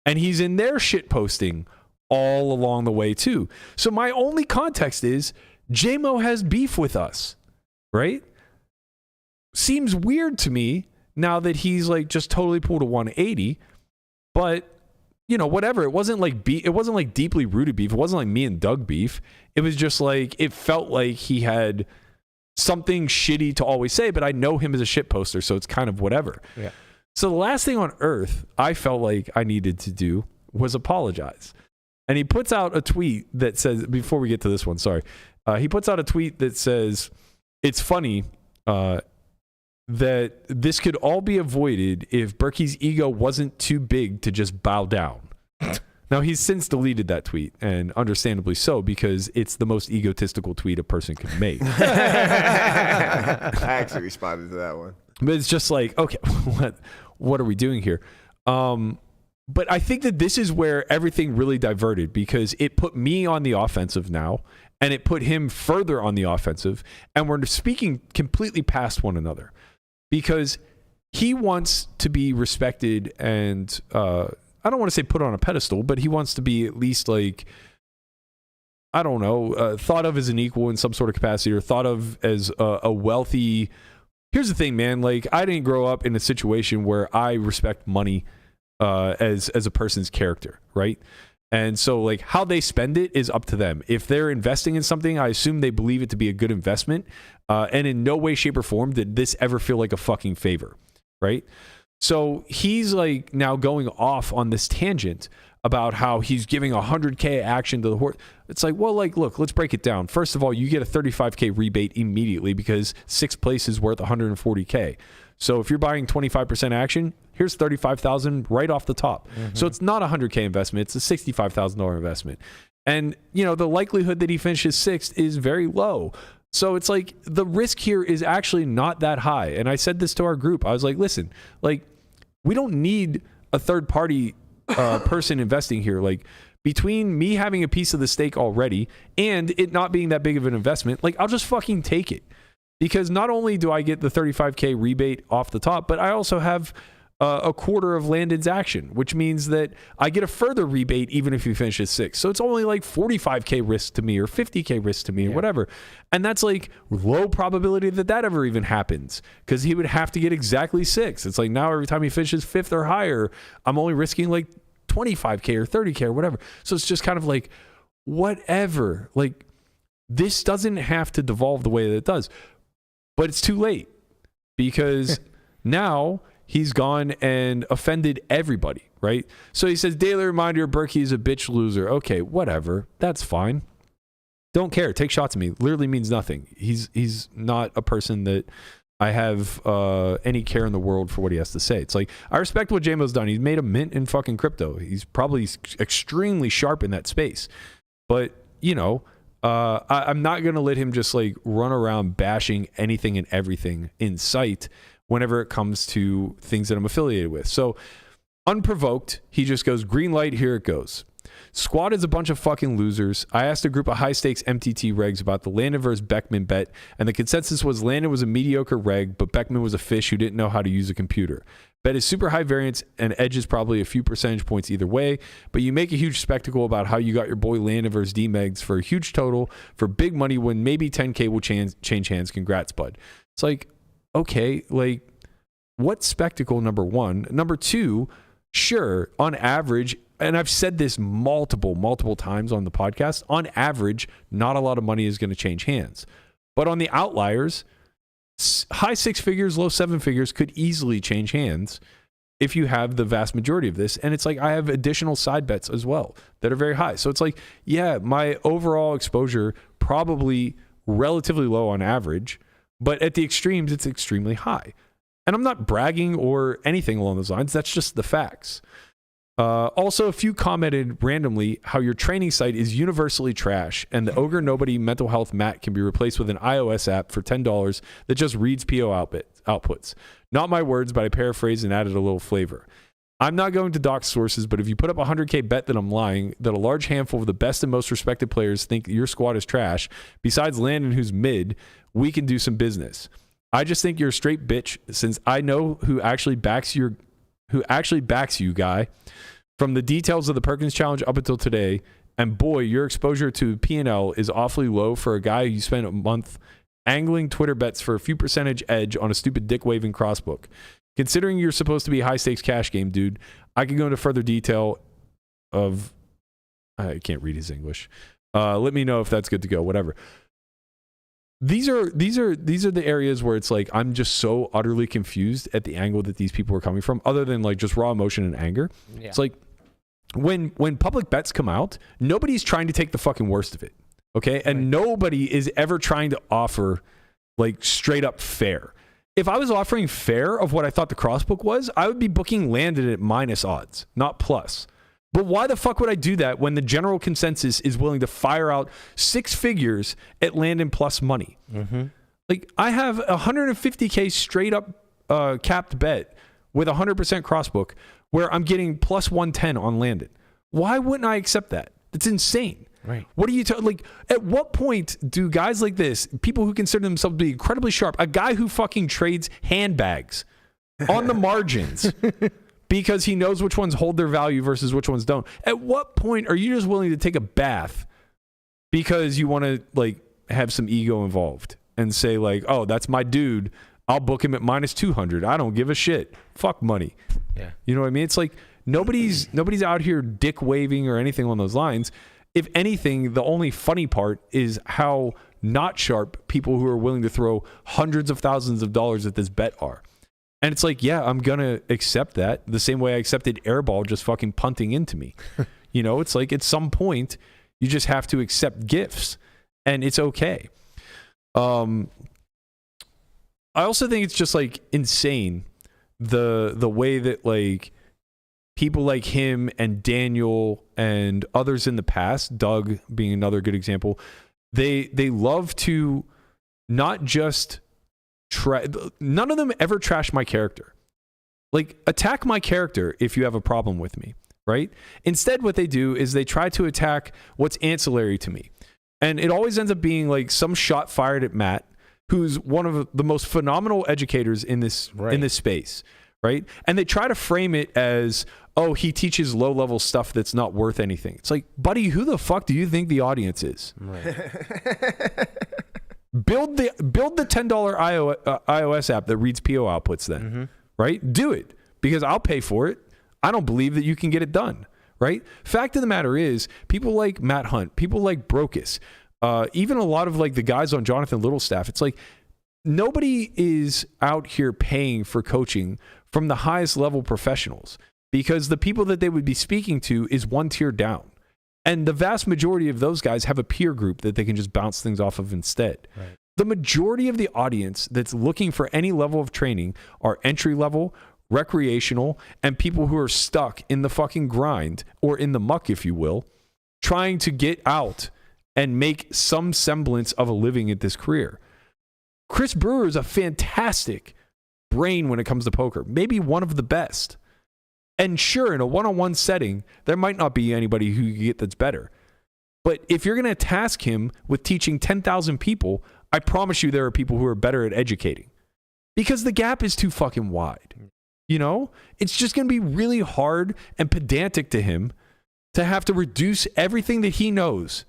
[SPEAKER 5] and he's in there shitposting all along the way too. So my only context is JMO has beef with us, right? Seems weird to me now that he's like just totally pulled a 180, but you know, whatever. It wasn't like deeply rooted beef. It wasn't like me and Doug beef. It was just like, it felt like he had something shitty to always say, but I know him as a shit poster, so it's kind of whatever. Yeah. So the last thing on earth I felt like I needed to do was apologize. And he puts out a tweet that says, before we get to this one, sorry. He puts out a tweet that says, it's funny that this could all be avoided if Berkey's ego wasn't too big to just bow down. Now, he's since deleted that tweet, and understandably so, because it's the most egotistical tweet a person could make.
[SPEAKER 3] I actually responded to that one.
[SPEAKER 5] But it's just like, okay, what are we doing here? But I think that this is where everything really diverted, because it put me on the offensive now, and it put him further on the offensive, and we're speaking completely past one another, because he wants to be respected and I don't want to say put on a pedestal, but he wants to be at least like, I don't know, thought of as an equal in some sort of capacity, or thought of as a wealthy. Here's the thing, man. Like, I didn't grow up in a situation where I respect money as a person's character, right? And so, like, how they spend it is up to them. If they're investing in something, I assume they believe it to be a good investment. And in no way, shape, or form did this ever feel like a fucking favor, right? So he's like now going off on this tangent about how he's giving 100K action to the horse. It's like, well, like, look, let's break it down. First of all, you get a 35K rebate immediately because 6th place is worth 140K. So if you're buying 25% action, here's 35,000 right off the top. Mm-hmm. So it's not a 100K investment. It's a $65,000 investment. And, you know, the likelihood that he finishes 6th is very low. So it's like the risk here is actually not that high. And I said this to our group. I was like, listen, like, we don't need a third party person investing here. Like, between me having a piece of the stake already and it not being that big of an investment, like, I'll just fucking take it. Because not only do I get the 35K rebate off the top, but I also have a quarter of Landon's action, which means that I get a further rebate even if he finishes 6th. So it's only like 45K risk to me or 50K risk to me or whatever. And that's like low probability that ever even happens, because he would have to get exactly 6th. It's like now every time he finishes 5th or higher, I'm only risking like 25K or 30K or whatever. So it's just kind of like, whatever. Like, this doesn't have to devolve the way that it does. But it's too late, because now he's gone and offended everybody, right? So he says, daily reminder, Berkey is a bitch loser. Okay, whatever. That's fine. Don't care. Take shots at me. Literally means nothing. He's not a person that I have any care in the world for what he has to say. It's like, I respect what JMO's done. He's made a mint in fucking crypto. He's probably extremely sharp in that space. But, you know, I'm not going to let him just like run around bashing anything and everything in sight whenever it comes to things that I'm affiliated with. So unprovoked, he just goes, green light, here it goes. Squad is a bunch of fucking losers. I asked a group of high-stakes MTT regs about the Landon versus Beckman bet, and the consensus was Landon was a mediocre reg, but Beckman was a fish who didn't know how to use a computer. Bet is super high variance and edges probably a few percentage points either way, but you make a huge spectacle about how you got your boy Landon versus D-Megs for a huge total for big money when maybe 10K will change hands. Congrats, bud. It's like, okay, like, what spectacle, number one? Number two, sure, on average, and I've said this multiple times on the podcast, on average, not a lot of money is going to change hands. But on the outliers, high six figures, low seven figures could easily change hands if you have the vast majority of this. And it's like, I have additional side bets as well that are very high. So it's like, yeah, my overall exposure probably relatively low on average, but at the extremes, it's extremely high. And I'm not bragging or anything along those lines. That's just the facts. Also, a few commented randomly how your training site is universally trash and the Ogre Nobody mental health mat can be replaced with an iOS app for $10 that just reads PO outputs. Not my words, but I paraphrased and added a little flavor. I'm not going to dox sources, but if you put up a 100K bet that I'm lying, that a large handful of the best and most respected players think your squad is trash, besides Landon who's mid, we can do some business. I just think you're a straight bitch since I know who actually backs you, guy, from the details of the Perkins challenge up until today. And boy, your exposure to P&L is awfully low for a guy who spent a month angling Twitter bets for a few percentage edge on a stupid dick waving crossbook. Considering you're supposed to be a high stakes cash game, dude, I could go into further detail of, I can't read his English. Let me know if that's good to go, whatever. These are the areas where it's like I'm just so utterly confused at the angle that these people are coming from, other than like just raw emotion and anger. Yeah. It's like when public bets come out, nobody's trying to take the fucking worst of it, okay? And nobody is ever trying to offer like straight up fair. If I was offering fair of what I thought the crossbook was, I would be booking Landon at minus odds, not plus. But why the fuck would I do that when the general consensus is willing to fire out six figures at Landon plus money? Mm-hmm. Like, I have a 150K straight up capped bet with 100% crossbook where I'm getting plus 110 on Landon. Why wouldn't I accept that? It's insane. Right. What are you like? At what point do guys like this, people who consider themselves to be incredibly sharp, a guy who fucking trades handbags on the margins because he knows which ones hold their value versus which ones don't, at what point are you just willing to take a bath because you want to like have some ego involved and say like, oh, that's my dude, I'll book him at minus 200, I don't give a shit, fuck money. Yeah, you know what I mean? It's like nobody's out here dick waving or anything along those lines. If anything, the only funny part is how not sharp people who are willing to throw hundreds of thousands of dollars at this bet are. And it's like, yeah, I'm going to accept that the same way I accepted Airball just fucking punting into me. You know, it's like at some point, you just have to accept gifts and it's okay. I also think it's just like insane the way that like people like him and Daniel and others in the past, Doug being another good example, they love to not just none of them ever trash my character. Like, attack my character if you have a problem with me, right? Instead, what they do is they try to attack what's ancillary to me. And it always ends up being like some shot fired at Matt, who's one of the most phenomenal educators in this space, right? And they try to frame it as, oh, he teaches low-level stuff that's not worth anything. It's like, buddy, who the fuck do you think the audience is? Right. Build the $10 iOS app that reads PO outputs then, right? Do it, because I'll pay for it. I don't believe that you can get it done, right? Fact of the matter is, people like Matt Hunt, people like Brocus, even a lot of like the guys on Jonathan Little's staff, it's like, nobody is out here paying for coaching from the highest level professionals, because the people that they would be speaking to is one tier down. And the vast majority of those guys have a peer group that they can just bounce things off of instead. Right. The majority of the audience that's looking for any level of training are entry level, recreational, and people who are stuck in the fucking grind, or in the muck, if you will, trying to get out and make some semblance of a living at this career. Chris Brewer is a fantastic brain when it comes to poker, maybe one of the best. And sure, in a one-on-one setting, there might not be anybody who you get that's better. But if you're going to task him with teaching 10,000 people, I promise you there are people who are better at educating. Because the gap is too fucking wide. You know? It's just going to be really hard and pedantic to him to have to reduce everything that he knows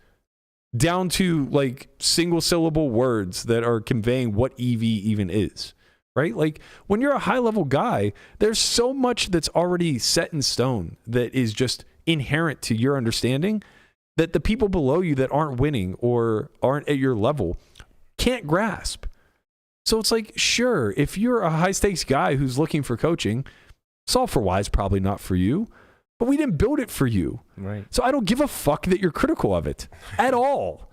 [SPEAKER 5] down to like single syllable words that are conveying what EV even is. Right? Like when you're a high level guy, there's so much that's already set in stone that is just inherent to your understanding that the people below you that aren't winning or aren't at your level can't grasp. So it's like, sure, if you're a high stakes guy who's looking for coaching, Solve for Why is probably not for you, but we didn't build it for you.
[SPEAKER 4] Right.
[SPEAKER 5] So I don't give a fuck that you're critical of it at all.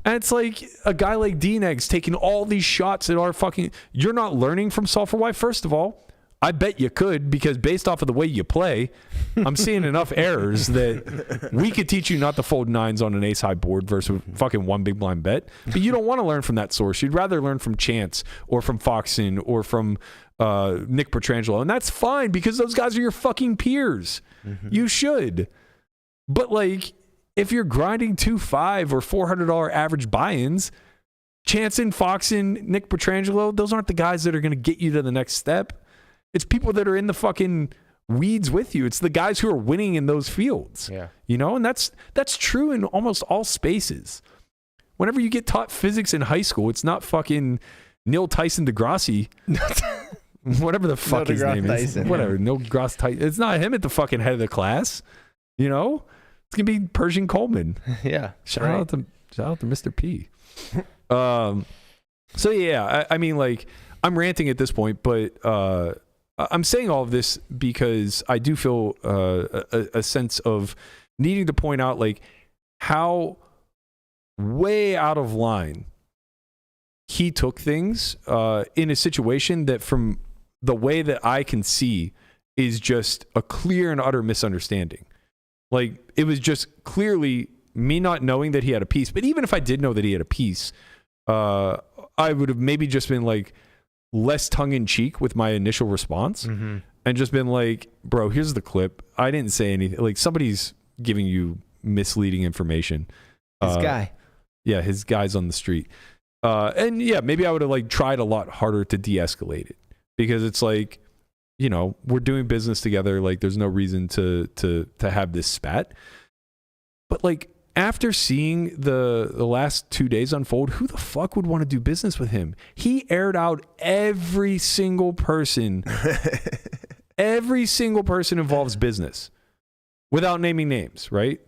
[SPEAKER 5] And it's like a guy like D-Negs taking all these shots at our fucking... You're not learning from Solve for Why. First of all, I bet you could, because based off of the way you play, I'm seeing enough errors that we could teach you not to fold nines on an ace-high board versus fucking one big blind bet. But you don't want to learn from that source. You'd rather learn from Chance or from Foxon or from Nick Petrangelo. And that's fine, because those guys are your fucking peers. Mm-hmm. You should. But like... if you're grinding $2.5 or $400 average buy-ins, Chanson, Foxon, Nick Petrangelo, those aren't the guys that are going to get you to the next step. It's people that are in the fucking weeds with you. It's the guys who are winning in those fields. Yeah. You know, and that's true in almost all spaces. Whenever you get taught physics in high school, it's not fucking Neil Tyson deGrasse. Whatever the fuck his name is. Whatever. Neil deGrasse Tyson. It's not him at the fucking head of the class. You know? It's gonna be Pershing Coleman. Yeah. Shout out to Mr. P. So yeah, I mean, like, I'm ranting at this point, but I'm saying all of this because I do feel a sense of needing to point out like how way out of line he took things in a situation that, from the way that I can see, is just a clear and utter misunderstanding. Like, it was just clearly me not knowing that he had a piece. But even if I did know that he had a piece, I would have maybe just been like less tongue-in-cheek with my initial response, and just been like, bro, here's the clip. I didn't say anything. Like, somebody's giving you misleading information.
[SPEAKER 4] His guy.
[SPEAKER 5] Yeah, his guy's on the street. And yeah, maybe I would have like tried a lot harder to de-escalate it, because it's like, you know, we're doing business together. Like, there's no reason to have this spat. But like, after seeing the last 2 days unfold, who the fuck would want to do business with him? He aired out every single person. Every single person involves business without naming names, right?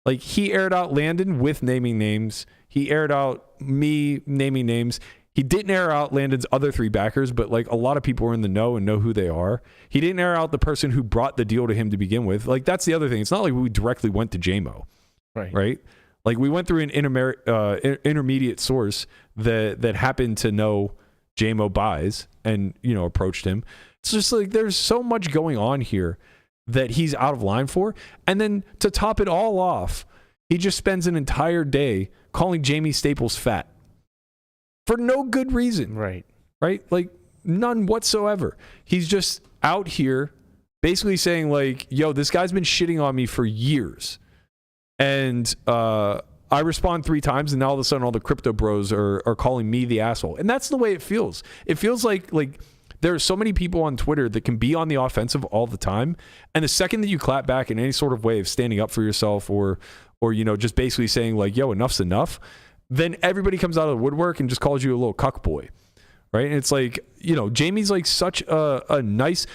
[SPEAKER 5] Like, he aired out Landon with naming names. He aired out me naming names. He didn't air out Landon's other three backers, but like, a lot of people are in the know and know who they are. He didn't air out the person who brought the deal to him to begin with. Like, that's the other thing. It's not like we directly went to JMO, right? Like, we went through an intermediate source that happened to know JMO buys and, you know, approached him. It's just like, there's so much going on here that he's out of line for. And then to top it all off, he just spends an entire day calling Jamie Staples fat. For no good reason. Right? Like, none whatsoever. He's just out here basically saying like, yo, this guy's been shitting on me for years. And I respond 3 times, and now all of a sudden all the crypto bros are calling me the asshole. And that's the way it feels. It feels like there are so many people on Twitter that can be on the offensive all the time. And the second that you clap back in any sort of way of standing up for yourself or you know, just basically saying like, yo, enough's enough, then everybody comes out of the woodwork and just calls you a little cuck boy, right? And it's like, you know, Jamie's like such a nice...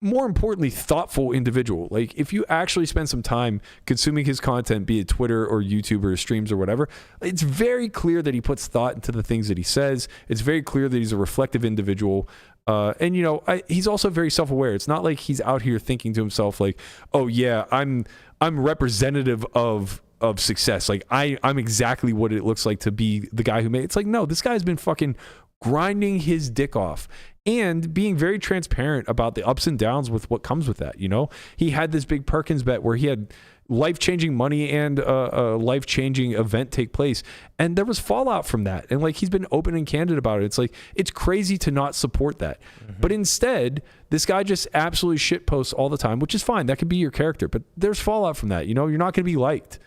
[SPEAKER 5] more importantly, thoughtful individual. Like, if you actually spend some time consuming his content, be it Twitter or YouTube or streams or whatever, it's very clear that he puts thought into the things that he says. It's very clear that he's a reflective individual. And, you know, he's also very self-aware. It's not like he's out here thinking to himself like, oh, yeah, I'm representative of success. Like, I'm exactly what it looks like to be the guy who made it. It's like, no, this guy's been fucking grinding his dick off and being very transparent about the ups and downs with what comes with that. You know, he had this big Perkins bet where he had life-changing money and a life-changing event take place, and there was fallout from that, and like, he's been open and candid about it. It's like, it's crazy to not support that. But instead, this guy just absolutely shit posts all the time, which is fine. That could be your character, but there's fallout from that. You know, you're not going to be liked,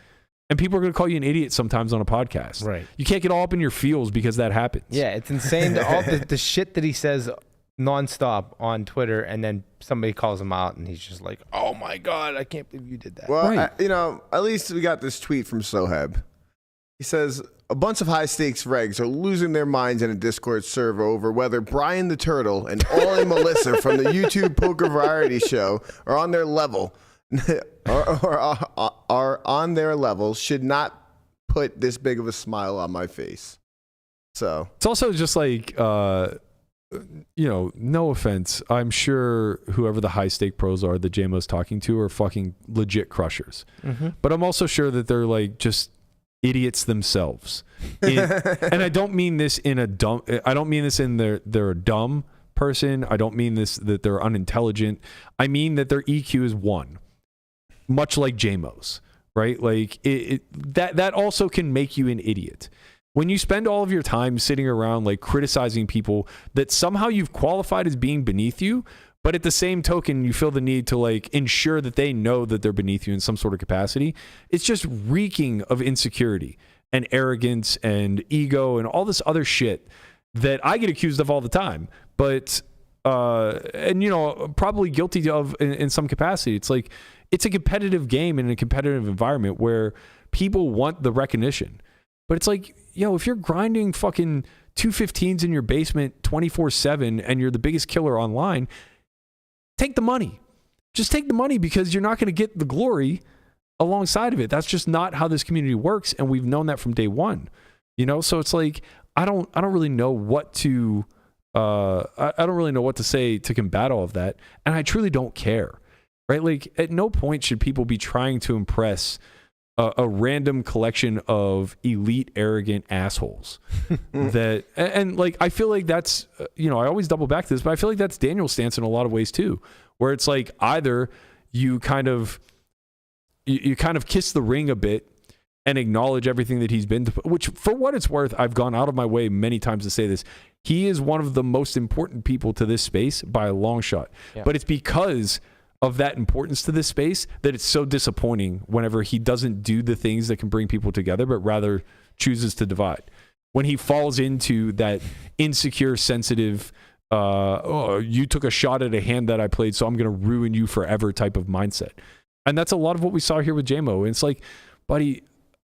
[SPEAKER 5] and people are going to call you an idiot sometimes on a podcast.
[SPEAKER 4] Right.
[SPEAKER 5] You can't get all up in your feels because that happens.
[SPEAKER 4] Yeah, it's insane. All the shit that he says nonstop on Twitter, and then somebody calls him out, and he's just like, "Oh my god, I can't believe you did that."
[SPEAKER 3] Well,
[SPEAKER 5] Right.
[SPEAKER 3] you know, at least we got this tweet from Soheb. He says, a bunch of high-stakes regs are losing their minds in a Discord server over whether Brian the Turtle and All in Melissa from the YouTube Poker Variety Show are on their level, or are on their level, should not put this big of a smile on my face. So
[SPEAKER 5] It's also just like, you know, no offense, I'm sure whoever the high stake pros are that JMO's talking to are fucking legit crushers. But I'm also sure that they're like just idiots themselves. And I don't mean this in a dumb, I don't mean this in they're a dumb person. I don't mean this that they're unintelligent. I mean that their EQ is 1, much like JMO's, right? Like that also can make you an idiot. When you spend all of your time sitting around like criticizing people that somehow you've qualified as being beneath you, but at the same token, you feel the need to like ensure that they know that they're beneath you in some sort of capacity, it's just reeking of insecurity and arrogance and ego and all this other shit that I get accused of all the time. But, and you know, probably guilty of in some capacity. It's like, it's a competitive game in a competitive environment where people want the recognition. But it's like, yo, if you're grinding fucking 215s in your basement 24/7 and you're the biggest killer online, take the money. Just take the money, because you're not going to get the glory alongside of it. That's just not how this community works, and we've known that from day one. You know, so it's like, I don't really know what to I don't really know what to say to combat all of that, and I truly don't care. Right? Like, at no point should people be trying to impress a random collection of elite, arrogant assholes. That and like, I feel like that's, you know, I always double back to this, but I feel like that's Daniel's stance in a lot of ways too, where it's like, either you kind of kiss the ring a bit and acknowledge everything that he's been to, which, for what it's worth, I've gone out of my way many times to say this. He is one of the most important people to this space by a long shot. Yeah. But it's because of that importance to this space that it's so disappointing whenever he doesn't do the things that can bring people together, but rather chooses to divide. When he falls into that insecure, sensitive, oh, you took a shot at a hand that I played, so I'm going to ruin you forever type of mindset. And that's a lot of what we saw here with JMO. And it's like, buddy,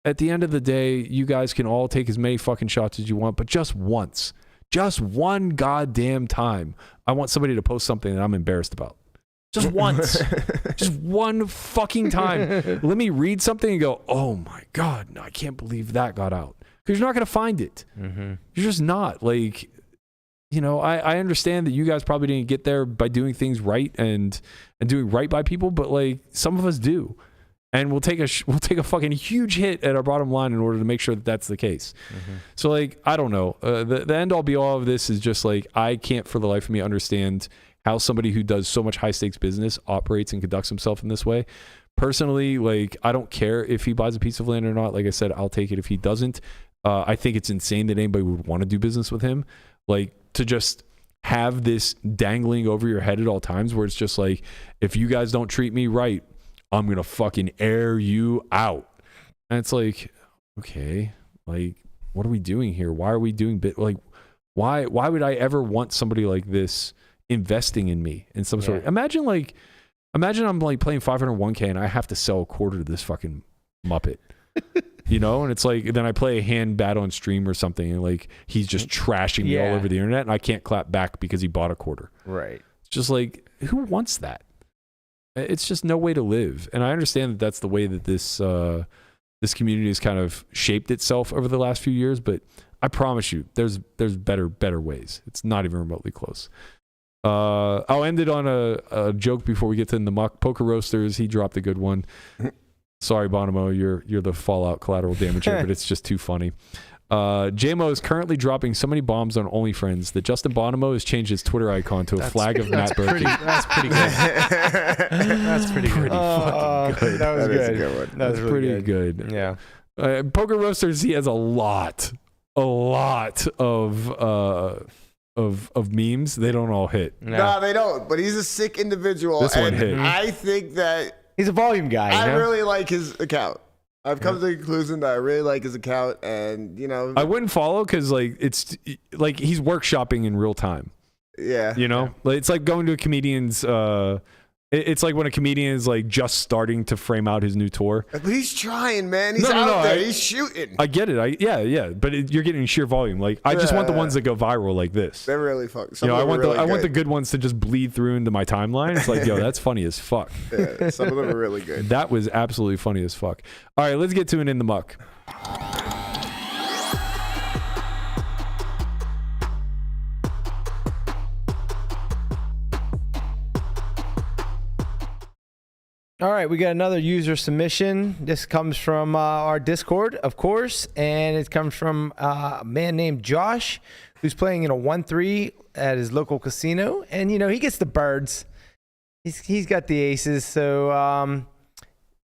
[SPEAKER 5] at the end of the day, you guys can all take as many fucking shots as you want, but just once, just one goddamn time, I want somebody to post something that I'm embarrassed about. Just once. Just one fucking time. Let me read something and go, oh my God, no, I can't believe that got out. Because you're not going to find it. You're just not. Like, you know, I understand that you guys probably didn't get there by doing things right and doing right by people, but like, some of us do. And we'll take a fucking huge hit at our bottom line in order to make sure that that's the case. So like, I don't know. The end all be all of this is just like, I can't for the life of me understand how somebody who does so much high stakes business operates and conducts himself in this way. Personally, like, I don't care if he buys a piece of land or not. Like I said, I'll take it if he doesn't. I think it's insane that anybody would want to do business with him. Like, to just have this dangling over your head at all times where it's just like, if you guys don't treat me right, I'm going to fucking air you out. And it's like, okay, like, what are we doing here? Why are we doing like, why would I ever want somebody like this investing in me in some sort of, imagine I'm like playing 501k and I have to sell a quarter to this fucking Muppet, you know? And it's like, then I play a hand battle on stream or something and like, he's just trashing me all over the internet and I can't clap back because he bought a quarter.
[SPEAKER 4] Right.
[SPEAKER 5] It's just like, who wants that? It's just no way to live. And I understand that that's the way that this community has kind of shaped itself over the last few years, but I promise you, there's better ways. It's not even remotely close. I'll end it on a joke before we get to the muck. Poker Roasters, he dropped a good one. Sorry, Bonomo, you're the fallout collateral damager, but it's just too funny. JMO is currently dropping so many bombs on OnlyFriends that Justin Bonomo has changed his Twitter icon to a flag of Matt Berkey.
[SPEAKER 6] That's pretty good. That's pretty good.
[SPEAKER 5] Fucking good.
[SPEAKER 4] That was
[SPEAKER 3] That is a
[SPEAKER 4] good.
[SPEAKER 3] good one.
[SPEAKER 4] That was really
[SPEAKER 5] Pretty good.
[SPEAKER 4] Yeah.
[SPEAKER 5] Poker Roasters, he has a lot of memes. They don't all hit.
[SPEAKER 4] No.
[SPEAKER 3] Nah, they don't. But he's a sick individual.
[SPEAKER 5] This one
[SPEAKER 3] and
[SPEAKER 5] hit.
[SPEAKER 3] I think that
[SPEAKER 4] He's a volume guy.
[SPEAKER 3] I
[SPEAKER 4] You know?
[SPEAKER 3] really like his account. I've come to the conclusion that I really like his account, and
[SPEAKER 5] I wouldn't follow because it's like he's workshopping in real time.
[SPEAKER 3] yeah.
[SPEAKER 5] Like, it's like going to a comedian's. It's like when a comedian is like just starting to frame out his new tour.
[SPEAKER 3] But he's trying, man. He's
[SPEAKER 5] No,
[SPEAKER 3] out there.
[SPEAKER 5] I-
[SPEAKER 3] He's shooting.
[SPEAKER 5] I get it. Yeah. But you're getting sheer volume. Like I just want the ones that go viral like this.
[SPEAKER 3] They're really fun.
[SPEAKER 5] I want the good ones to just bleed through into my timeline. It's like, yo, that's funny as fuck.
[SPEAKER 3] Yeah, some of them are really good.
[SPEAKER 5] That was absolutely funny as fuck. All right, let's get to an in the muck.
[SPEAKER 4] All right, we got another user submission. This comes from our Discord, of course, and it comes from a man named Josh, who's playing in a 1-3 at his local casino, and he gets the birds. He's got the aces, so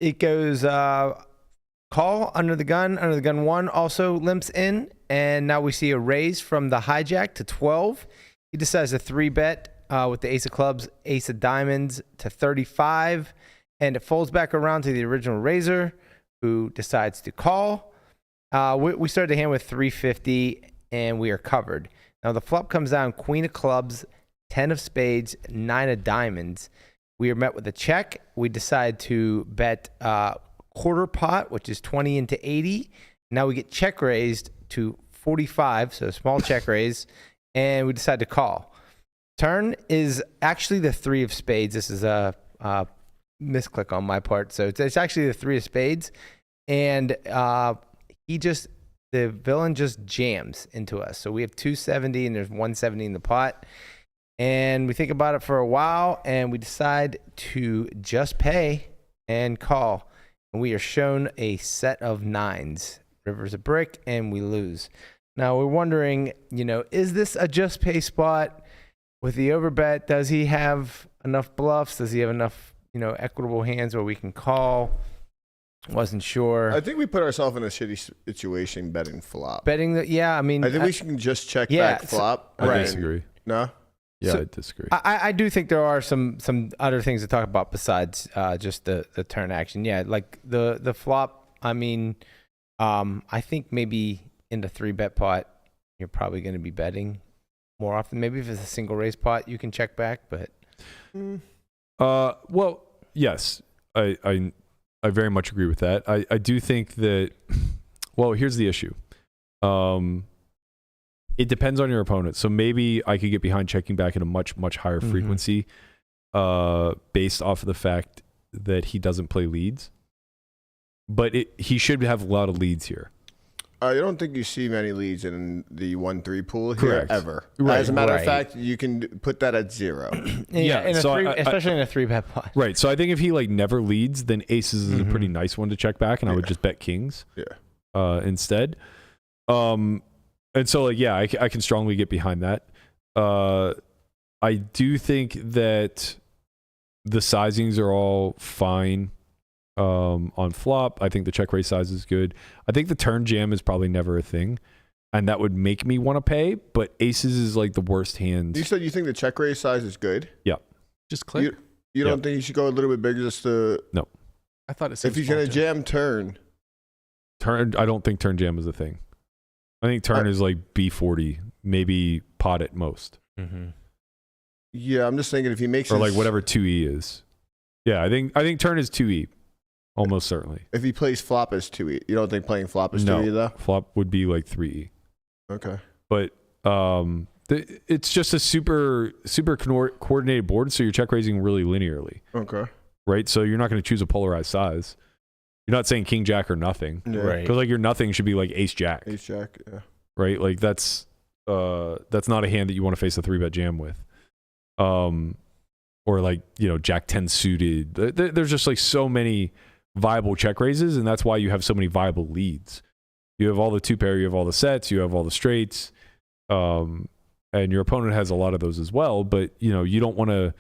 [SPEAKER 4] it goes call under the gun 1 also limps in, and now we see a raise from the hijack to 12. He decides to 3-bet with the ace of clubs, ace of diamonds to 35. And it folds back around to the original raiser, who decides to call. We started the hand with 350, and we are covered. Now the flop comes down queen of clubs, 10 of spades, 9 of diamonds. We are met with a check. We decide to bet quarter pot, which is 20 into 80. Now we get check raised to 45, so a small check raise, and we decide to call. Turn is actually the 3 of spades. This is a misclick on my part, so it's actually the 3 of spades, and the villain just jams into us. So we have 270 and there's 170 in the pot, and we think about it for a while, and we decide to just pay and call, and we are shown a set of 9s. River's a brick, and we lose. Now we're wondering, is this a just pay spot with the overbet? Does he have enough bluffs? Does he have enough equitable hands where we can call? Wasn't sure.
[SPEAKER 3] I think we put ourselves in a shitty situation betting flop.
[SPEAKER 4] I think
[SPEAKER 3] we should just check
[SPEAKER 4] yeah,
[SPEAKER 3] back flop.
[SPEAKER 5] I
[SPEAKER 3] and-
[SPEAKER 5] disagree.
[SPEAKER 3] No?
[SPEAKER 5] Yeah,
[SPEAKER 4] So-
[SPEAKER 5] I disagree.
[SPEAKER 4] I do think there are some other things to talk about besides just the turn action. Yeah, like the flop. I think maybe in the 3-bet pot, you're probably going to be betting more often. Maybe if it's a single raise pot, you can check back, but.
[SPEAKER 5] Well, yes, I very much agree with that. I do think that. Well, here's the issue. It depends on your opponent. So maybe I could get behind checking back at a much higher frequency, based off of the fact that he doesn't play leads. But he should have a lot of leads here.
[SPEAKER 3] I don't think you see many leads in the 1-3 pool here
[SPEAKER 5] Correct.
[SPEAKER 3] ever.
[SPEAKER 5] Right.
[SPEAKER 3] As a matter of
[SPEAKER 4] Right.
[SPEAKER 3] fact, you can put that at 0.
[SPEAKER 5] Yeah,
[SPEAKER 4] in a
[SPEAKER 5] so
[SPEAKER 4] especially in a 3-bet pot.
[SPEAKER 5] Right. So I think if he never leads, then aces is a pretty nice one to check back, and I would just bet kings.
[SPEAKER 3] Yeah.
[SPEAKER 5] Instead. And so I can strongly get behind that. I do think that the sizings are all fine on flop. I think the check raise size is good. I think the turn jam is probably never a thing, and that would make me want to pay, but aces is like the worst hand.
[SPEAKER 3] You said you think the check raise size is good?
[SPEAKER 5] Yeah.
[SPEAKER 6] Just click.
[SPEAKER 3] You don't think you should go a little bit bigger just to...
[SPEAKER 5] No.
[SPEAKER 6] I thought it said
[SPEAKER 3] If he's going to jam turn...
[SPEAKER 5] I don't think turn jam is a thing. I think turn is like B40, maybe pot at most.
[SPEAKER 3] Yeah, I'm just thinking if he makes
[SPEAKER 5] Or like whatever 2E is. Yeah, I think turn is 2E. Almost certainly.
[SPEAKER 3] If he plays flop as 2E, you don't think playing flop is 2E though?
[SPEAKER 5] Flop would be like 3E.
[SPEAKER 3] Okay.
[SPEAKER 5] But It's just a super coordinated board, so you're check raising really linearly.
[SPEAKER 3] Okay.
[SPEAKER 5] Right, so you're not going to choose a polarized size. You're not saying king jack or nothing,
[SPEAKER 4] Right?
[SPEAKER 5] Because like your nothing should be like ace jack.
[SPEAKER 3] Ace jack, yeah.
[SPEAKER 5] Right, like that's not a hand that you want to face a 3-bet jam with. Or like, you know, jack 10 suited. There's just like so many viable check raises, and that's why you have so many viable leads. You have all the 2-pair, you have all the sets, you have all the straights, and your opponent has a lot of those as well. But you know, you don't want to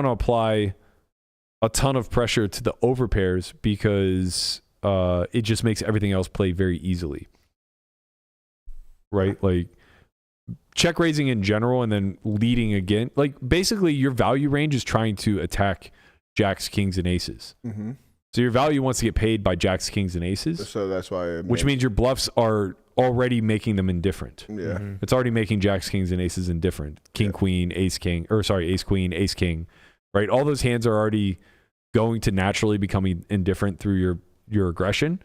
[SPEAKER 5] apply a ton of pressure to the overpairs because it just makes everything else play very easily. Right, like check raising in general and then leading again. Like basically your value range is trying to attack jacks, kings, and aces.
[SPEAKER 3] Mm-hmm.
[SPEAKER 5] So your value wants to get paid by jacks, kings, and aces.
[SPEAKER 3] So that's why.
[SPEAKER 5] Which means your bluffs are already making them indifferent.
[SPEAKER 3] Yeah.
[SPEAKER 4] Mm-hmm.
[SPEAKER 5] It's already making jacks, kings, and aces indifferent. King, queen, ace, king, or sorry, ace, queen, ace, king. Right? All those hands are already going to naturally become indifferent through your aggression.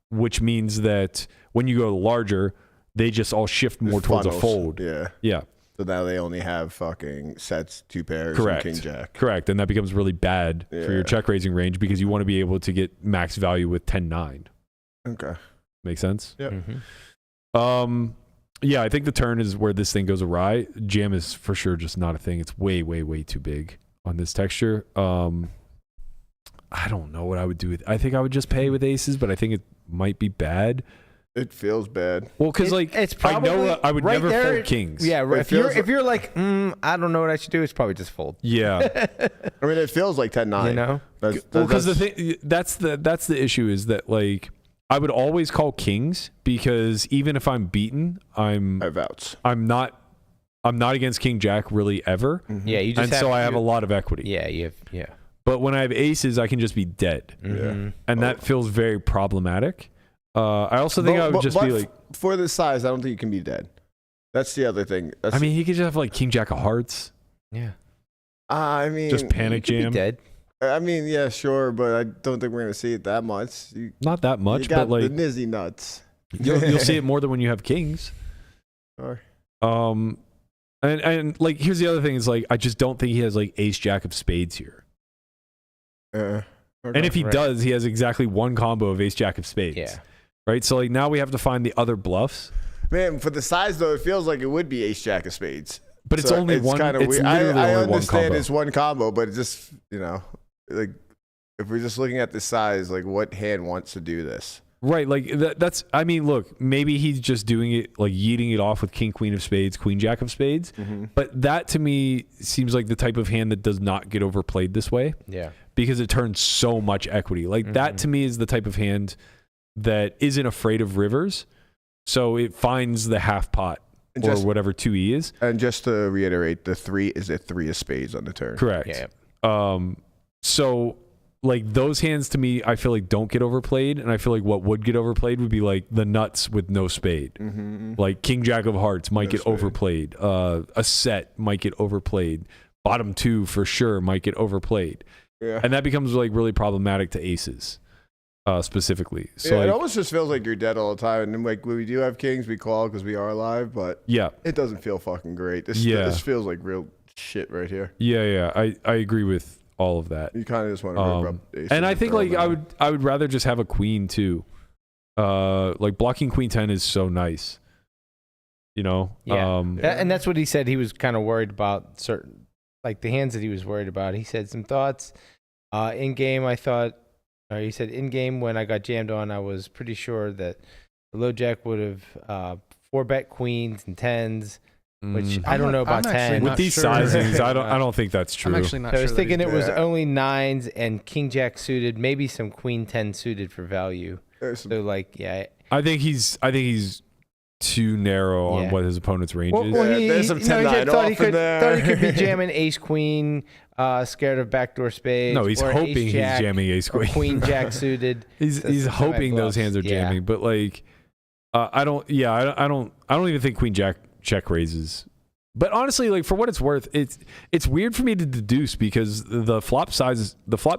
[SPEAKER 5] Which means that when you go larger, they just all shift more towards a fold.
[SPEAKER 3] Yeah.
[SPEAKER 5] Yeah.
[SPEAKER 3] So now they only have fucking sets, 2 pairs,
[SPEAKER 5] Correct.
[SPEAKER 3] and king jack.
[SPEAKER 5] Correct. And that becomes really bad for your check raising range because you want to be able to get max value with 10-9.
[SPEAKER 3] Okay.
[SPEAKER 5] Make sense?
[SPEAKER 3] Yep.
[SPEAKER 4] Mm-hmm.
[SPEAKER 5] Yeah, I think the turn is where this thing goes awry. Jam is for sure just not a thing. It's way, way, way too big on this texture. I don't know what I would do with. I think I would just pay with aces, but I think it might be bad.
[SPEAKER 3] It feels bad.
[SPEAKER 5] Well, because like
[SPEAKER 4] it's probably,
[SPEAKER 5] I know I would
[SPEAKER 4] right
[SPEAKER 5] never
[SPEAKER 4] there,
[SPEAKER 5] fold kings.
[SPEAKER 4] Yeah,
[SPEAKER 3] It
[SPEAKER 4] if you're like, I don't know what I should do, it's probably just fold.
[SPEAKER 5] Yeah.
[SPEAKER 3] I mean, it feels like 10-9.
[SPEAKER 4] You know,
[SPEAKER 5] Because the thing that's the issue is that like I would always call kings because even if I'm beaten,
[SPEAKER 3] I have outs.
[SPEAKER 5] I'm not against king jack really ever.
[SPEAKER 3] Mm-hmm.
[SPEAKER 4] yeah, you just
[SPEAKER 5] And so I have a lot of equity.
[SPEAKER 4] Yeah, you have yeah.
[SPEAKER 5] But when I have aces, I can just be dead.
[SPEAKER 4] Mm-hmm.
[SPEAKER 5] And that feels very problematic. I also think I would just be like,
[SPEAKER 3] for this size, I don't think you can be dead. That's the other thing.
[SPEAKER 5] I mean, he could just have like king jack of hearts.
[SPEAKER 4] Yeah.
[SPEAKER 3] I mean,
[SPEAKER 5] Just panic
[SPEAKER 4] You could
[SPEAKER 5] jam.
[SPEAKER 4] be dead.
[SPEAKER 3] I mean, yeah, sure, but I don't think we're gonna see it that much.
[SPEAKER 5] Not that much,
[SPEAKER 3] you got
[SPEAKER 5] but like
[SPEAKER 3] the nizzy nuts.
[SPEAKER 5] you'll see it more than when you have kings.
[SPEAKER 3] Sure.
[SPEAKER 5] And like here's the other thing is like I just don't think he has like ace jack of spades here.
[SPEAKER 3] Okay.
[SPEAKER 5] And if he does, he has exactly one combo of ace jack of spades.
[SPEAKER 4] Yeah.
[SPEAKER 5] Right. So like now we have to find the other bluffs.
[SPEAKER 3] Man, for the size though, it feels like it would be ace jack of spades.
[SPEAKER 5] But it's only one.
[SPEAKER 3] Kind of
[SPEAKER 5] it's
[SPEAKER 3] weird.
[SPEAKER 5] literally
[SPEAKER 3] I
[SPEAKER 5] only one
[SPEAKER 3] understand
[SPEAKER 5] combo.
[SPEAKER 3] it's one combo, but it just like if we're just looking at the size, like what hand wants to do this?
[SPEAKER 5] Right, like that's. I mean, look, maybe he's just doing it, like yeeting it off with king, queen of spades, queen, jack of spades.
[SPEAKER 3] Mm-hmm.
[SPEAKER 5] But that to me seems like the type of hand that does not get overplayed this way.
[SPEAKER 4] Yeah.
[SPEAKER 5] Because it turns so much equity. Like that to me is the type of hand that isn't afraid of rivers, so it finds the half pot or whatever 2E is.
[SPEAKER 3] And just to reiterate, the 3 is a 3 of spades on the turn.
[SPEAKER 5] Correct.
[SPEAKER 4] Yeah.
[SPEAKER 5] So like those hands to me, I feel like don't get overplayed, and I feel like what would get overplayed would be like the nuts with no spade.
[SPEAKER 3] Mm-hmm.
[SPEAKER 5] Like king jack of hearts might
[SPEAKER 3] No
[SPEAKER 5] get
[SPEAKER 3] spade.
[SPEAKER 5] overplayed. A set might get overplayed. Bottom 2 for sure might get overplayed.
[SPEAKER 3] Yeah.
[SPEAKER 5] And that becomes like really problematic to aces, specifically. So
[SPEAKER 3] yeah,
[SPEAKER 5] like,
[SPEAKER 3] it almost just feels like you're dead all the time. And then, like when we do have kings, we call because we are alive, but
[SPEAKER 5] yeah,
[SPEAKER 3] it doesn't feel fucking great. This feels like real shit right here.
[SPEAKER 5] yeah. I agree with all of that.
[SPEAKER 3] You kind of just want to rub aces
[SPEAKER 5] And I think
[SPEAKER 3] throw
[SPEAKER 5] like
[SPEAKER 3] them
[SPEAKER 5] I would rather just have a queen too. Like blocking queen 10 is so nice. You know?
[SPEAKER 4] Yeah. And that's what he said. He was kind of worried about certain, like the hands that he was worried about. He said some thoughts. In game, I thought, or he said in game when I got jammed on, I was pretty sure that the low jack would have 4-bet queens and 10s, which I don't know about 10.
[SPEAKER 5] With these sizings, I don't think that's true.
[SPEAKER 6] I'm actually not
[SPEAKER 4] So I
[SPEAKER 6] sure.
[SPEAKER 4] was thinking it was
[SPEAKER 3] Yeah.
[SPEAKER 4] only 9s and king jack suited, maybe some queen 10 suited for value.
[SPEAKER 3] There's some-
[SPEAKER 4] So like, yeah.
[SPEAKER 5] I think he's too narrow on
[SPEAKER 4] Yeah.
[SPEAKER 5] what his opponent's range
[SPEAKER 4] Well,
[SPEAKER 5] is.
[SPEAKER 4] well,
[SPEAKER 3] Yeah, there's some
[SPEAKER 4] he
[SPEAKER 3] 10-9
[SPEAKER 4] thought he
[SPEAKER 3] off in there.
[SPEAKER 4] could be jamming ace queen, scared of backdoor spades.
[SPEAKER 5] No, he's
[SPEAKER 4] or
[SPEAKER 5] hoping
[SPEAKER 4] ace
[SPEAKER 5] he's
[SPEAKER 4] jack,
[SPEAKER 5] jamming ace
[SPEAKER 4] or
[SPEAKER 5] queen.
[SPEAKER 4] queen jack suited.
[SPEAKER 5] He's
[SPEAKER 4] That's the
[SPEAKER 5] hoping
[SPEAKER 4] semi-bluffs.
[SPEAKER 5] those hands are
[SPEAKER 4] Yeah.
[SPEAKER 5] jamming, but like I don't even think queen jack check raises. But honestly, like for what it's worth, it's weird for me to deduce because the flop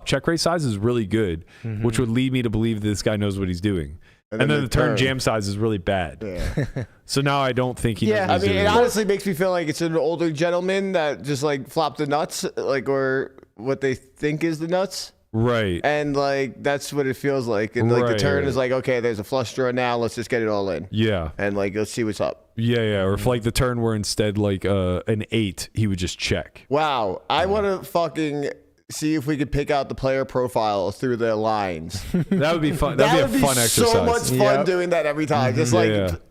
[SPEAKER 5] check raise size is really good, which would lead me to believe this guy knows what he's doing. And then the turn jam size is really bad.
[SPEAKER 3] Yeah.
[SPEAKER 5] So now I don't think he knows what
[SPEAKER 3] I
[SPEAKER 5] he's
[SPEAKER 3] mean,
[SPEAKER 5] doing.
[SPEAKER 3] it honestly makes me feel like it's an older gentleman that just like flopped the nuts, like, or what they think is the nuts.
[SPEAKER 5] Right.
[SPEAKER 3] And like that's what it feels like. And like the turn is like, okay, there's a flush draw now. Let's just get it all in.
[SPEAKER 5] Yeah.
[SPEAKER 3] And like let's see what's up.
[SPEAKER 5] Yeah. Or if like the turn were instead like an 8, he would just check.
[SPEAKER 3] Wow. I want to fucking see if we could pick out the player profile through their lines.
[SPEAKER 5] That would be fun. That'd be a fun exercise.
[SPEAKER 3] So much fun doing that every time. Just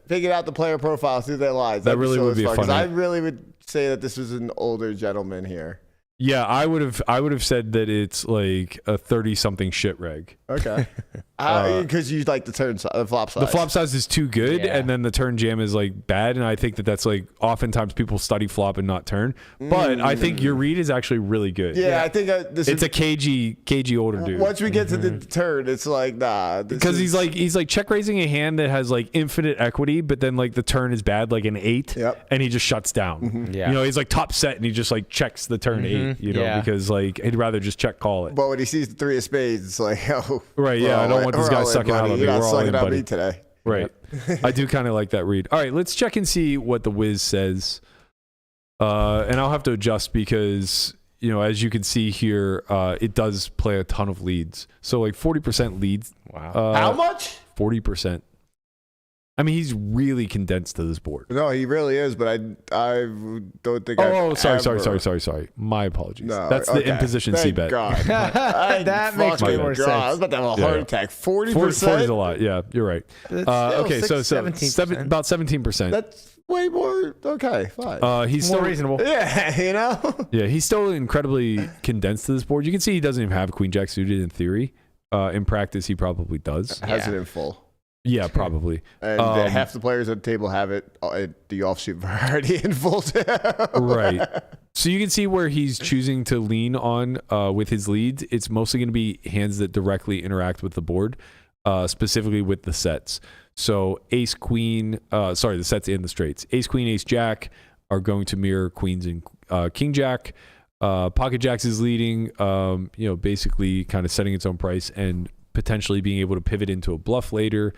[SPEAKER 3] picking out the player profile through their lines.
[SPEAKER 5] That really would be a fun.
[SPEAKER 3] I really would say that this was an older gentleman here.
[SPEAKER 5] Yeah, I would have said that it's like a 30-something shit reg.
[SPEAKER 3] Okay. Because you like the flop size.
[SPEAKER 5] The flop size is too good, and then the turn jam is like bad, and I think that that's like oftentimes people study flop and not turn. But I think your read is actually really good.
[SPEAKER 3] Yeah, I think it's
[SPEAKER 5] a cagey older dude.
[SPEAKER 3] Once we get to the turn, it's like nah.
[SPEAKER 5] Because he's like check raising a hand that has like infinite equity, but then like the turn is bad, like an 8, and he just shuts down.
[SPEAKER 4] Yeah.
[SPEAKER 5] You know, he's like top set and he just like checks the turn 8. You know, because like he'd rather just check call it.
[SPEAKER 3] But when he sees the 3 of spades, it's like, oh,
[SPEAKER 5] right, yeah, I don't want this guy sucking out of me.
[SPEAKER 3] You're not
[SPEAKER 5] We're all
[SPEAKER 3] sucking
[SPEAKER 5] in,
[SPEAKER 3] out
[SPEAKER 5] buddy.
[SPEAKER 3] me today.
[SPEAKER 5] Right. I do kind of like that read. All right, let's check and see what the whiz says. And I'll have to adjust because, you know, as you can see here, it does play a ton of leads. So like 40% leads.
[SPEAKER 4] Wow.
[SPEAKER 3] How much?
[SPEAKER 5] 40%. I mean, he's really condensed to this board.
[SPEAKER 3] No, he really is, but I don't think.
[SPEAKER 5] Sorry. My apologies.
[SPEAKER 3] No,
[SPEAKER 5] that's the imposition C bet.
[SPEAKER 3] God.
[SPEAKER 4] That makes way more sense.
[SPEAKER 3] I was about to have a heart attack. 40%.
[SPEAKER 5] 40 is a lot. Yeah, you're right. Okay, so
[SPEAKER 4] 17%.
[SPEAKER 5] about 17%.
[SPEAKER 3] That's way more. Okay, fine.
[SPEAKER 5] He's
[SPEAKER 4] more
[SPEAKER 5] still
[SPEAKER 4] reasonable.
[SPEAKER 3] Yeah, you know.
[SPEAKER 5] Yeah, he's still incredibly condensed to this board. You can see he doesn't even have Queen Jack suited in theory. In practice, he probably does.
[SPEAKER 3] Has it in full.
[SPEAKER 5] Yeah, probably.
[SPEAKER 3] And half the players at the table have it at the offsuit variety in full too.
[SPEAKER 5] Right. So you can see where he's choosing to lean on with his leads. It's mostly going to be hands that directly interact with the board, specifically with the sets. So ace, queen, the sets and the straights. Ace, queen, ace, jack are going to mirror queens and king jack. Pocket jacks is leading, basically kind of setting its own price and potentially being able to pivot into a bluff later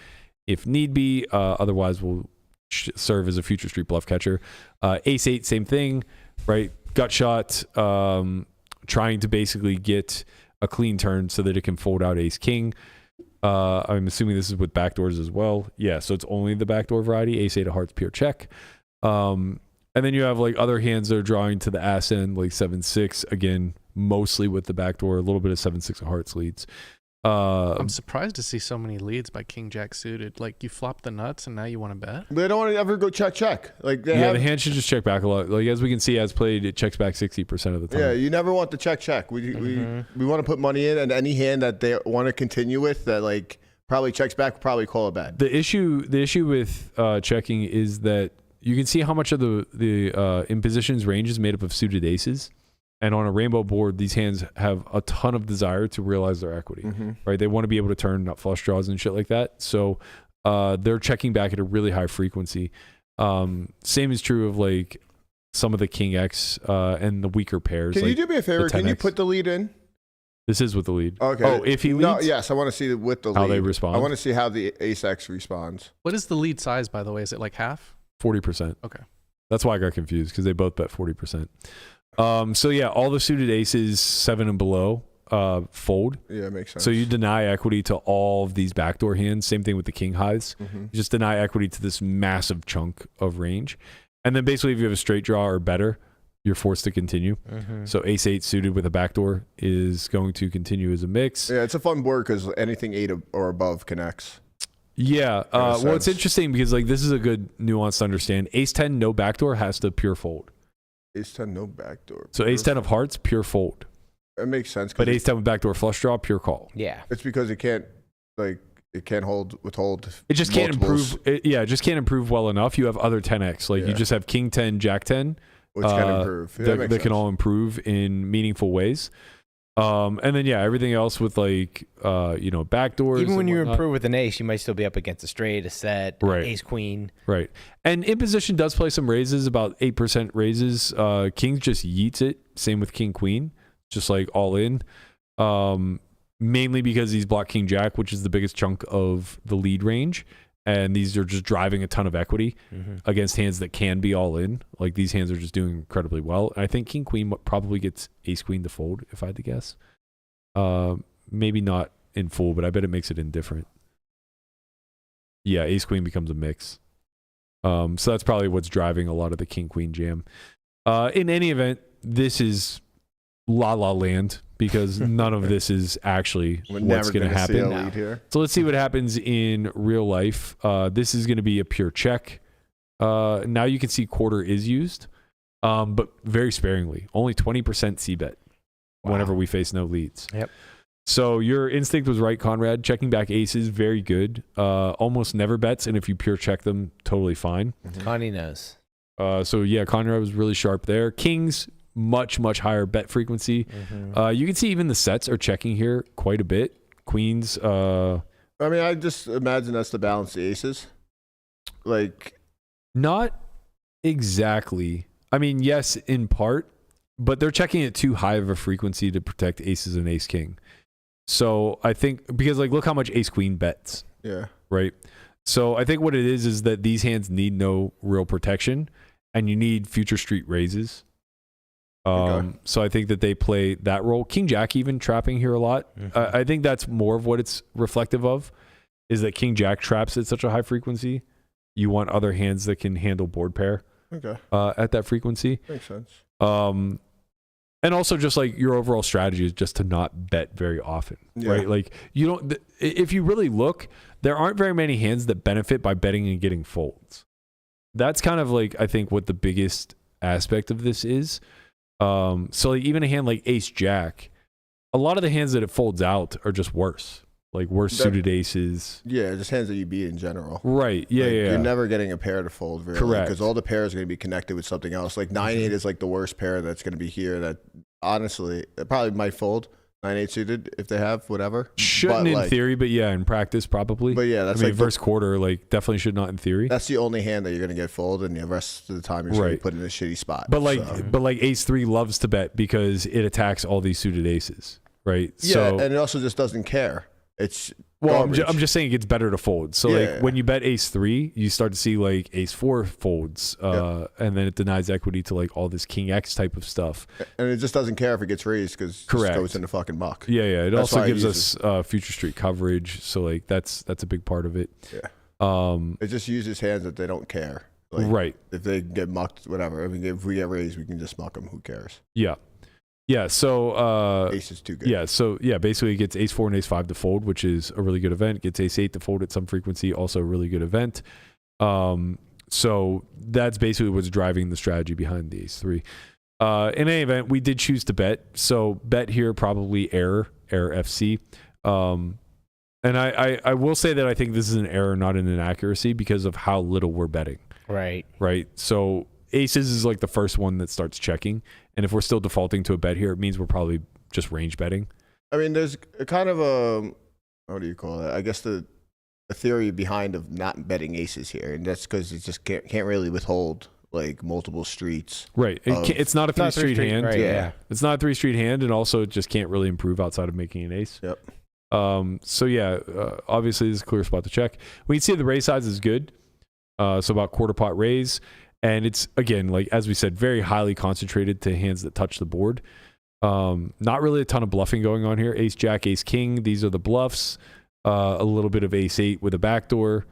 [SPEAKER 5] if need be. Otherwise, will serve as a future street bluff catcher. Ace 8, same thing, right? Gut shot, trying to basically get a clean turn so that it can fold out ace king. I'm assuming this is with backdoors as well. Yeah, so it's only the backdoor variety. Ace 8 of hearts, pure check. And then you have like other hands that are drawing to the ass end, like 7-6, again, mostly with the backdoor, a little bit of 7-6 of hearts leads.
[SPEAKER 6] I'm surprised to see so many leads by King Jack suited. Like you flop the nuts and now you want to bet.
[SPEAKER 3] They don't want to ever go check. Like the
[SPEAKER 5] hand should just check back a lot. Like as we can see, as played, it checks back 60% of the time.
[SPEAKER 3] Yeah, you never want the check. We want to put money in, and any hand that they want to continue with that like probably checks back, probably call it bad.
[SPEAKER 5] The issue with checking is that you can see how much of the imposition's range is made up of suited aces. And on a rainbow board, these hands have a ton of desire to realize their equity, right? They want to be able to turn nut flush draws and shit like that. So they're checking back at a really high frequency. Same is true of like some of the King X and the weaker pairs.
[SPEAKER 3] Can
[SPEAKER 5] like
[SPEAKER 3] you do me a favor? Can you put the lead in?
[SPEAKER 5] This is with the lead.
[SPEAKER 3] Okay.
[SPEAKER 5] Oh, if he leads?
[SPEAKER 3] No, yes, I want to see with the lead.
[SPEAKER 5] How they respond?
[SPEAKER 3] I want to see how the Ace X responds.
[SPEAKER 6] What is the lead size, by the way? Is it like half?
[SPEAKER 5] 40%.
[SPEAKER 6] Okay.
[SPEAKER 5] That's why I got confused, because they both bet 40%. So yeah, all the suited aces 7 and below fold.
[SPEAKER 3] Yeah, it makes sense.
[SPEAKER 5] So you deny equity to all of these backdoor hands. Same thing with the king highs. You just deny equity to this massive chunk of range. And then basically if you have a straight draw or better, you're forced to continue. So ace 8 suited with a backdoor is going to continue as a mix.
[SPEAKER 3] Yeah, it's a fun board because anything 8 or above connects.
[SPEAKER 5] Yeah. Well, it's interesting because like this is a good nuance to understand. Ace 10, no backdoor, has to pure fold.
[SPEAKER 3] Ace 10, no backdoor.
[SPEAKER 5] So ace 10 of hearts, pure fold.
[SPEAKER 3] It makes sense.
[SPEAKER 5] But ace 10 with backdoor flush draw, pure call.
[SPEAKER 4] Yeah.
[SPEAKER 3] It's because it can't withhold.
[SPEAKER 5] It just can't
[SPEAKER 3] multiples.
[SPEAKER 5] improve. It just can't improve well enough. You have other 10x. Like you just have king 10, jack 10.
[SPEAKER 3] Which can improve. Yeah,
[SPEAKER 5] that can all improve in meaningful ways. And then everything else with like backdoors.
[SPEAKER 4] Even when you improve with an ace, you might still be up against a straight, a set,
[SPEAKER 5] right.
[SPEAKER 4] Ace queen.
[SPEAKER 5] Right. And imposition does play some raises, about 8% raises. King just yeets it. Same with king queen, just like all in. mainly because these block king jack, which is the biggest chunk of the lead range. And these are just driving a ton of equity against hands that can be all in. Like these hands are just doing incredibly well. And I think king queen probably gets ace queen to fold, if I had to guess. Maybe not in full, but I bet it makes it indifferent. Yeah, ace queen becomes a mix. So that's probably what's driving a lot of the king queen jam. In any event, this is la la land because none of this is actually what's going to happen. So let's see what happens in real life. This is going to be a pure check. Now you can see quarter is used, but very sparingly. Only 20% c-bet whenever we face no leads.
[SPEAKER 4] Yep.
[SPEAKER 5] So your instinct was right, Conrad. Checking back aces, very good. Almost never bets, and if you pure check them, totally fine.
[SPEAKER 4] Connie knows.
[SPEAKER 5] So yeah, Conrad was really sharp there. Kings, much higher bet frequency. You can see even the sets are checking here quite a bit. Queens.
[SPEAKER 3] I mean, I just imagine that's to balance the aces. Like,
[SPEAKER 5] not exactly. I mean, yes, in part, but they're checking at too high of a frequency to protect aces and ace king. So I think because like look how much ace queen bets.
[SPEAKER 3] Yeah.
[SPEAKER 5] Right. So I think what it is that these hands need no real protection, and you need future street raises. So I think that they play that role. King Jack even trapping here a lot. I think that's more of what it's reflective of, is that King Jack traps at such a high frequency. You want other hands that can handle board pair at that frequency.
[SPEAKER 3] Makes sense.
[SPEAKER 5] And also just like your overall strategy is just to not bet very often, right? Like you don't, if you really look, there aren't very many hands that benefit by betting and getting folds. That's kind of like, I think what the biggest aspect of this is. So like even a hand like ace jack, a lot of the hands that it folds out are just worse, like worse suited aces.
[SPEAKER 3] Yeah, just hands that you beat in general.
[SPEAKER 5] Right. Yeah,
[SPEAKER 3] like,
[SPEAKER 5] yeah.
[SPEAKER 3] You're never getting a pair to fold, really.
[SPEAKER 5] Correct.
[SPEAKER 3] Because all the pairs are going to be connected with something else. Like 9-8 is like the worst pair that's going to be here. That honestly, it probably might fold 9-8 suited if they have whatever.
[SPEAKER 5] Shouldn't
[SPEAKER 3] but
[SPEAKER 5] in
[SPEAKER 3] like,
[SPEAKER 5] theory, but yeah, in practice probably.
[SPEAKER 3] But yeah, that's
[SPEAKER 5] I mean,
[SPEAKER 3] like
[SPEAKER 5] verse quarter, like definitely should not in theory.
[SPEAKER 3] That's the only hand that you're going to get folded, and the rest of the time you're just going to be put in a shitty spot.
[SPEAKER 5] But like ace 3 loves to bet because it attacks all these suited aces, right?
[SPEAKER 3] Yeah,
[SPEAKER 5] so,
[SPEAKER 3] and it also just doesn't care. It's
[SPEAKER 5] well, I'm just saying it gets better to fold. So
[SPEAKER 3] Yeah.
[SPEAKER 5] like when you bet ace 3, you start to see like ace 4 folds, and then it denies equity to like all this king X type of stuff.
[SPEAKER 3] And it just doesn't care if it gets raised because it just goes into fucking muck.
[SPEAKER 5] Yeah, yeah. It
[SPEAKER 3] That's
[SPEAKER 5] also
[SPEAKER 3] why
[SPEAKER 5] gives us future street coverage. So like that's a big part of it.
[SPEAKER 3] Yeah. It just uses hands that they don't care. Like,
[SPEAKER 5] right.
[SPEAKER 3] If they get mucked, whatever. I mean, if we get raised, we can just muck them. Who cares?
[SPEAKER 5] Yeah. Yeah, so
[SPEAKER 3] ace is too good.
[SPEAKER 5] Yeah, so yeah, basically it gets ace 4 and ace 5 to fold, which is a really good event. Gets ace 8 to fold at some frequency, also a really good event. So that's basically what's driving the strategy behind the ace 3. In any event, we did choose to bet. So bet here probably error FC. And I will say that I think this is an error, not an inaccuracy, because of how little we're betting.
[SPEAKER 4] Right.
[SPEAKER 5] Right. So aces is like the first one that starts checking. And if we're still defaulting to a bet here, it means we're probably just range betting.
[SPEAKER 3] I mean, there's a kind of a, what do you call it? I guess the theory behind of not betting aces here. And that's because it just can't really withhold like multiple streets.
[SPEAKER 5] Right. It's not a 3-street hand.
[SPEAKER 4] Right, yeah.
[SPEAKER 5] It's not a 3-street hand. And also it just can't really improve outside of making an ace.
[SPEAKER 3] Yep.
[SPEAKER 5] So yeah, obviously this is a clear spot to check. We can see the raise size is good. So about quarter pot raise. And it's, again, like as we said, very highly concentrated to hands that touch the board. Not really a ton of bluffing going on here. Ace, jack, ace, king. These are the bluffs. A little bit of ace 8 with a backdoor.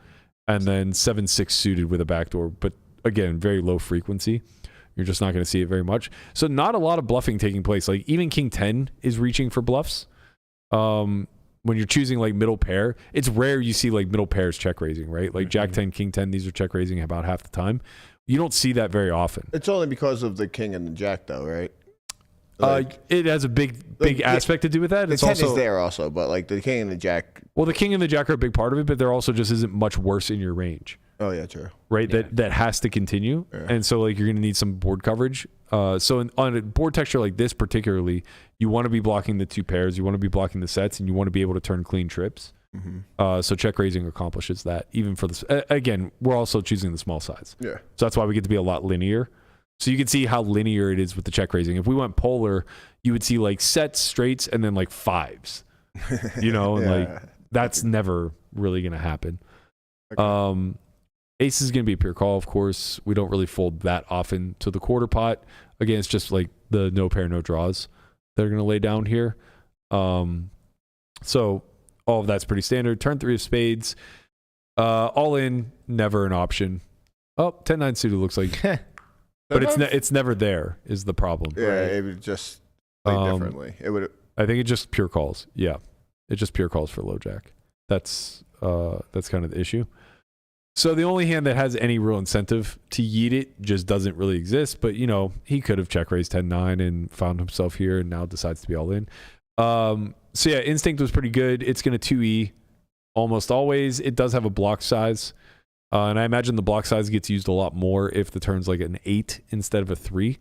[SPEAKER 5] And then 7-6 suited with a backdoor. But again, very low frequency. You're just not going to see it very much. So not a lot of bluffing taking place. Like even king 10 is reaching for bluffs. When you're choosing like middle pair, it's rare you see like middle pairs check raising, right? Like jack 10, king 10, these are check raising about half the time. You don't see that very often.
[SPEAKER 3] It's only because of the king and the jack, though, right?
[SPEAKER 5] It has a big aspect to do with that.
[SPEAKER 3] The 10 is there also, but like the king and the jack.
[SPEAKER 5] Well, the king and the jack are a big part of it, but there also just isn't much worse in your range.
[SPEAKER 3] Oh yeah, true.
[SPEAKER 5] Right, yeah. That has to continue, and so like you're going to need some board coverage. So on a board texture like this, particularly, you want to be blocking the 2 pairs, you want to be blocking the sets, and you want to be able to turn clean trips. So check raising accomplishes that. Even for this, again, we're also choosing the small size.
[SPEAKER 3] Yeah.
[SPEAKER 5] So that's why we get to be a lot linear. So you can see how linear it is with the check raising. If we went polar, you would see like sets, straights, and then like 5s. You know, and
[SPEAKER 3] Yeah.
[SPEAKER 5] like that's never really going to happen.
[SPEAKER 3] Okay.
[SPEAKER 5] Ace is going to be a pure call, of course. We don't really fold that often to the quarter pot. Again, it's just like the no pair, no draws that are going to lay down here. So all of that's pretty standard. Turn 3 of spades. All in, never an option. Oh, 10-9 suited looks like. But it's never there is the problem.
[SPEAKER 3] Yeah, it would just play differently. It would.
[SPEAKER 5] I think it just pure calls. Yeah, it just pure calls for low jack. That's kind of the issue. So the only hand that has any real incentive to yeet it just doesn't really exist. But you know, he could have check raised 10-9 and found himself here, and now decides to be all in. So yeah, instinct was pretty good. It's going to 2E almost always. It does have a block size. And I imagine the block size gets used a lot more if the turn's like an 8 instead of a 3.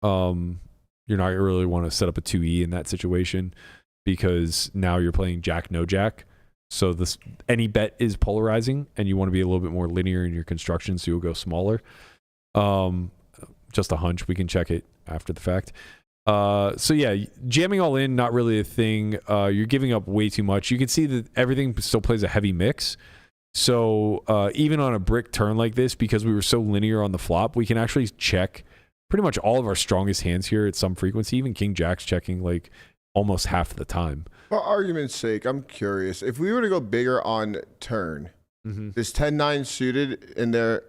[SPEAKER 5] You're not really want to set up a 2E in that situation because now you're playing jack, no jack. So any bet is polarizing and you want to be a little bit more linear in your construction, so you'll go smaller. Just a hunch. We can check it after the fact. So yeah, jamming all in, not really a thing. You're giving up way too much. You can see that everything still plays a heavy mix. So even on a brick turn like this, because we were so linear on the flop, we can actually check pretty much all of our strongest hands here at some frequency. Even King Jack's checking like almost half the time.
[SPEAKER 3] For argument's sake, I'm curious. If we were to go bigger on turn, is 10-9 suited in there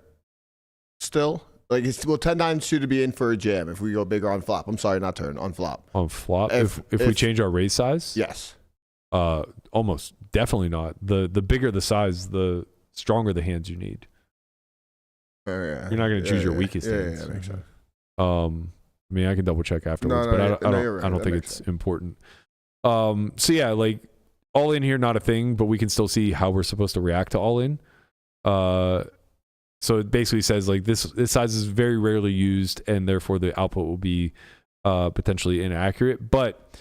[SPEAKER 3] still? Like, will 10-9 suited be in for a jam if we go bigger on flop? I'm sorry, not turn, on flop.
[SPEAKER 5] On flop? If we change our raise size?
[SPEAKER 3] Yes.
[SPEAKER 5] Almost definitely not. The bigger the size, the stronger the hands you need.
[SPEAKER 3] Oh, yeah.
[SPEAKER 5] You're not going to choose your weakest hands.
[SPEAKER 3] Yeah, that makes sense.
[SPEAKER 5] I mean, I can double check afterwards, but I don't think it's important. So yeah, like all in here, not a thing, but we can still see how we're supposed to react to all in. So it basically says like this size is very rarely used, and therefore the output will be potentially inaccurate. But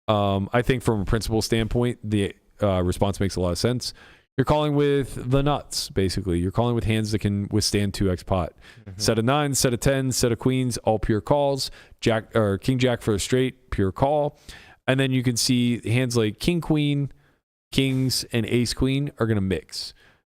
[SPEAKER 5] I think from a principle standpoint, the response makes a lot of sense. You're calling with the nuts, basically. You're calling with hands that can withstand 2x pot. Set of 9s, set of 10s, set of queens, all pure calls. Jack or King Jack for a straight, pure call. And then you can see hands like King Queen, Kings, and Ace Queen are going to mix.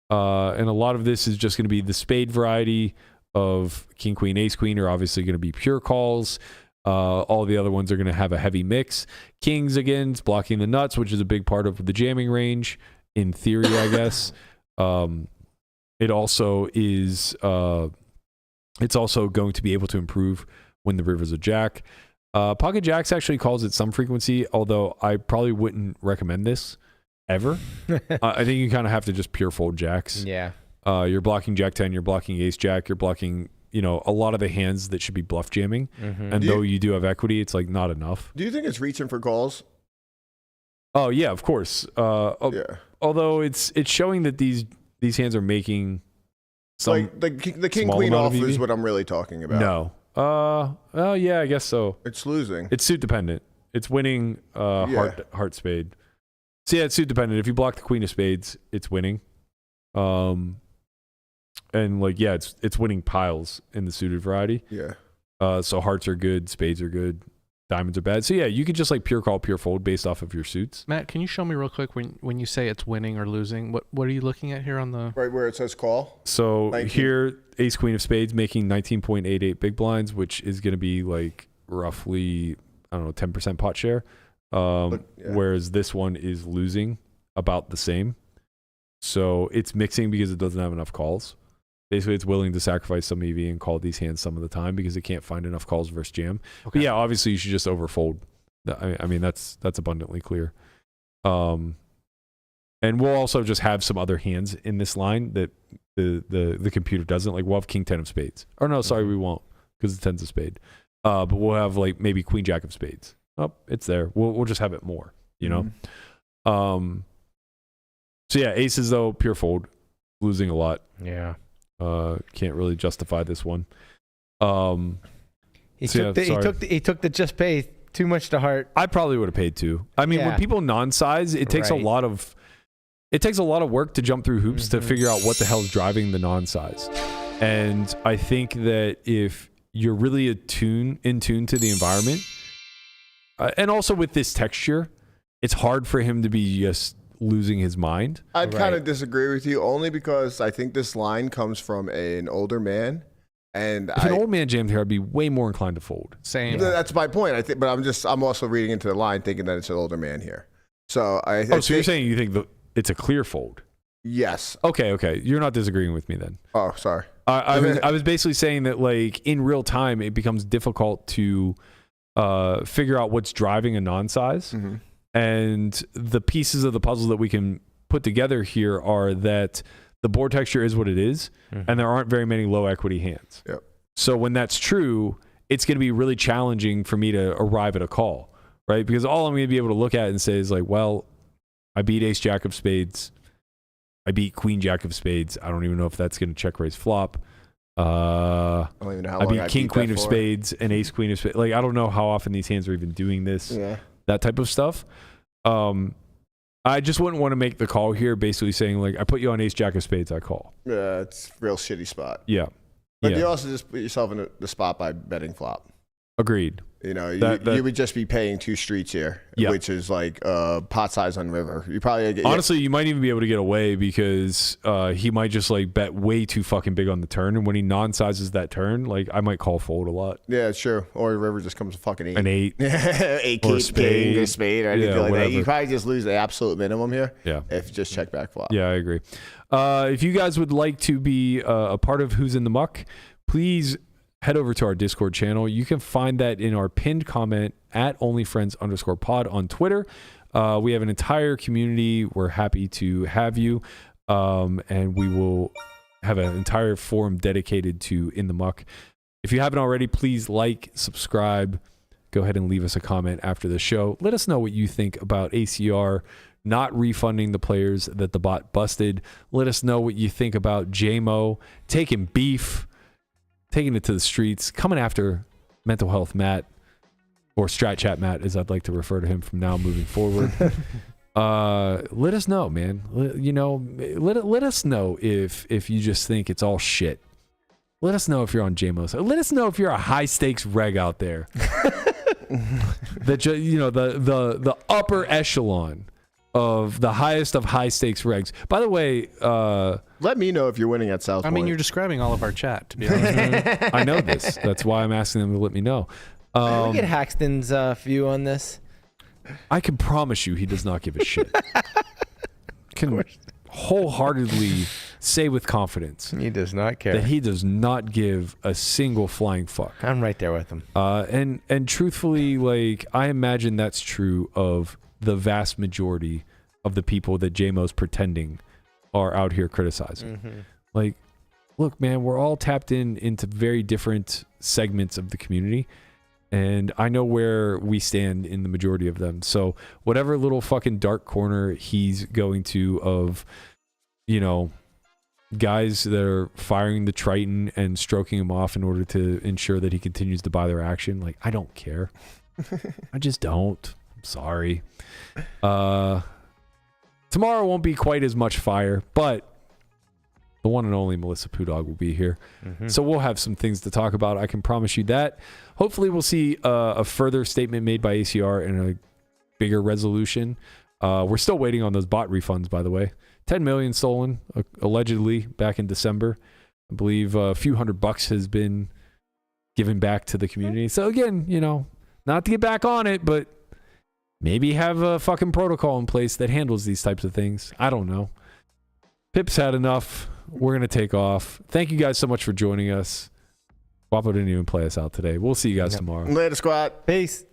[SPEAKER 5] And a lot of this is just going to be the spade variety of King Queen, Ace Queen are obviously going to be pure calls. All the other ones are going to have a heavy mix. Kings, again, is blocking the nuts, which is a big part of the jamming range. In theory, I guess. It also is. It's also going to be able to improve when the river's a jack. Pocket jacks actually calls at some frequency, although I probably wouldn't recommend this ever. I think you kind of have to just pure fold jacks.
[SPEAKER 4] Yeah.
[SPEAKER 5] You're blocking jack 10. You're blocking ace jack. You're blocking, a lot of the hands that should be bluff jamming. And though you do have equity, it's like not enough.
[SPEAKER 3] Do you think it's reaching for calls?
[SPEAKER 5] Oh yeah, of course.
[SPEAKER 3] Yeah.
[SPEAKER 5] Although it's showing that these hands are making some
[SPEAKER 3] like the king queen off is what I'm really talking about.
[SPEAKER 5] No. Oh yeah, I guess so.
[SPEAKER 3] It's losing.
[SPEAKER 5] It's suit dependent. It's winning heart spade. So yeah, it's suit dependent. If you block the queen of spades, it's winning. And like it's winning piles in the suited variety.
[SPEAKER 3] Yeah.
[SPEAKER 5] So hearts are good, spades are good. Diamonds are bad. So yeah, you could just like pure call, pure fold based off of your suits.
[SPEAKER 6] Matt, can you show me real quick when you say it's winning or losing? What are you looking at here on the
[SPEAKER 3] right where it says call?
[SPEAKER 5] So 19. Here, ace queen of spades making 19.88 big blinds, which is going to be like roughly 10% pot share. Whereas this one is losing about the same. So it's mixing because it doesn't have enough calls. Basically, it's willing to sacrifice some EV and call these hands some of the time because it can't find enough calls versus jam. Okay. But yeah, obviously you should just overfold. I mean, that's abundantly clear. And we'll also just have some other hands in this line that the computer doesn't. Like we'll have king 10 of spades. Or no, sorry, we won't because the 10's a spade. But we'll have like maybe queen jack of spades. Oh, it's there. We'll just have it more, So yeah, aces though, pure fold, losing a lot.
[SPEAKER 4] Yeah.
[SPEAKER 5] Can't really justify this one.
[SPEAKER 4] He took the just pay too much to heart.
[SPEAKER 5] I probably would have paid too. I mean, when people non-size, it takes a lot of work to jump through hoops to figure out what the hell's driving the non-size. And I think that if you're really in tune to the environment, and also with this texture, it's hard for him to be just losing his mind.
[SPEAKER 3] I'd kind of disagree with you only because I think this line comes from an older man. And
[SPEAKER 5] if an old man jammed here, I'd be way more inclined to fold.
[SPEAKER 6] Same.
[SPEAKER 3] That's my point. I think, but I'm also reading into the line thinking that it's an older man here. So
[SPEAKER 5] so you're saying you think it's a clear fold?
[SPEAKER 3] Yes.
[SPEAKER 5] Okay. You're not disagreeing with me then.
[SPEAKER 3] Oh, sorry.
[SPEAKER 5] I was basically saying that like in real time, it becomes difficult to figure out what's driving a non-size.
[SPEAKER 3] Mm-hmm.
[SPEAKER 5] And the pieces of the puzzle that we can put together here are that the board texture is what it is, and there aren't very many low equity hands.
[SPEAKER 3] Yep.
[SPEAKER 5] So when that's true, it's going to be really challenging for me to arrive at a call, right? Because all I'm going to be able to look at and say is like, well, I beat ace jack of spades. I beat queen jack of spades. I don't even know if that's going to check raise flop.
[SPEAKER 3] I don't even know how long
[SPEAKER 5] I beat king queen of spades and ace queen of spades. Like, I don't know how often these hands are even doing this.
[SPEAKER 3] Yeah.
[SPEAKER 5] That type of stuff. I just wouldn't want to make the call here basically saying like, I put you on ace jack of spades, I call.
[SPEAKER 3] Yeah, it's a real shitty spot.
[SPEAKER 5] Yeah.
[SPEAKER 3] But you also just put yourself in the spot by betting flop.
[SPEAKER 5] Agreed.
[SPEAKER 3] You know,
[SPEAKER 5] That-
[SPEAKER 3] you would just be paying 2 streets here,
[SPEAKER 5] Yeah.
[SPEAKER 3] which is like pot size on river. You probably
[SPEAKER 5] Honestly, you might even be able to get away because he might just like bet way too fucking big on the turn, and when he non-sizes that turn, like I might call fold a lot.
[SPEAKER 3] Yeah, it's true. Or the river just comes a fucking 8.
[SPEAKER 5] An 8.
[SPEAKER 3] A
[SPEAKER 5] Or a
[SPEAKER 3] king,
[SPEAKER 5] spade.
[SPEAKER 3] a spade, or anything
[SPEAKER 5] Yeah,
[SPEAKER 3] like that.
[SPEAKER 5] whatever.
[SPEAKER 3] You probably just lose the absolute minimum here.
[SPEAKER 5] Yeah.
[SPEAKER 3] If you just check back flop.
[SPEAKER 5] Yeah, I agree. If you guys would like to be a part of Who's in the Muck, please head over to our Discord channel. You can find that in our pinned comment at onlyfriends_pod on Twitter. We have an entire community. We're happy to have you. And we will have an entire forum dedicated to In the Muck. If you haven't already, please like, subscribe, go ahead and leave us a comment after the show. Let us know what you think about ACR not refunding the players that the bot busted. Let us know what you think about JMO taking beef, taking it to the streets, coming after mental health Matt, or Strat Chat Matt, as I'd like to refer to him from now moving forward. Let us know, man. Let us know if you just think it's all shit. Let us know if you're on JMO's. Let us know if you're a high stakes reg out there. That the upper echelon of the highest of high stakes regs. By the way,
[SPEAKER 3] let me know if you're winning at South
[SPEAKER 6] I mean,
[SPEAKER 3] Point.
[SPEAKER 6] you're describing all of our chat, to be honest.
[SPEAKER 5] I know this. That's why I'm asking them to let me know.
[SPEAKER 4] Can we get Haxton's view on this?
[SPEAKER 5] I can promise you he does not give a shit. Can wholeheartedly say with confidence
[SPEAKER 4] He does not care.
[SPEAKER 5] that he does not give a single flying fuck.
[SPEAKER 4] I'm right there with him.
[SPEAKER 5] And truthfully, like, I imagine that's true of the vast majority of the people that JMO's pretending are out here criticizing.
[SPEAKER 4] Mm-hmm.
[SPEAKER 5] Like, look, man, we're all tapped into very different segments of the community, and I know where we stand in the majority of them. So whatever little fucking dark corner he's going to of, guys that are firing the Triton and stroking him off in order to ensure that he continues to buy their action, like, I don't care. I just don't. I'm sorry. Tomorrow won't be quite as much fire, but the one and only Melissa Pudog will be here.
[SPEAKER 4] Mm-hmm.
[SPEAKER 5] So we'll have some things to talk about. I can promise you that. Hopefully we'll see a further statement made by ACR and a bigger resolution. We're still waiting on those bot refunds, by the way. 10 million stolen, allegedly, back in December. I believe a few $100 has been given back to the community. So again, not to get back on it, but maybe have a fucking protocol in place that handles these types of things. I don't know. Pip's had enough. We're going to take off. Thank you guys so much for joining us. Wapo didn't even play us out today. We'll see you guys tomorrow.
[SPEAKER 3] Later, squad.
[SPEAKER 4] Peace.